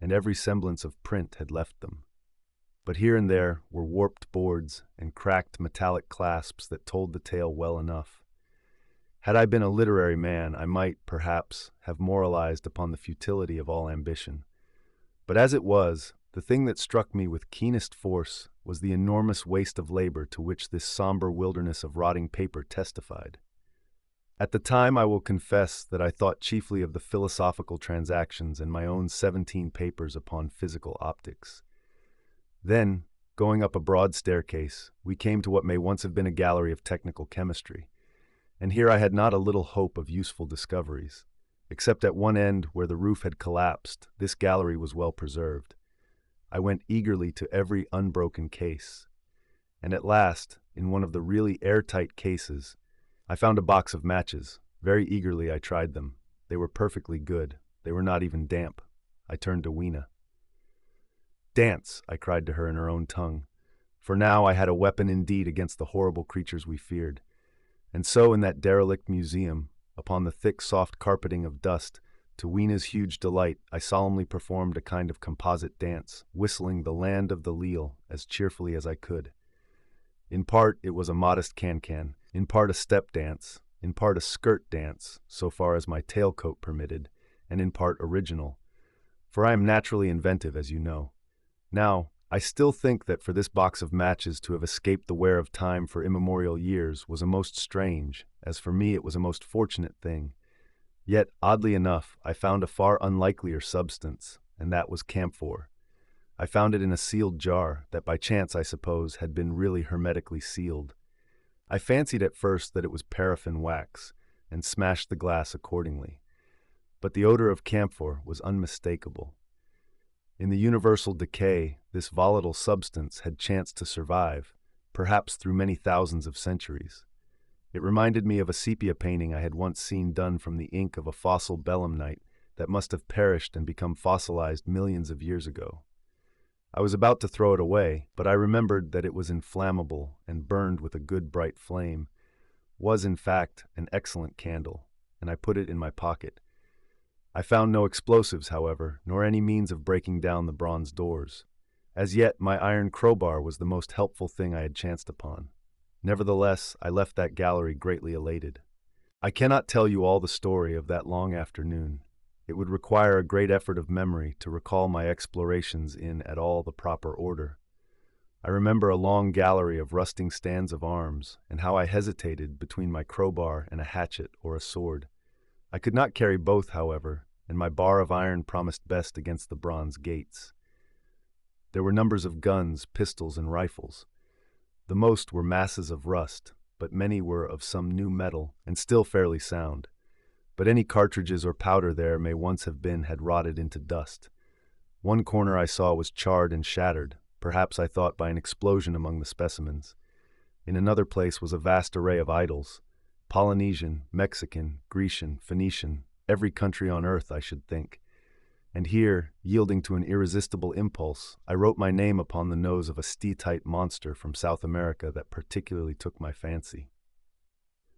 and every semblance of print had left them. But here and there were warped boards and cracked metallic clasps that told the tale well enough. Had I been a literary man, I might, perhaps, have moralized upon the futility of all ambition. But as it was, the thing that struck me with keenest force was the enormous waste of labor to which this somber wilderness of rotting paper testified. At the time, I will confess that I thought chiefly of the philosophical transactions and my own 17 papers upon physical optics. Then, going up a broad staircase, we came to what may once have been a gallery of technical chemistry, and here I had not a little hope of useful discoveries. Except at one end where the roof had collapsed, this gallery was well preserved. I went eagerly to every unbroken case, and at last, in one of the really airtight cases, I found a box of matches. Very eagerly I tried them. They were perfectly good. They were not even damp. I turned to Weena. "Dance," I cried to her in her own tongue, for now I had a weapon indeed against the horrible creatures we feared. And so in that derelict museum, upon the thick soft carpeting of dust, to Weena's huge delight, I solemnly performed a kind of composite dance, whistling The Land of the Leal as cheerfully as I could. In part it was a modest can-can, in part a step dance, in part a skirt dance, so far as my tailcoat permitted, and in part original, for I am naturally inventive, as you know. Now, I still think that for this box of matches to have escaped the wear of time for immemorial years was a most strange, as for me it was a most fortunate thing. Yet, oddly enough, I found a far unlikelier substance, and that was camphor. I found it in a sealed jar that by chance, I suppose, had been really hermetically sealed. I fancied at first that it was paraffin wax, and smashed the glass accordingly. But the odor of camphor was unmistakable. In the universal decay, this volatile substance had chanced to survive, perhaps through many thousands of centuries. It reminded me of a sepia painting I had once seen done from the ink of a fossil belemnite that must have perished and become fossilized millions of years ago. I was about to throw it away, but I remembered that it was inflammable and burned with a good bright flame, was in fact an excellent candle, and I put it in my pocket. I found no explosives, however, nor any means of breaking down the bronze doors. As yet, my iron crowbar was the most helpful thing I had chanced upon. Nevertheless, I left that gallery greatly elated. I cannot tell you all the story of that long afternoon. It would require a great effort of memory to recall my explorations in at all the proper order. I remember a long gallery of rusting stands of arms, and how I hesitated between my crowbar and a hatchet or a sword. I could not carry both, however, and my bar of iron promised best against the bronze gates. There were numbers of guns, pistols, and rifles. The most were masses of rust, but many were of some new metal, and still fairly sound. But any cartridges or powder there may once have been had rotted into dust. One corner I saw was charred and shattered, perhaps I thought by an explosion among the specimens. In another place was a vast array of idols, Polynesian, Mexican, Grecian, Phoenician, every country on earth, I should think. And here, yielding to an irresistible impulse, I wrote my name upon the nose of a steatite monster from South America that particularly took my fancy.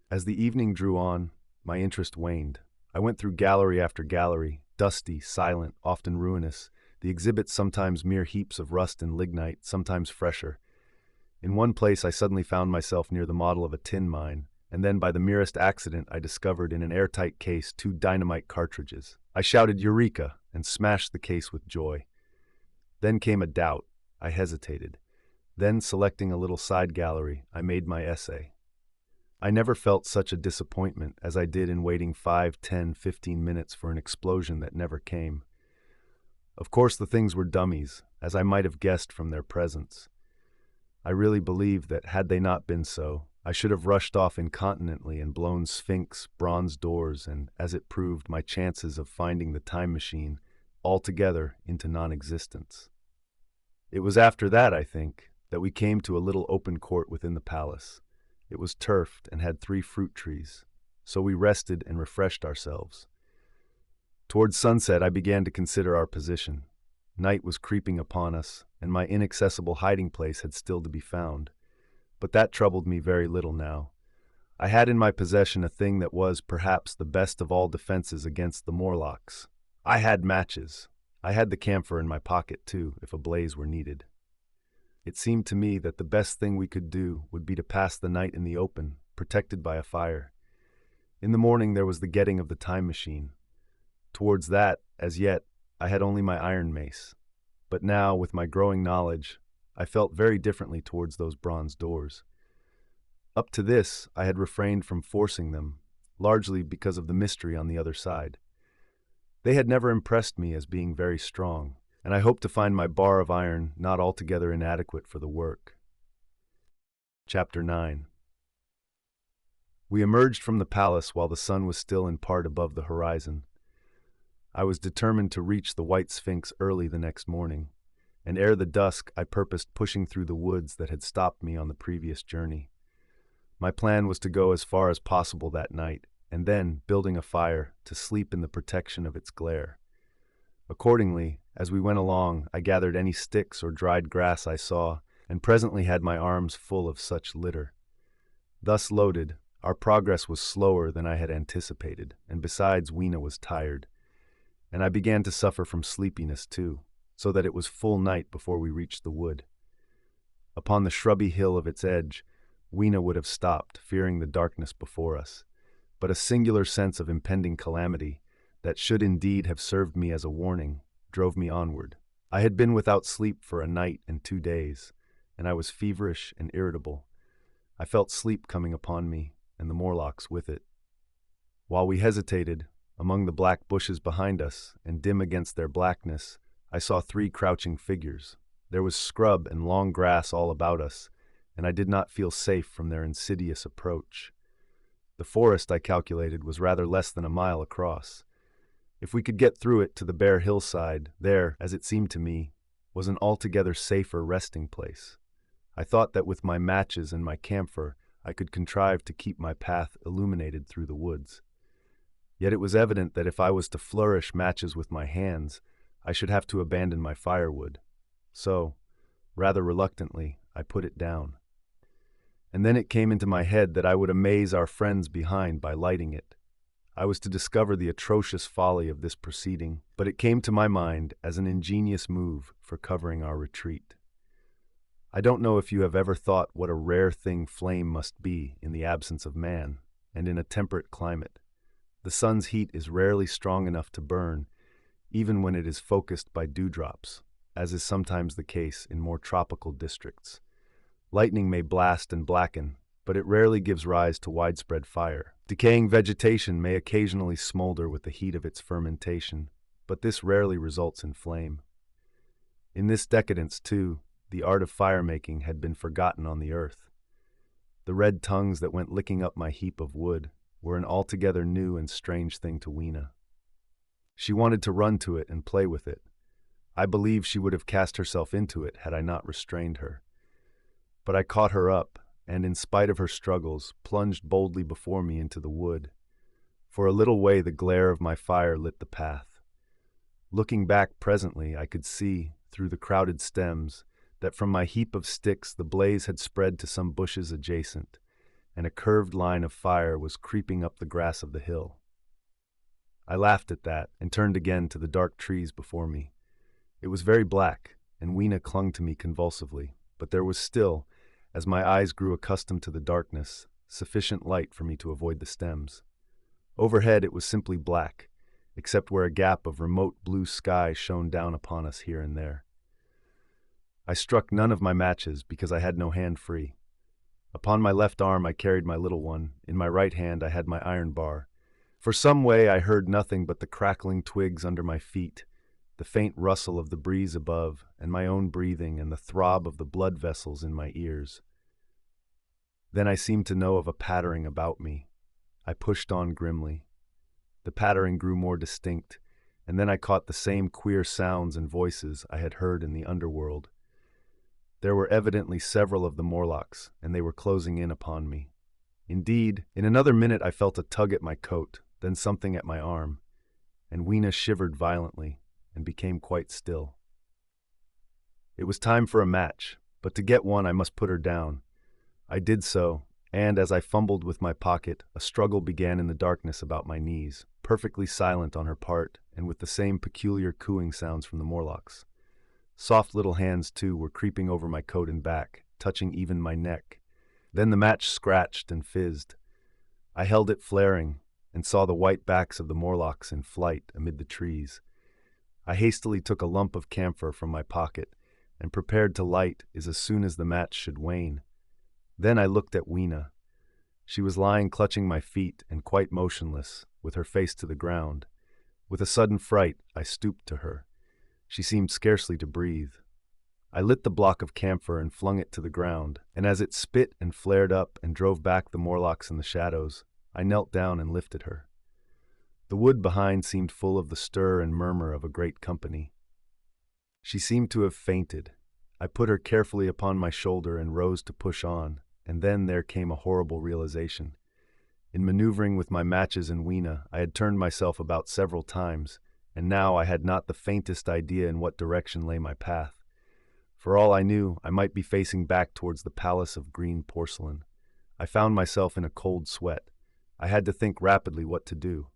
As the evening drew on, my interest waned. I went through gallery after gallery, dusty, silent, often ruinous, the exhibits sometimes mere heaps of rust and lignite, sometimes fresher. In one place I suddenly found myself near the model of a tin mine, and then by the merest accident I discovered in an airtight case 2 dynamite cartridges. I shouted "Eureka!" and smashed the case with joy. Then came a doubt. I hesitated. Then, selecting a little side gallery, I made my essay. I never felt such a disappointment as I did in waiting 5, 10, 15 minutes for an explosion that never came. Of course, the things were dummies, as I might have guessed from their presence. I really believe that, had they not been so, I should have rushed off incontinently and blown Sphinx, bronze doors, and, as it proved, my chances of finding the time machine altogether into non-existence. It was after that, I think, that we came to a little open court within the palace. It was turfed and had 3 fruit trees, so we rested and refreshed ourselves. Towards sunset, I began to consider our position. Night was creeping upon us, and my inaccessible hiding place had still to be found. But that troubled me very little now. I had in my possession a thing that was, perhaps, the best of all defenses against the Morlocks. I had matches. I had the camphor in my pocket, too, if a blaze were needed. It seemed to me that the best thing we could do would be to pass the night in the open, protected by a fire. In the morning there was the getting of the time machine. Towards that, as yet, I had only my iron mace. But now, with my growing knowledge, I felt very differently towards those bronze doors. Up to this, I had refrained from forcing them, largely because of the mystery on the other side. They had never impressed me as being very strong, and I hoped to find my bar of iron not altogether inadequate for the work. Chapter 9. We emerged from the palace while the sun was still in part above the horizon. I was determined to reach the White Sphinx early the next morning, and ere the dusk I purposed pushing through the woods that had stopped me on the previous journey. My plan was to go as far as possible that night, and then, building a fire, to sleep in the protection of its glare. Accordingly, as we went along, I gathered any sticks or dried grass I saw, and presently had my arms full of such litter. Thus loaded, our progress was slower than I had anticipated, and besides, Weena was tired. And I began to suffer from sleepiness too, so that it was full night before we reached the wood. Upon the shrubby hill of its edge, Weena would have stopped, fearing the darkness before us, but a singular sense of impending calamity, that should indeed have served me as a warning, drove me onward. I had been without sleep for a night and 2 days, and I was feverish and irritable. I felt sleep coming upon me, and the Morlocks with it. While we hesitated, among the black bushes behind us, and dim against their blackness, I saw 3 crouching figures. There was scrub and long grass all about us, and I did not feel safe from their insidious approach. The forest, I calculated, was rather less than a mile across. If we could get through it to the bare hillside, there, as it seemed to me, was an altogether safer resting place. I thought that with my matches and my camphor, I could contrive to keep my path illuminated through the woods. Yet it was evident that if I was to flourish matches with my hands, I should have to abandon my firewood. So, rather reluctantly, I put it down. And then it came into my head that I would amaze our friends behind by lighting it. I was to discover the atrocious folly of this proceeding, but it came to my mind as an ingenious move for covering our retreat. I don't know if you have ever thought what a rare thing flame must be in the absence of man, and in a temperate climate. The sun's heat is rarely strong enough to burn, even when it is focused by dewdrops, as is sometimes the case in more tropical districts. Lightning may blast and blacken, but it rarely gives rise to widespread fire. Decaying vegetation may occasionally smolder with the heat of its fermentation, but this rarely results in flame. In this decadence, too, the art of fire-making had been forgotten on the earth. The red tongues that went licking up my heap of wood were an altogether new and strange thing to Weena. She wanted to run to it and play with it. I believe she would have cast herself into it had I not restrained her. But I caught her up, and in spite of her struggles, plunged boldly before me into the wood. For a little way the glare of my fire lit the path. Looking back presently, I could see, through the crowded stems, that from my heap of sticks the blaze had spread to some bushes adjacent, and a curved line of fire was creeping up the grass of the hill. I laughed at that, and turned again to the dark trees before me. It was very black, and Weena clung to me convulsively, but there was still, as my eyes grew accustomed to the darkness, sufficient light for me to avoid the stems. Overhead it was simply black, except where a gap of remote blue sky shone down upon us here and there. I struck none of my matches because I had no hand free. Upon my left arm I carried my little one, in my right hand I had my iron bar. For some way I heard nothing but the crackling twigs under my feet, the faint rustle of the breeze above, and my own breathing and the throb of the blood vessels in my ears. Then I seemed to know of a pattering about me. I pushed on grimly. The pattering grew more distinct, and then I caught the same queer sounds and voices I had heard in the underworld. There were evidently several of the Morlocks, and they were closing in upon me. Indeed, in another minute I felt a tug at my coat, then something at my arm, and Weena shivered violently and became quite still. It was time for a match, but to get one I must put her down. I did so, and as I fumbled with my pocket, a struggle began in the darkness about my knees, perfectly silent on her part, and with the same peculiar cooing sounds from the Morlocks. Soft little hands, too, were creeping over my coat and back, touching even my neck. Then the match scratched and fizzed. I held it flaring, and saw the white backs of the Morlocks in flight amid the trees. I hastily took a lump of camphor from my pocket, and prepared to light as soon as the match should wane. Then I looked at Weena. She was lying clutching my feet and quite motionless, with her face to the ground. With a sudden fright, I stooped to her. She seemed scarcely to breathe. I lit the block of camphor and flung it to the ground, and as it spit and flared up and drove back the Morlocks in the shadows, I knelt down and lifted her. The wood behind seemed full of the stir and murmur of a great company. She seemed to have fainted. I put her carefully upon my shoulder and rose to push on, and then there came a horrible realization. In maneuvering with my matches and Weena, I had turned myself about several times, and now I had not the faintest idea in what direction lay my path. For all I knew, I might be facing back towards the palace of green porcelain. I found myself in a cold sweat. I had to think rapidly what to do.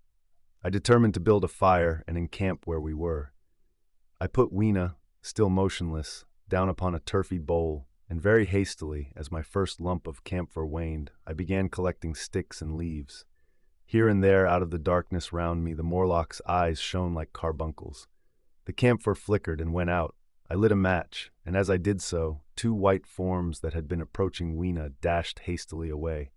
I determined to build a fire and encamp where we were. I put Weena, still motionless, down upon a turfy bowl, and very hastily, as my first lump of camphor waned, I began collecting sticks and leaves. Here and there, out of the darkness round me, the Morlock's eyes shone like carbuncles. The camphor flickered and went out. I lit a match, and as I did so, two white forms that had been approaching Weena dashed hastily away.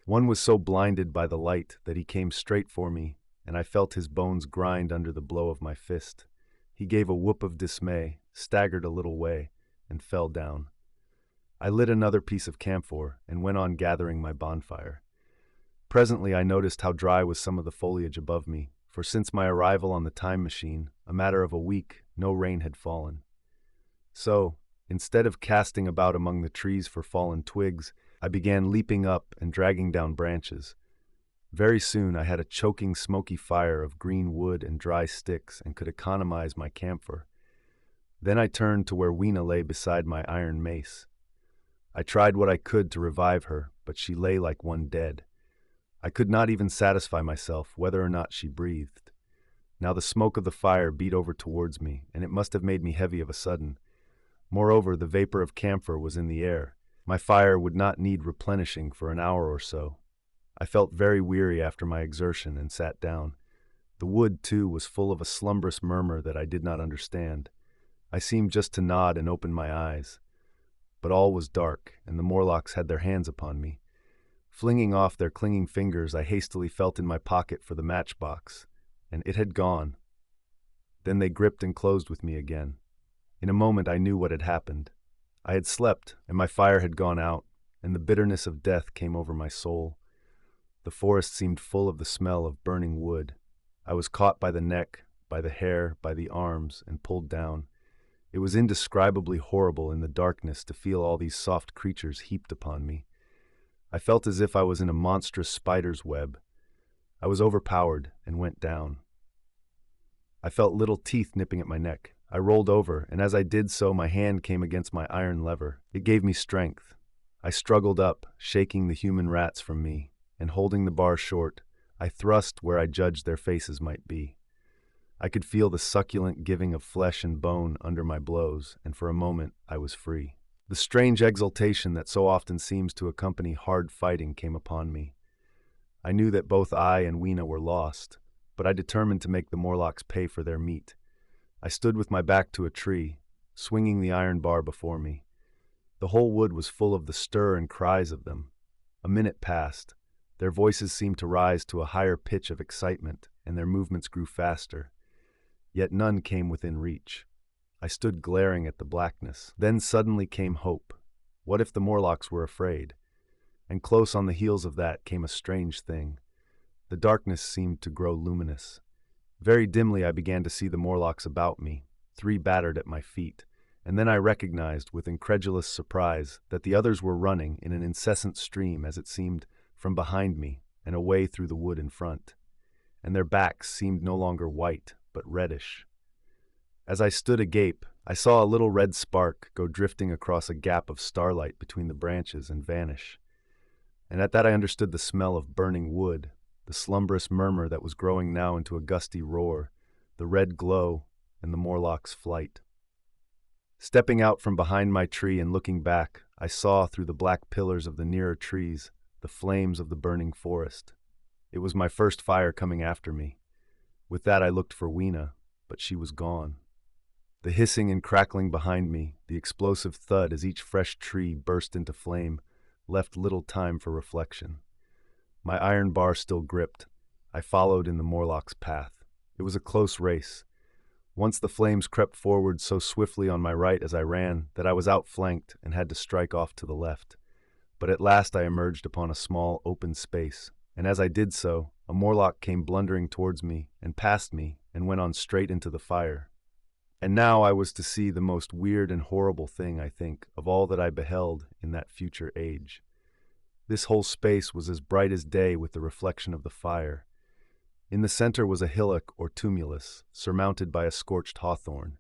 One was so blinded by the light that he came straight for me, and I felt his bones grind under the blow of my fist. He gave a whoop of dismay, staggered a little way, and fell down. I lit another piece of camphor and went on gathering my bonfire. Presently I noticed how dry was some of the foliage above me, for since my arrival on the time machine, a matter of a week, no rain had fallen. So, instead of casting about among the trees for fallen twigs, I began leaping up and dragging down branches. Very soon I had a choking smoky fire of green wood and dry sticks and could economize my camphor. Then I turned to where Weena lay beside my iron mace. I tried what I could to revive her, but she lay like one dead. I could not even satisfy myself whether or not she breathed. Now the smoke of the fire beat over towards me, and it must have made me heavy of a sudden. Moreover, the vapor of camphor was in the air. My fire would not need replenishing for an hour or so. I felt very weary after my exertion and sat down. The wood, too, was full of a slumbrous murmur that I did not understand. I seemed just to nod and open my eyes. But all was dark, and the Morlocks had their hands upon me. Flinging off their clinging fingers, I hastily felt in my pocket for the matchbox, and it had gone. Then they gripped and closed with me again. In a moment I knew what had happened. I had slept, and my fire had gone out, and the bitterness of death came over my soul. The forest seemed full of the smell of burning wood. I was caught by the neck, by the hair, by the arms, and pulled down. It was indescribably horrible in the darkness to feel all these soft creatures heaped upon me. I felt as if I was in a monstrous spider's web. I was overpowered and went down. I felt little teeth nipping at my neck. I rolled over, and as I did so, my hand came against my iron lever. It gave me strength. I struggled up, shaking the human rats from me, and holding the bar short, I thrust where I judged their faces might be. I could feel the succulent giving of flesh and bone under my blows, and for a moment I was free. The strange exultation that so often seems to accompany hard fighting came upon me. I knew that both I and Weena were lost, but I determined to make the Morlocks pay for their meat. I stood with my back to a tree, swinging the iron bar before me. The whole wood was full of the stir and cries of them. A minute passed. Their voices seemed to rise to a higher pitch of excitement, and their movements grew faster. Yet none came within reach. I stood glaring at the blackness. Then suddenly came hope. What if the Morlocks were afraid? And close on the heels of that came a strange thing. The darkness seemed to grow luminous. Very dimly I began to see the Morlocks about me, 3 battered at my feet, and then I recognized with incredulous surprise that the others were running in an incessant stream, as it seemed, from behind me and away through the wood in front. And their backs seemed no longer white, but reddish. As I stood agape, I saw a little red spark go drifting across a gap of starlight between the branches and vanish. And at that I understood the smell of burning wood, the slumberous murmur that was growing now into a gusty roar, the red glow, and the Morlock's flight. Stepping out from behind my tree and looking back, I saw through the black pillars of the nearer trees the flames of the burning forest. It was my first fire coming after me. With that I looked for Weena, but she was gone. The hissing and crackling behind me, the explosive thud as each fresh tree burst into flame, left little time for reflection. My iron bar still gripped. I followed in the Morlock's path. It was a close race. Once the flames crept forward so swiftly on my right as I ran that I was outflanked and had to strike off to the left. But at last I emerged upon a small, open space, and as I did so, a Morlock came blundering towards me and past me and went on straight into the fire. And now I was to see the most weird and horrible thing, I think, of all that I beheld in that future age. This whole space was as bright as day with the reflection of the fire. In the center was a hillock or tumulus, surmounted by a scorched hawthorn.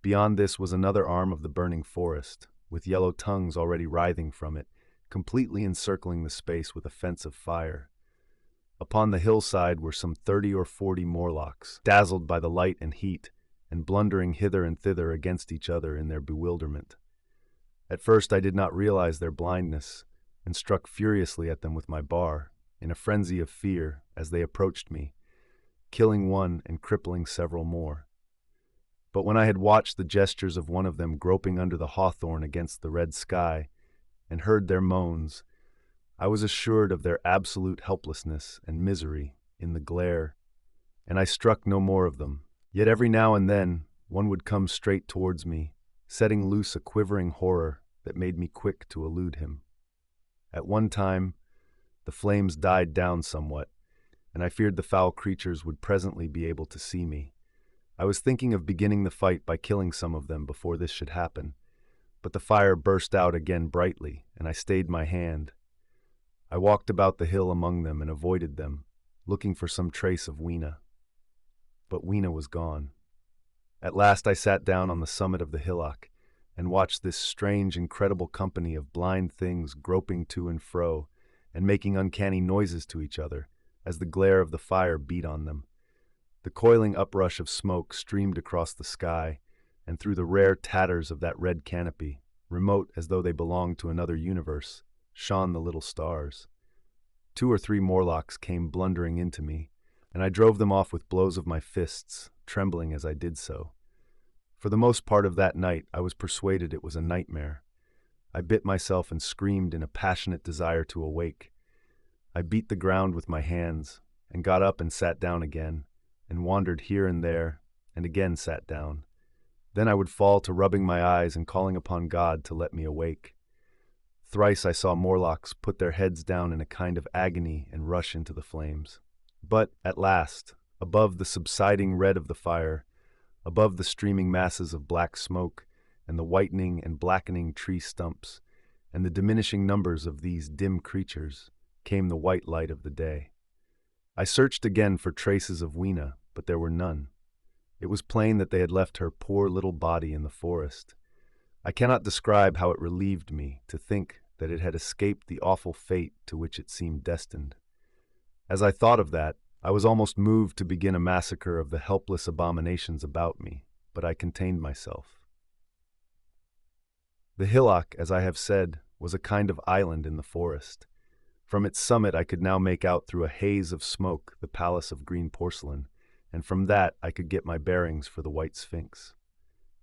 Beyond this was another arm of the burning forest, with yellow tongues already writhing from it, completely encircling the space with a fence of fire. Upon the hillside were some 30 or 40 Morlocks, dazzled by the light and heat, and blundering hither and thither against each other in their bewilderment. At first I did not realize their blindness, and struck furiously at them with my bar, in a frenzy of fear, as they approached me, killing one and crippling several more. But when I had watched the gestures of one of them groping under the hawthorn against the red sky, and heard their moans, I was assured of their absolute helplessness and misery in the glare, and I struck no more of them. Yet every now and then one would come straight towards me, setting loose a quivering horror that made me quick to elude him. At one time, the flames died down somewhat, and I feared the foul creatures would presently be able to see me. I was thinking of beginning the fight by killing some of them before this should happen, but the fire burst out again brightly, and I stayed my hand. I walked about the hill among them and avoided them, looking for some trace of Weena. But Weena was gone. At last I sat down on the summit of the hillock and watched this strange, incredible company of blind things groping to and fro and making uncanny noises to each other as the glare of the fire beat on them. The coiling uprush of smoke streamed across the sky, and through the rare tatters of that red canopy, remote as though they belonged to another universe, shone the little stars. 2 or 3 Morlocks came blundering into me, and I drove them off with blows of my fists, trembling as I did so. For the most part of that night I was persuaded it was a nightmare. I bit myself and screamed in a passionate desire to awake. I beat the ground with my hands, and got up and sat down again, and wandered here and there, and again sat down. Then I would fall to rubbing my eyes and calling upon God to let me awake. Thrice I saw Morlocks put their heads down in a kind of agony and rush into the flames. But, at last, above the subsiding red of the fire, above the streaming masses of black smoke, and the whitening and blackening tree stumps, and the diminishing numbers of these dim creatures, came the white light of the day. I searched again for traces of Weena, but there were none. It was plain that they had left her poor little body in the forest. I cannot describe how it relieved me to think that it had escaped the awful fate to which it seemed destined. As I thought of that, I was almost moved to begin a massacre of the helpless abominations about me, but I contained myself. The hillock, as I have said, was a kind of island in the forest. From its summit I could now make out through a haze of smoke the palace of green porcelain, and from that I could get my bearings for the White Sphinx.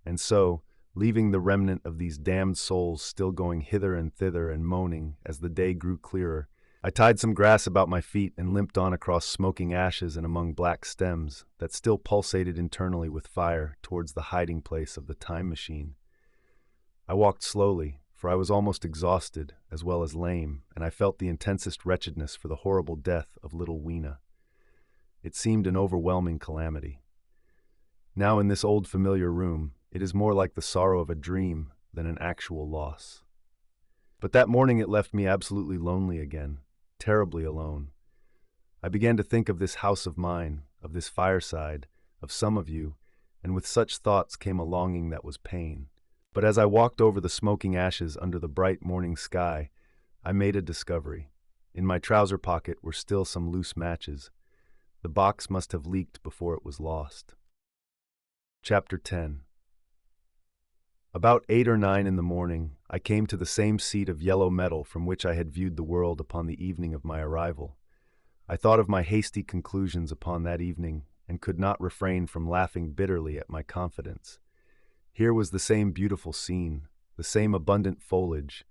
And so, leaving the remnant of these damned souls still going hither and thither and moaning as the day grew clearer. I tied some grass about my feet and limped on across smoking ashes and among black stems that still pulsated internally with fire towards the hiding place of the time machine. I walked slowly, for I was almost exhausted as well as lame, and I felt the intensest wretchedness for the horrible death of little Weena. It seemed an overwhelming calamity. Now in this old familiar room, it is more like the sorrow of a dream than an actual loss. But that morning it left me absolutely lonely again, terribly alone. I began to think of this house of mine, of this fireside, of some of you, and with such thoughts came a longing that was pain. But as I walked over the smoking ashes under the bright morning sky, I made a discovery. In my trouser pocket were still some loose matches. The box must have leaked before it was lost. Chapter 10. About 8 or 9 in the morning, I came to the same seat of yellow metal from which I had viewed the world upon the evening of my arrival. I thought of my hasty conclusions upon that evening and could not refrain from laughing bitterly at my confidence. Here was the same beautiful scene, the same abundant foliage,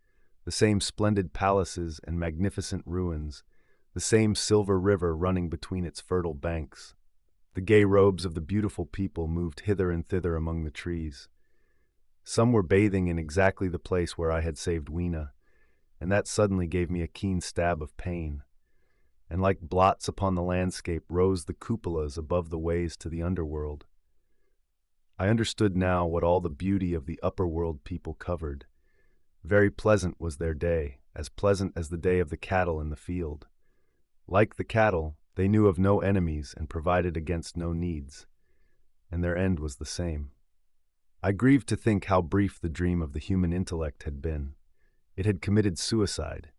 the same splendid palaces and magnificent ruins, the same silver river running between its fertile banks. The gay robes of the beautiful people moved hither and thither among the trees. Some were bathing in exactly the place where I had saved Weena, and that suddenly gave me a keen stab of pain. And like blots upon the landscape rose the cupolas above the ways to the underworld. I understood now what all the beauty of the upper world people covered. Very pleasant was their day, as pleasant as the day of the cattle in the field. Like the cattle, they knew of no enemies and provided against no needs, and their end was the same. I grieved to think how brief the dream of the human intellect had been. It had committed suicide.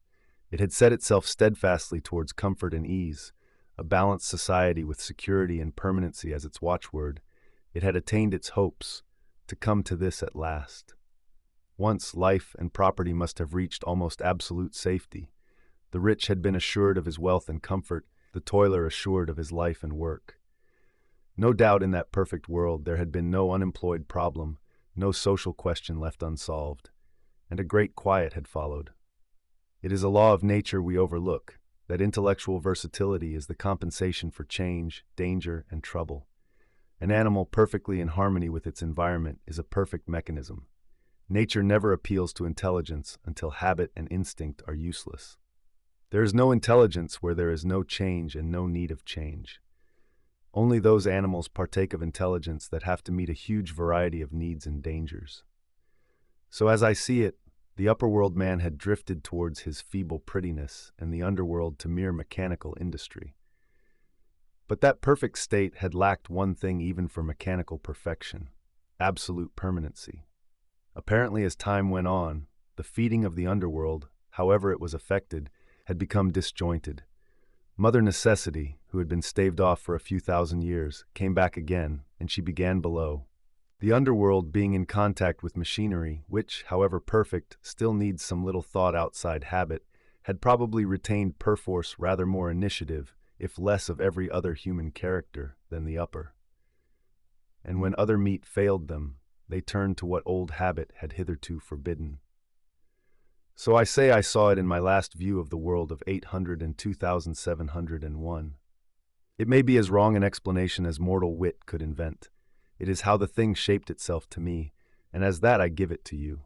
It had set itself steadfastly towards comfort and ease, a balanced society with security and permanency as its watchword. It had attained its hopes, to come to this at last. Once life and property must have reached almost absolute safety. The rich had been assured of his wealth and comfort, the toiler assured of his life and work. No doubt in that perfect world there had been no unemployed problem, no social question left unsolved, and a great quiet had followed. It is a law of nature we overlook, that intellectual versatility is the compensation for change, danger, and trouble. An animal perfectly in harmony with its environment is a perfect mechanism. Nature never appeals to intelligence until habit and instinct are useless. There is no intelligence where there is no change and no need of change. Only those animals partake of intelligence that have to meet a huge variety of needs and dangers. So as I see it, the upper-world man had drifted towards his feeble prettiness and the underworld to mere mechanical industry. But that perfect state had lacked one thing even for mechanical perfection: absolute permanency. Apparently, as time went on, the feeding of the underworld, however it was effected, had become disjointed. Mother Necessity, who had been staved off for a few thousand years, came back again, and she began below. The underworld being in contact with machinery, which, however perfect, still needs some little thought-outside habit, had probably retained perforce rather more initiative, if less of every other human character, than the upper. And when other meat failed them, they turned to what old habit had hitherto forbidden. So I say I saw it in my last view of the world of 800 and 2701. It may be as wrong an explanation as mortal wit could invent. It is how the thing shaped itself to me, and as that I give it to you.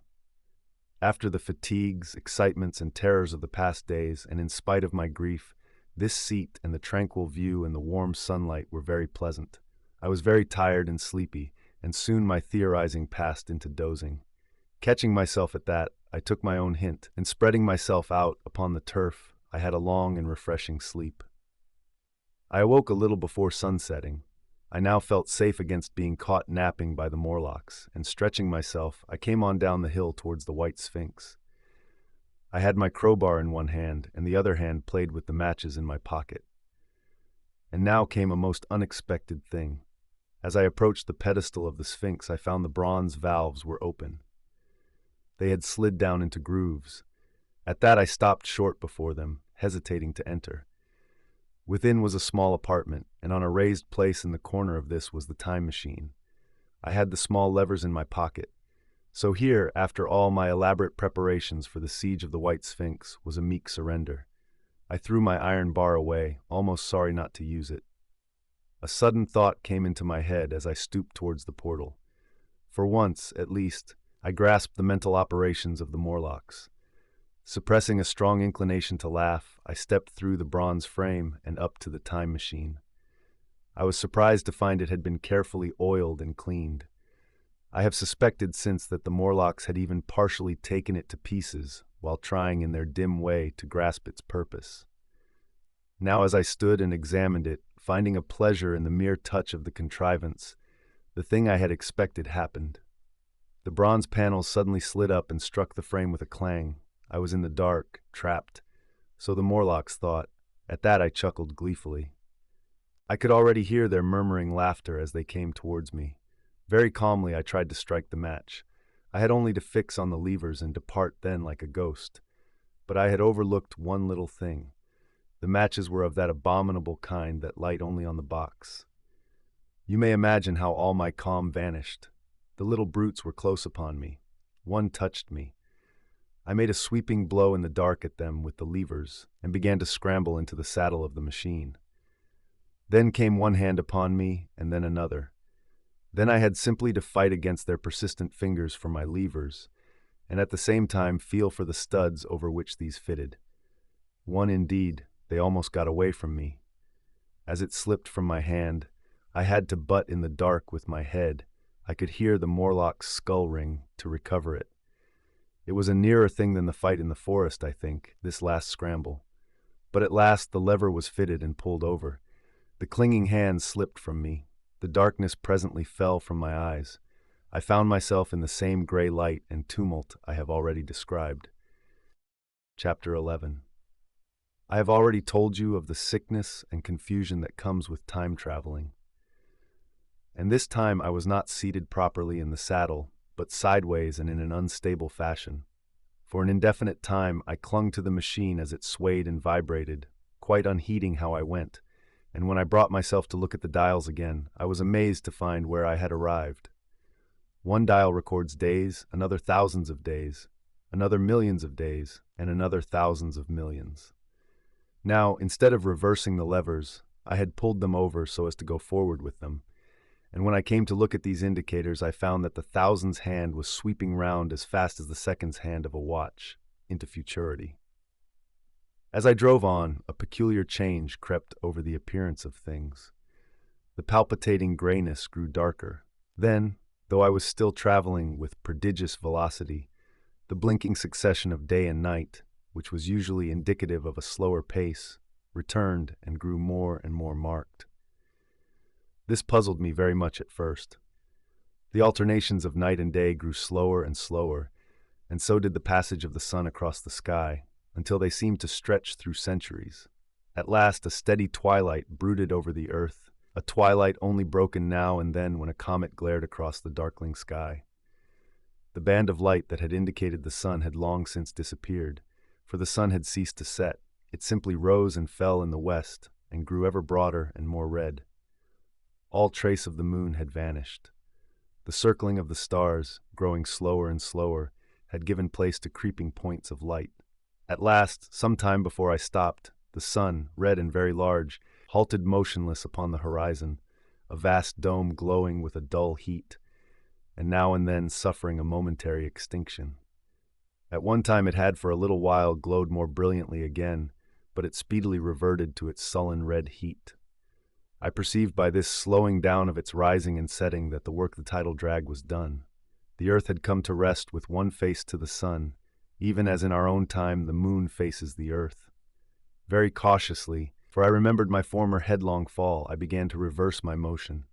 After the fatigues, excitements, and terrors of the past days, and in spite of my grief, this seat and the tranquil view and the warm sunlight were very pleasant. I was very tired and sleepy, and soon my theorizing passed into dozing. Catching myself at that, I took my own hint, and spreading myself out upon the turf, I had a long and refreshing sleep. I awoke a little before sunsetting. I now felt safe against being caught napping by the Morlocks, and stretching myself, I came on down the hill towards the White Sphinx. I had my crowbar in one hand, and the other hand played with the matches in my pocket. And now came a most unexpected thing. As I approached the pedestal of the Sphinx, I found the bronze valves were open. They had slid down into grooves. At that I stopped short before them, hesitating to enter. Within was a small apartment, and on a raised place in the corner of this was the time machine. I had the small levers in my pocket. So here, after all my elaborate preparations for the siege of the White Sphinx, was a meek surrender. I threw my iron bar away, almost sorry not to use it. A sudden thought came into my head as I stooped towards the portal. For once, at least, I grasped the mental operations of the Morlocks. Suppressing a strong inclination to laugh, I stepped through the bronze frame and up to the time machine. I was surprised to find it had been carefully oiled and cleaned. I have suspected since that the Morlocks had even partially taken it to pieces while trying in their dim way to grasp its purpose. Now as I stood and examined it, finding a pleasure in the mere touch of the contrivance, the thing I had expected happened. The bronze panels suddenly slid up and struck the frame with a clang. I was in the dark, trapped. So the Morlocks thought. At that I chuckled gleefully. I could already hear their murmuring laughter as they came towards me. Very calmly I tried to strike the match. I had only to fix on the levers and depart then like a ghost. But I had overlooked one little thing. The matches were of that abominable kind that light only on the box. You may imagine how all my calm vanished. The little brutes were close upon me. One touched me. I made a sweeping blow in the dark at them with the levers and began to scramble into the saddle of the machine. Then came one hand upon me and then another. Then I had simply to fight against their persistent fingers for my levers, and at the same time feel for the studs over which these fitted. One indeed, they almost got away from me. As it slipped from my hand, I had to butt in the dark with my head. I could hear the Morlock's skull ring to recover it. It was a nearer thing than the fight in the forest, I think, this last scramble. But at last the lever was fitted and pulled over. The clinging hand slipped from me. The darkness presently fell from my eyes. I found myself in the same gray light and tumult I have already described. Chapter 11. I have already told you of the sickness and confusion that comes with time traveling. And this time I was not seated properly in the saddle, but sideways and in an unstable fashion. For an indefinite time I clung to the machine as it swayed and vibrated, quite unheeding how I went, and when I brought myself to look at the dials again, I was amazed to find where I had arrived. One dial records days, another thousands of days, another millions of days, and another thousands of millions. Now, instead of reversing the levers, I had pulled them over so as to go forward with them, and when I came to look at these indicators, I found that the thousands hand was sweeping round as fast as the seconds hand of a watch, into futurity. As I drove on, a peculiar change crept over the appearance of things. The palpitating grayness grew darker. Then, though I was still traveling with prodigious velocity, the blinking succession of day and night, which was usually indicative of a slower pace, returned and grew more and more marked. This puzzled me very much at first. The alternations of night and day grew slower and slower, and so did the passage of the sun across the sky, until they seemed to stretch through centuries. At last a steady twilight brooded over the earth, a twilight only broken now and then when a comet glared across the darkling sky. The band of light that had indicated the sun had long since disappeared, for the sun had ceased to set. It simply rose and fell in the west, and grew ever broader and more red. All trace of the moon had vanished. The circling of the stars, growing slower and slower, had given place to creeping points of light. At last, some time before I stopped, the sun, red and very large, halted motionless upon the horizon, a vast dome glowing with a dull heat, and now and then suffering a momentary extinction. At one time it had for a little while glowed more brilliantly again, but it speedily reverted to its sullen red heat. I perceived by this slowing down of its rising and setting that the work the tidal drag was done. The earth had come to rest with one face to the sun, even as in our own time the moon faces the earth. Very cautiously, for I remembered my former headlong fall, I began to reverse my motion.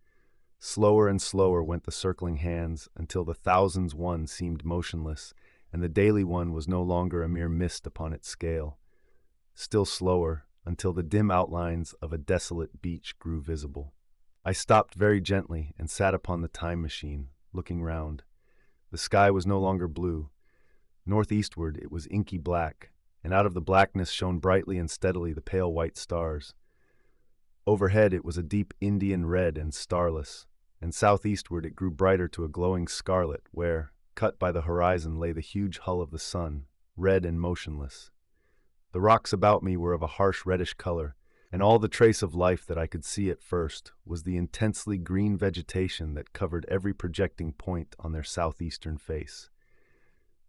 Slower and slower went the circling hands until the thousands one seemed motionless, and the daily one was no longer a mere mist upon its scale. Still slower, until the dim outlines of a desolate beach grew visible. I stopped very gently and sat upon the time machine, looking round. The sky was no longer blue. Northeastward it was inky black, and out of the blackness shone brightly and steadily the pale white stars. Overhead it was a deep Indian red and starless, and southeastward it grew brighter to a glowing scarlet where, cut by the horizon lay the huge hull of the sun, red and motionless. The rocks about me were of a harsh reddish color, and all the trace of life that I could see at first was the intensely green vegetation that covered every projecting point on their southeastern face.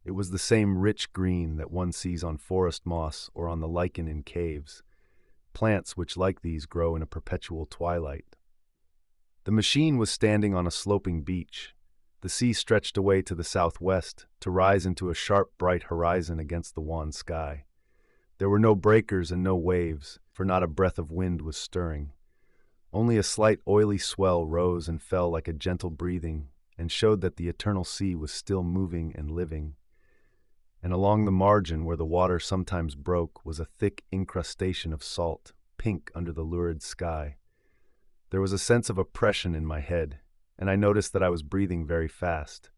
It was the same rich green that one sees on forest moss or on the lichen in caves, plants which like these grow in a perpetual twilight. The machine was standing on a sloping beach. The sea stretched away to the southwest to rise into a sharp, bright horizon against the wan sky. There were no breakers and no waves, for not a breath of wind was stirring. Only a slight oily swell rose and fell like a gentle breathing, and showed that the eternal sea was still moving and living. And along the margin where the water sometimes broke was a thick incrustation of salt, pink under the lurid sky. There was a sense of oppression in my head, and I noticed that I was breathing very fast.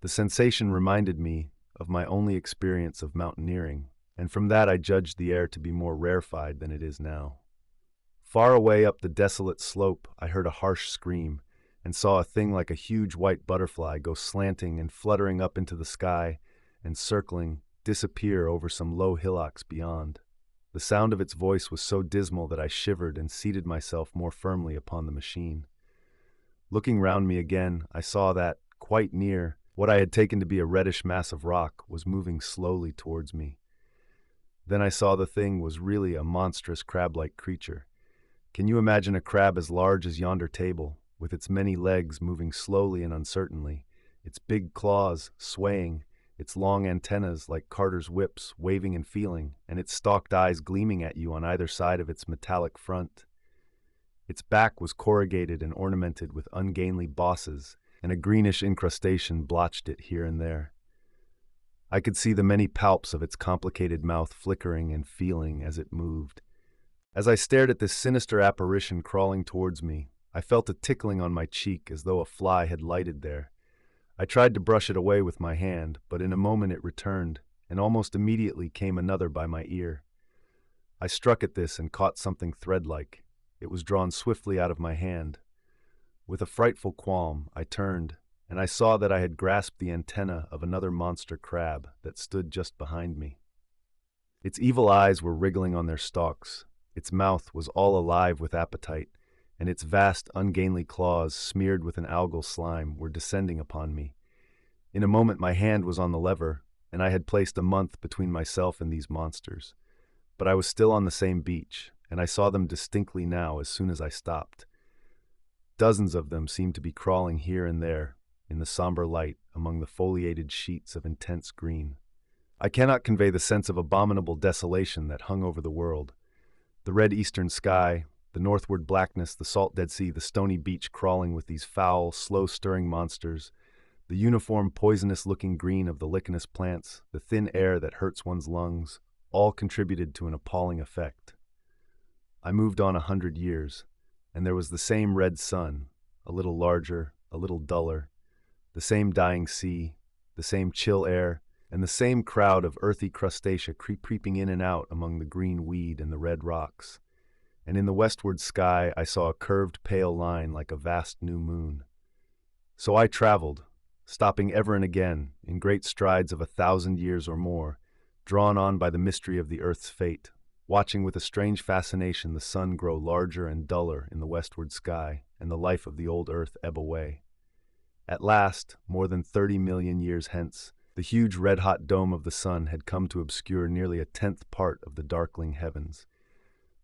The sensation reminded me of my only experience of mountaineering, and from that I judged the air to be more rarefied than it is now. Far away up the desolate slope I heard a harsh scream, and saw a thing like a huge white butterfly go slanting and fluttering up into the sky, and circling, disappear over some low hillocks beyond. The sound of its voice was so dismal that I shivered and seated myself more firmly upon the machine. Looking round me again, I saw that, quite near, what I had taken to be a reddish mass of rock was moving slowly towards me. Then I saw the thing was really a monstrous crab-like creature. Can you imagine a crab as large as yonder table, with its many legs moving slowly and uncertainly, its big claws swaying, its long antennas like carters' whips waving and feeling, and its stalked eyes gleaming at you on either side of its metallic front? Its back was corrugated and ornamented with ungainly bosses, and a greenish incrustation blotched it here and there. I could see the many palps of its complicated mouth flickering and feeling as it moved. As I stared at this sinister apparition crawling towards me, I felt a tickling on my cheek as though a fly had lighted there. I tried to brush it away with my hand, but in a moment it returned, and almost immediately came another by my ear. I struck at this and caught something thread-like. It was drawn swiftly out of my hand. With a frightful qualm, I turned, and I saw that I had grasped the antenna of another monster crab that stood just behind me. Its evil eyes were wriggling on their stalks, its mouth was all alive with appetite, and its vast, ungainly claws, smeared with an algal slime, were descending upon me. In a moment my hand was on the lever, and I had placed a month between myself and these monsters. But I was still on the same beach, and I saw them distinctly now as soon as I stopped. Dozens of them seemed to be crawling here and there, in the somber light, among the foliated sheets of intense green. I cannot convey the sense of abominable desolation that hung over the world. The red eastern sky, the northward blackness, the salt Dead Sea, the stony beach crawling with these foul, slow-stirring monsters, the uniform poisonous-looking green of the lichenous plants, the thin air that hurts one's lungs, all contributed to an appalling effect. I moved on 100 years, and there was the same red sun, a little larger, a little duller, the same dying sea, the same chill air, and the same crowd of earthy crustacea creeping in and out among the green weed and the red rocks. And in the westward sky I saw a curved pale line like a vast new moon. So I traveled, stopping ever and again, in great strides of 1,000 years or more, drawn on by the mystery of the earth's fate, watching with a strange fascination the sun grow larger and duller in the westward sky, and the life of the old earth ebb away. At last, more than 30 million years hence, the huge red-hot dome of the sun had come to obscure nearly 1/10 part of the darkling heavens.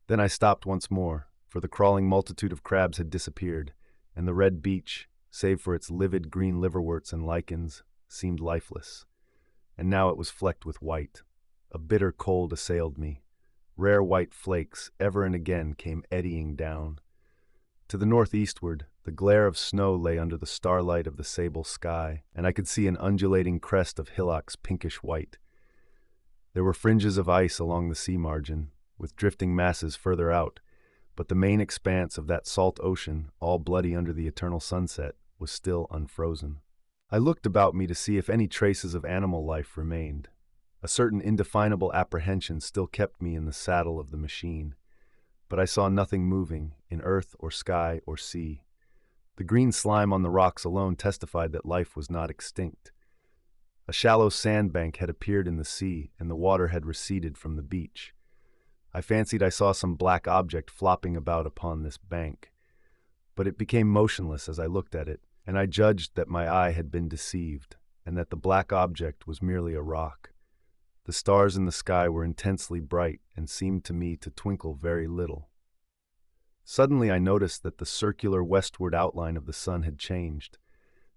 Then I stopped once more, for the crawling multitude of crabs had disappeared, and the red beach, save for its livid green liverworts and lichens, seemed lifeless. And now it was flecked with white. A bitter cold assailed me. Rare white flakes ever and again came eddying down. To the northeastward, the glare of snow lay under the starlight of the sable sky, and I could see an undulating crest of hillocks pinkish white. There were fringes of ice along the sea margin, with drifting masses further out, but the main expanse of that salt ocean, all bloody under the eternal sunset, was still unfrozen. I looked about me to see if any traces of animal life remained. A certain indefinable apprehension still kept me in the saddle of the machine, but I saw nothing moving in earth or sky or sea. The green slime on the rocks alone testified that life was not extinct. A shallow sandbank had appeared in the sea, and the water had receded from the beach. I fancied I saw some black object flopping about upon this bank, but it became motionless as I looked at it, and I judged that my eye had been deceived, and that the black object was merely a rock. The stars in the sky were intensely bright and seemed to me to twinkle very little. Suddenly I noticed that the circular westward outline of the sun had changed,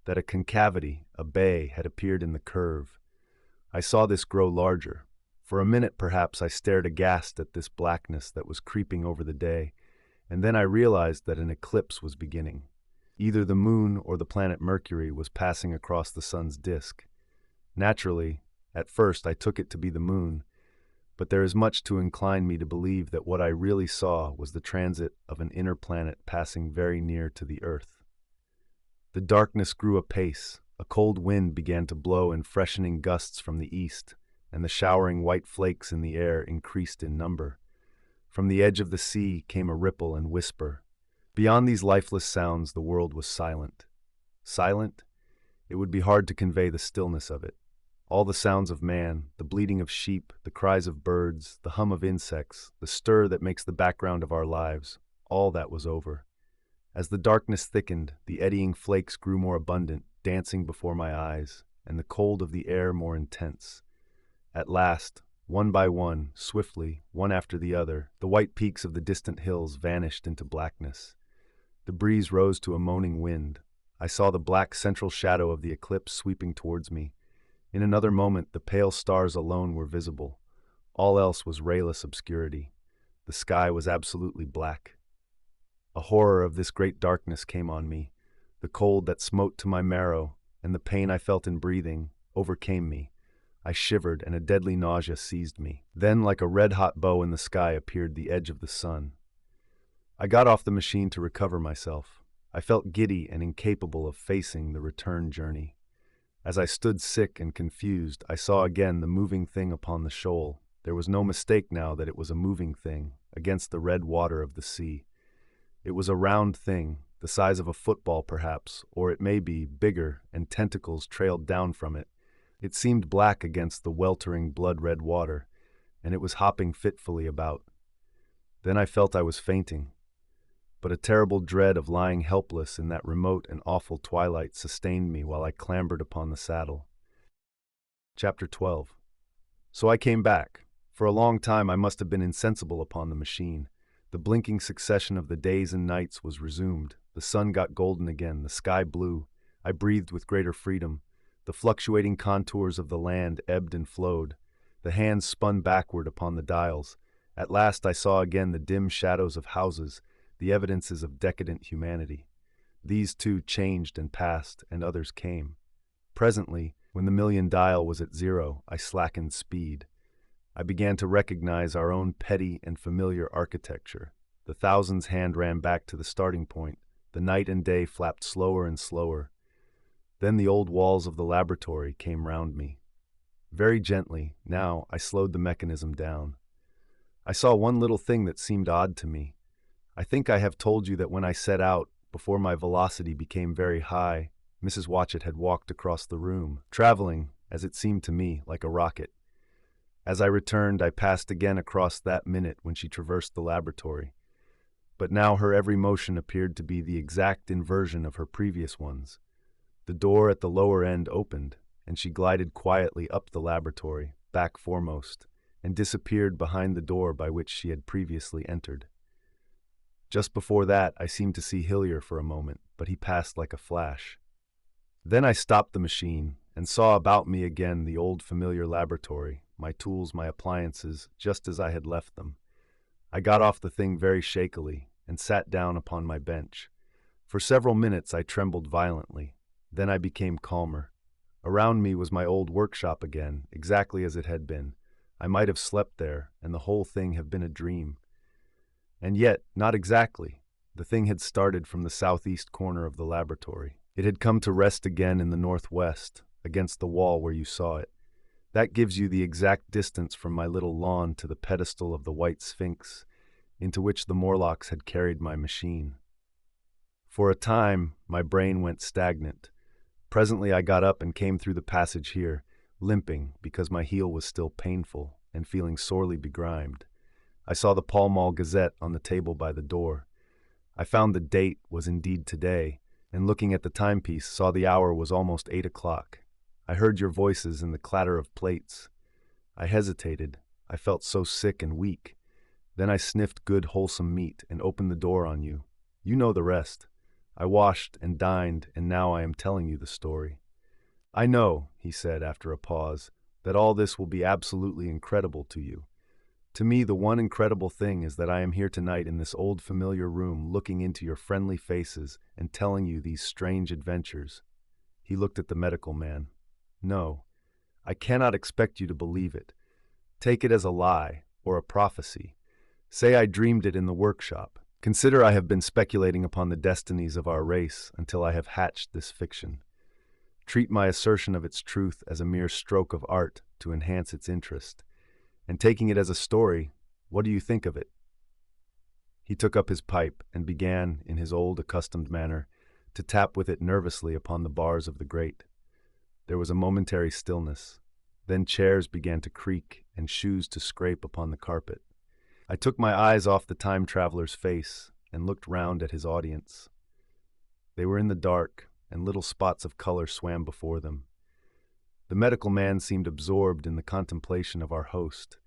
that a concavity, a bay, had appeared in the curve. I saw this grow larger. For a minute, perhaps, I stared aghast at this blackness that was creeping over the day, and then I realized that an eclipse was beginning. Either the moon or the planet Mercury was passing across the sun's disk. Naturally, at first I took it to be the moon, but there is much to incline me to believe that what I really saw was the transit of an inner planet passing very near to the Earth. The darkness grew apace. A cold wind began to blow in freshening gusts from the east, and the showering white flakes in the air increased in number. From the edge of the sea came a ripple and whisper. Beyond these lifeless sounds, the world was silent. Silent? It would be hard to convey the stillness of it. All the sounds of man, the bleating of sheep, the cries of birds, the hum of insects, the stir that makes the background of our lives, all that was over. As the darkness thickened, the eddying flakes grew more abundant, dancing before my eyes, and the cold of the air more intense. At last, one by one, swiftly, one after the other, the white peaks of the distant hills vanished into blackness. The breeze rose to a moaning wind. I saw the black central shadow of the eclipse sweeping towards me. In another moment, the pale stars alone were visible. All else was rayless obscurity. The sky was absolutely black. A horror of this great darkness came on me. The cold that smote to my marrow, and the pain I felt in breathing, overcame me. I shivered, and a deadly nausea seized me. Then, like a red-hot bow in the sky, appeared the edge of the sun. I got off the machine to recover myself. I felt giddy and incapable of facing the return journey. As I stood sick and confused, I saw again the moving thing upon the shoal. There was no mistake now that it was a moving thing, against the red water of the sea. It was a round thing, the size of a football perhaps, or it may be bigger, and tentacles trailed down from it. It seemed black against the weltering blood-red water, and it was hopping fitfully about. Then I felt I was fainting, but a terrible dread of lying helpless in that remote and awful twilight sustained me while I clambered upon the saddle. Chapter 12. So I came back. For a long time I must have been insensible upon the machine. The blinking succession of the days and nights was resumed. The sun got golden again, the sky blue. I breathed with greater freedom. The fluctuating contours of the land ebbed and flowed. The hands spun backward upon the dials. At last I saw again the dim shadows of houses, the evidences of decadent humanity. These too changed and passed, and others came. Presently, when the million dial was at 0, I slackened speed. I began to recognize our own petty and familiar architecture. The thousands' hand ran back to the starting point. The night and day flapped slower and slower. Then the old walls of the laboratory came round me. Very gently, now, I slowed the mechanism down. I saw one little thing that seemed odd to me. I think I have told you that when I set out, before my velocity became very high, Mrs. Watchett had walked across the room, traveling, as it seemed to me, like a rocket. As I returned, I passed again across that minute when she traversed the laboratory. But now her every motion appeared to be the exact inversion of her previous ones. The door at the lower end opened, and she glided quietly up the laboratory, back foremost, and disappeared behind the door by which she had previously entered. Just before that, I seemed to see Hillier for a moment, but he passed like a flash. Then I stopped the machine and saw about me again the old familiar laboratory, my tools, my appliances, just as I had left them. I got off the thing very shakily and sat down upon my bench. For several minutes I trembled violently. Then I became calmer. Around me was my old workshop again, exactly as it had been. I might have slept there, and the whole thing have been a dream. And yet, not exactly. The thing had started from the southeast corner of the laboratory. It had come to rest again in the northwest, against the wall where you saw it. That gives you the exact distance from my little lawn to the pedestal of the White Sphinx, into which the Morlocks had carried my machine. For a time, my brain went stagnant. Presently I got up and came through the passage here, limping because my heel was still painful and feeling sorely begrimed. I saw the Pall Mall Gazette on the table by the door. I found the date was indeed today, and looking at the timepiece, saw the hour was almost 8 o'clock. I heard your voices and the clatter of plates. I hesitated. I felt so sick and weak. Then I sniffed good, wholesome meat and opened the door on you. You know the rest. I washed and dined, and now I am telling you the story. I know, he said after a pause, that all this will be absolutely incredible to you. To me, the one incredible thing is that I am here tonight in this old familiar room looking into your friendly faces and telling you these strange adventures. He looked at the medical man. No, I cannot expect you to believe it. Take it as a lie or a prophecy. Say I dreamed it in the workshop. Consider I have been speculating upon the destinies of our race until I have hatched this fiction. Treat my assertion of its truth as a mere stroke of art to enhance its interest. And taking it as a story, what do you think of it? He took up his pipe and began, in his old accustomed manner, to tap with it nervously upon the bars of the grate. There was a momentary stillness. Then chairs began to creak and shoes to scrape upon the carpet. I took my eyes off the time traveler's face and looked round at his audience. They were in the dark, and little spots of color swam before them. The medical man seemed absorbed in the contemplation of our host.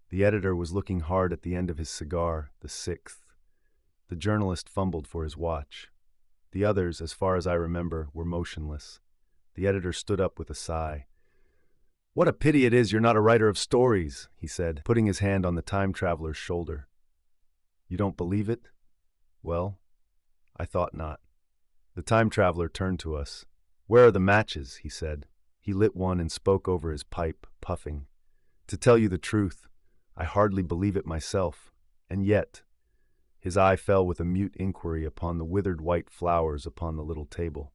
The editor was looking hard at the end of his cigar, the sixth. The journalist fumbled for his watch. The others, as far as I remember, were motionless. The editor stood up with a sigh. "What a pity it is you're not a writer of stories," he said, putting his hand on the time traveler's shoulder. "You don't believe it? Well, I thought not." The time traveler turned to us. "Where are the matches?" he said. He lit one and spoke over his pipe, puffing. "To tell you the truth, I hardly believe it myself, and yet—" His eye fell with a mute inquiry upon the withered white flowers upon the little table.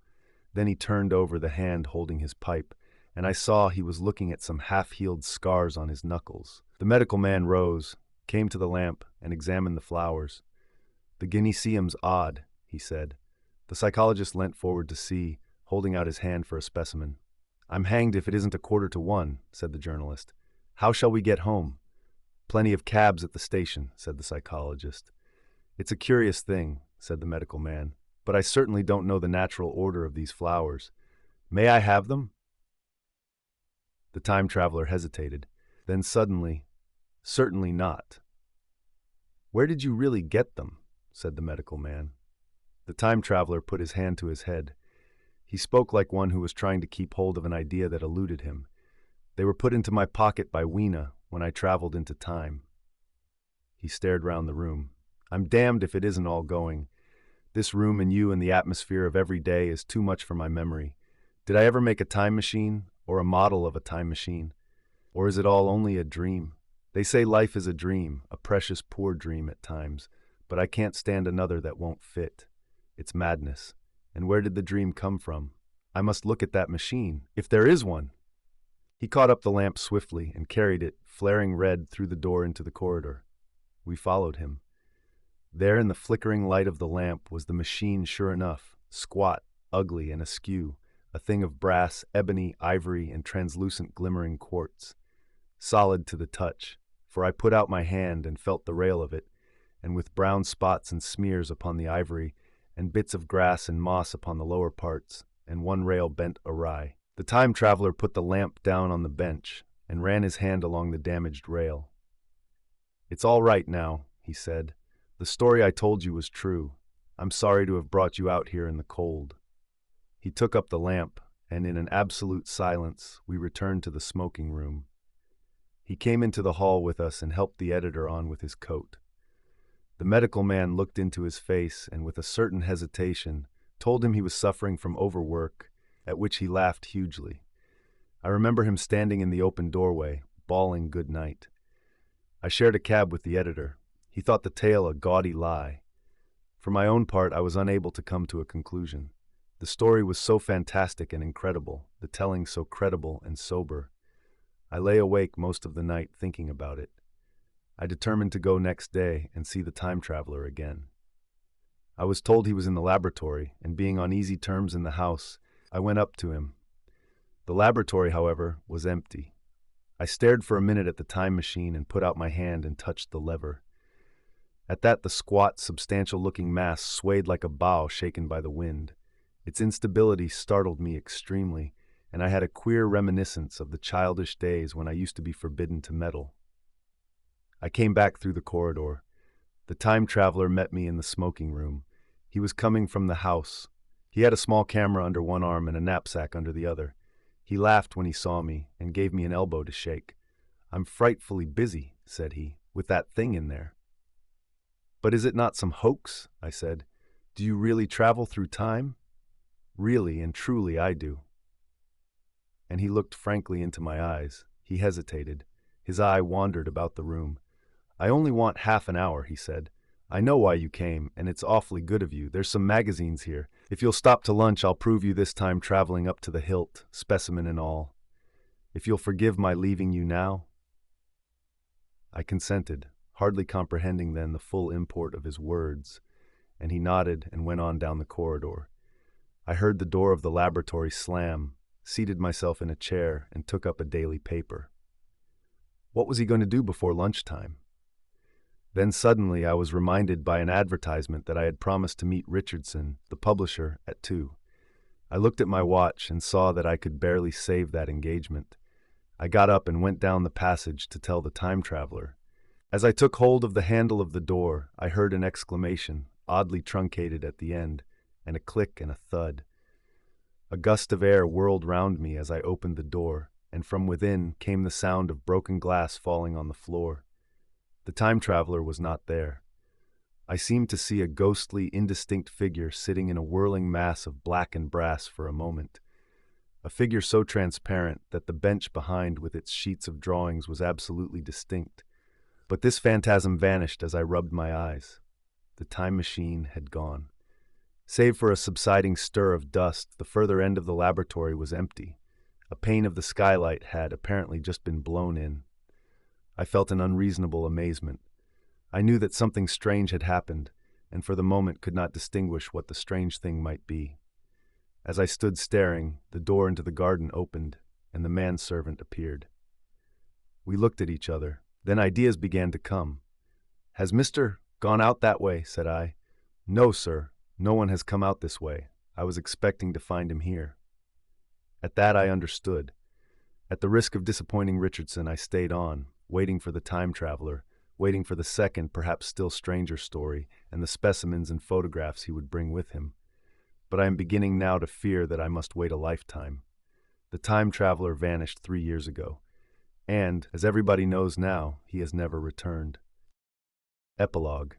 Then he turned over the hand holding his pipe, and I saw he was looking at some half-healed scars on his knuckles. The medical man rose, came to the lamp, and examined the flowers. "The Guineaceum's odd," he said. The psychologist leant forward to see, holding out his hand for a specimen. "I'm hanged if it isn't 1:45, said the journalist. "How shall we get home?" "Plenty of cabs at the station," said the psychologist. "It's a curious thing," said the medical man, "but I certainly don't know the natural order of these flowers. May I have them?" The time traveler hesitated. Then suddenly, "Certainly not." "Where did you really get them?" said the medical man. The time traveler put his hand to his head. He spoke like one who was trying to keep hold of an idea that eluded him. "They were put into my pocket by Weena when I traveled into time." He stared round the room. "I'm damned if it isn't all going. This room and you and the atmosphere of every day is too much for my memory. Did I ever make a time machine, or a model of a time machine? Or is it all only a dream? They say life is a dream, a precious poor dream at times, but I can't stand another that won't fit. It's madness. And where did the dream come from? I must look at that machine, if there is one." He caught up the lamp swiftly and carried it, flaring red, through the door into the corridor. We followed him. There in the flickering light of the lamp was the machine sure enough, squat, ugly, and askew, a thing of brass, ebony, ivory, and translucent glimmering quartz. Solid to the touch, for I put out my hand and felt the rail of it, and with brown spots and smears upon the ivory, and bits of grass and moss upon the lower parts, and one rail bent awry. The time traveler put the lamp down on the bench and ran his hand along the damaged rail. "It's all right now," he said. "The story I told you was true. I'm sorry to have brought you out here in the cold." He took up the lamp, and in an absolute silence, we returned to the smoking room. He came into the hall with us and helped the editor on with his coat. The medical man looked into his face and, with a certain hesitation, told him he was suffering from overwork, at which he laughed hugely. I remember him standing in the open doorway, bawling good night. I shared a cab with the editor. He thought the tale a gaudy lie. For my own part, I was unable to come to a conclusion. The story was so fantastic and incredible, the telling so credible and sober. I lay awake most of the night thinking about it. I determined to go next day and see the time traveler again. I was told he was in the laboratory, and being on easy terms in the house, I went up to him. The laboratory, however, was empty. I stared for a minute at the time machine and put out my hand and touched the lever. At that, the squat, substantial-looking mass swayed like a bough shaken by the wind. Its instability startled me extremely, and I had a queer reminiscence of the childish days when I used to be forbidden to meddle. I came back through the corridor. The time traveler met me in the smoking room. He was coming from the house. He had a small camera under one arm and a knapsack under the other. He laughed when he saw me and gave me an elbow to shake. "I'm frightfully busy," said he, "with that thing in there." "But is it not some hoax?" I said. "Do you really travel through time?" "Really and truly I do." And he looked frankly into my eyes. He hesitated. His eye wandered about the room. "I only want half an hour," he said. "I know why you came, and it's awfully good of you. There's some magazines here. If you'll stop to lunch, I'll prove you this time traveling up to the hilt, specimen and all. If you'll forgive my leaving you now." I consented, hardly comprehending then the full import of his words, and he nodded and went on down the corridor. I heard the door of the laboratory slam, seated myself in a chair, and took up a daily paper. What was he going to do before lunchtime? Then suddenly I was reminded by an advertisement that I had promised to meet Richardson, the publisher, at 2. I looked at my watch and saw that I could barely save that engagement. I got up and went down the passage to tell the time traveler. As I took hold of the handle of the door, I heard an exclamation, oddly truncated at the end, and a click and a thud. A gust of air whirled round me as I opened the door, and from within came the sound of broken glass falling on the floor. The time traveler was not there. I seemed to see a ghostly, indistinct figure sitting in a whirling mass of blackened brass for a moment. A figure so transparent that the bench behind with its sheets of drawings was absolutely distinct. But this phantasm vanished as I rubbed my eyes. The time machine had gone. Save for a subsiding stir of dust, the further end of the laboratory was empty. A pane of the skylight had apparently just been blown in. I felt an unreasonable amazement. I knew that something strange had happened, and for the moment could not distinguish what the strange thing might be. As I stood staring, the door into the garden opened, and the manservant appeared. We looked at each other. Then ideas began to come. "Has Mr. gone out that way?" said I. "No, sir. No one has come out this way. I was expecting to find him here." At that I understood. At the risk of disappointing Richardson, I stayed on, waiting for the time traveler, waiting for the second, perhaps still stranger story, and the specimens and photographs he would bring with him. But I am beginning now to fear that I must wait a lifetime. The time traveler vanished 3 years ago, and, as everybody knows now, he has never returned. Epilogue.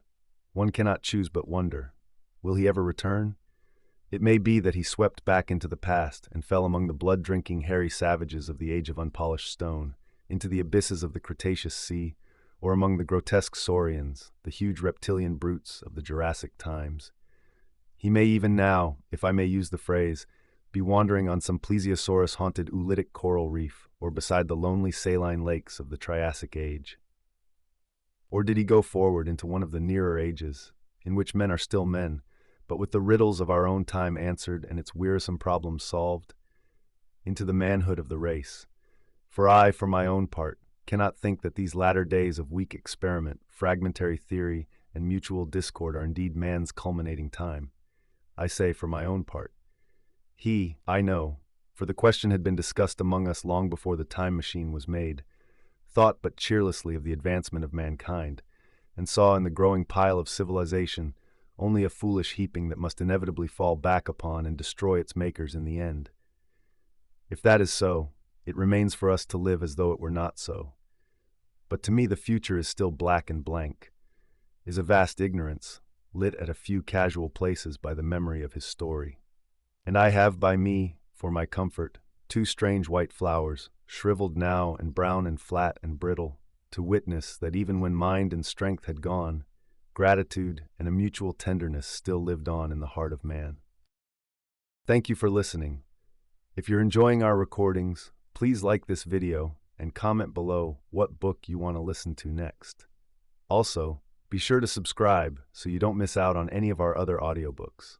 One cannot choose but wonder. Will he ever return? It may be that he swept back into the past and fell among the blood-drinking, hairy savages of the age of unpolished stone, into the abysses of the Cretaceous Sea, or among the grotesque saurians, the huge reptilian brutes of the Jurassic times. He may even now, if I may use the phrase, be wandering on some plesiosaurus-haunted oolitic coral reef, or beside the lonely saline lakes of the Triassic Age. Or did he go forward into one of the nearer ages, in which men are still men, but with the riddles of our own time answered and its wearisome problems solved? Into the manhood of the race. For I, for my own part, cannot think that these latter days of weak experiment, fragmentary theory, and mutual discord are indeed man's culminating time. I say for my own part. He, I know, for the question had been discussed among us long before the time machine was made, thought but cheerlessly of the advancement of mankind, and saw in the growing pile of civilization only a foolish heaping that must inevitably fall back upon and destroy its makers in the end. If that is so, it remains for us to live as though it were not so. But to me the future is still black and blank, is a vast ignorance, lit at a few casual places by the memory of his story. And I have by me, for my comfort, 2 strange white flowers, shriveled now and brown and flat and brittle, to witness that even when mind and strength had gone, gratitude and a mutual tenderness still lived on in the heart of man. Thank you for listening. If you're enjoying our recordings, please like this video and comment below what book you want to listen to next. Also, be sure to subscribe so you don't miss out on any of our other audiobooks.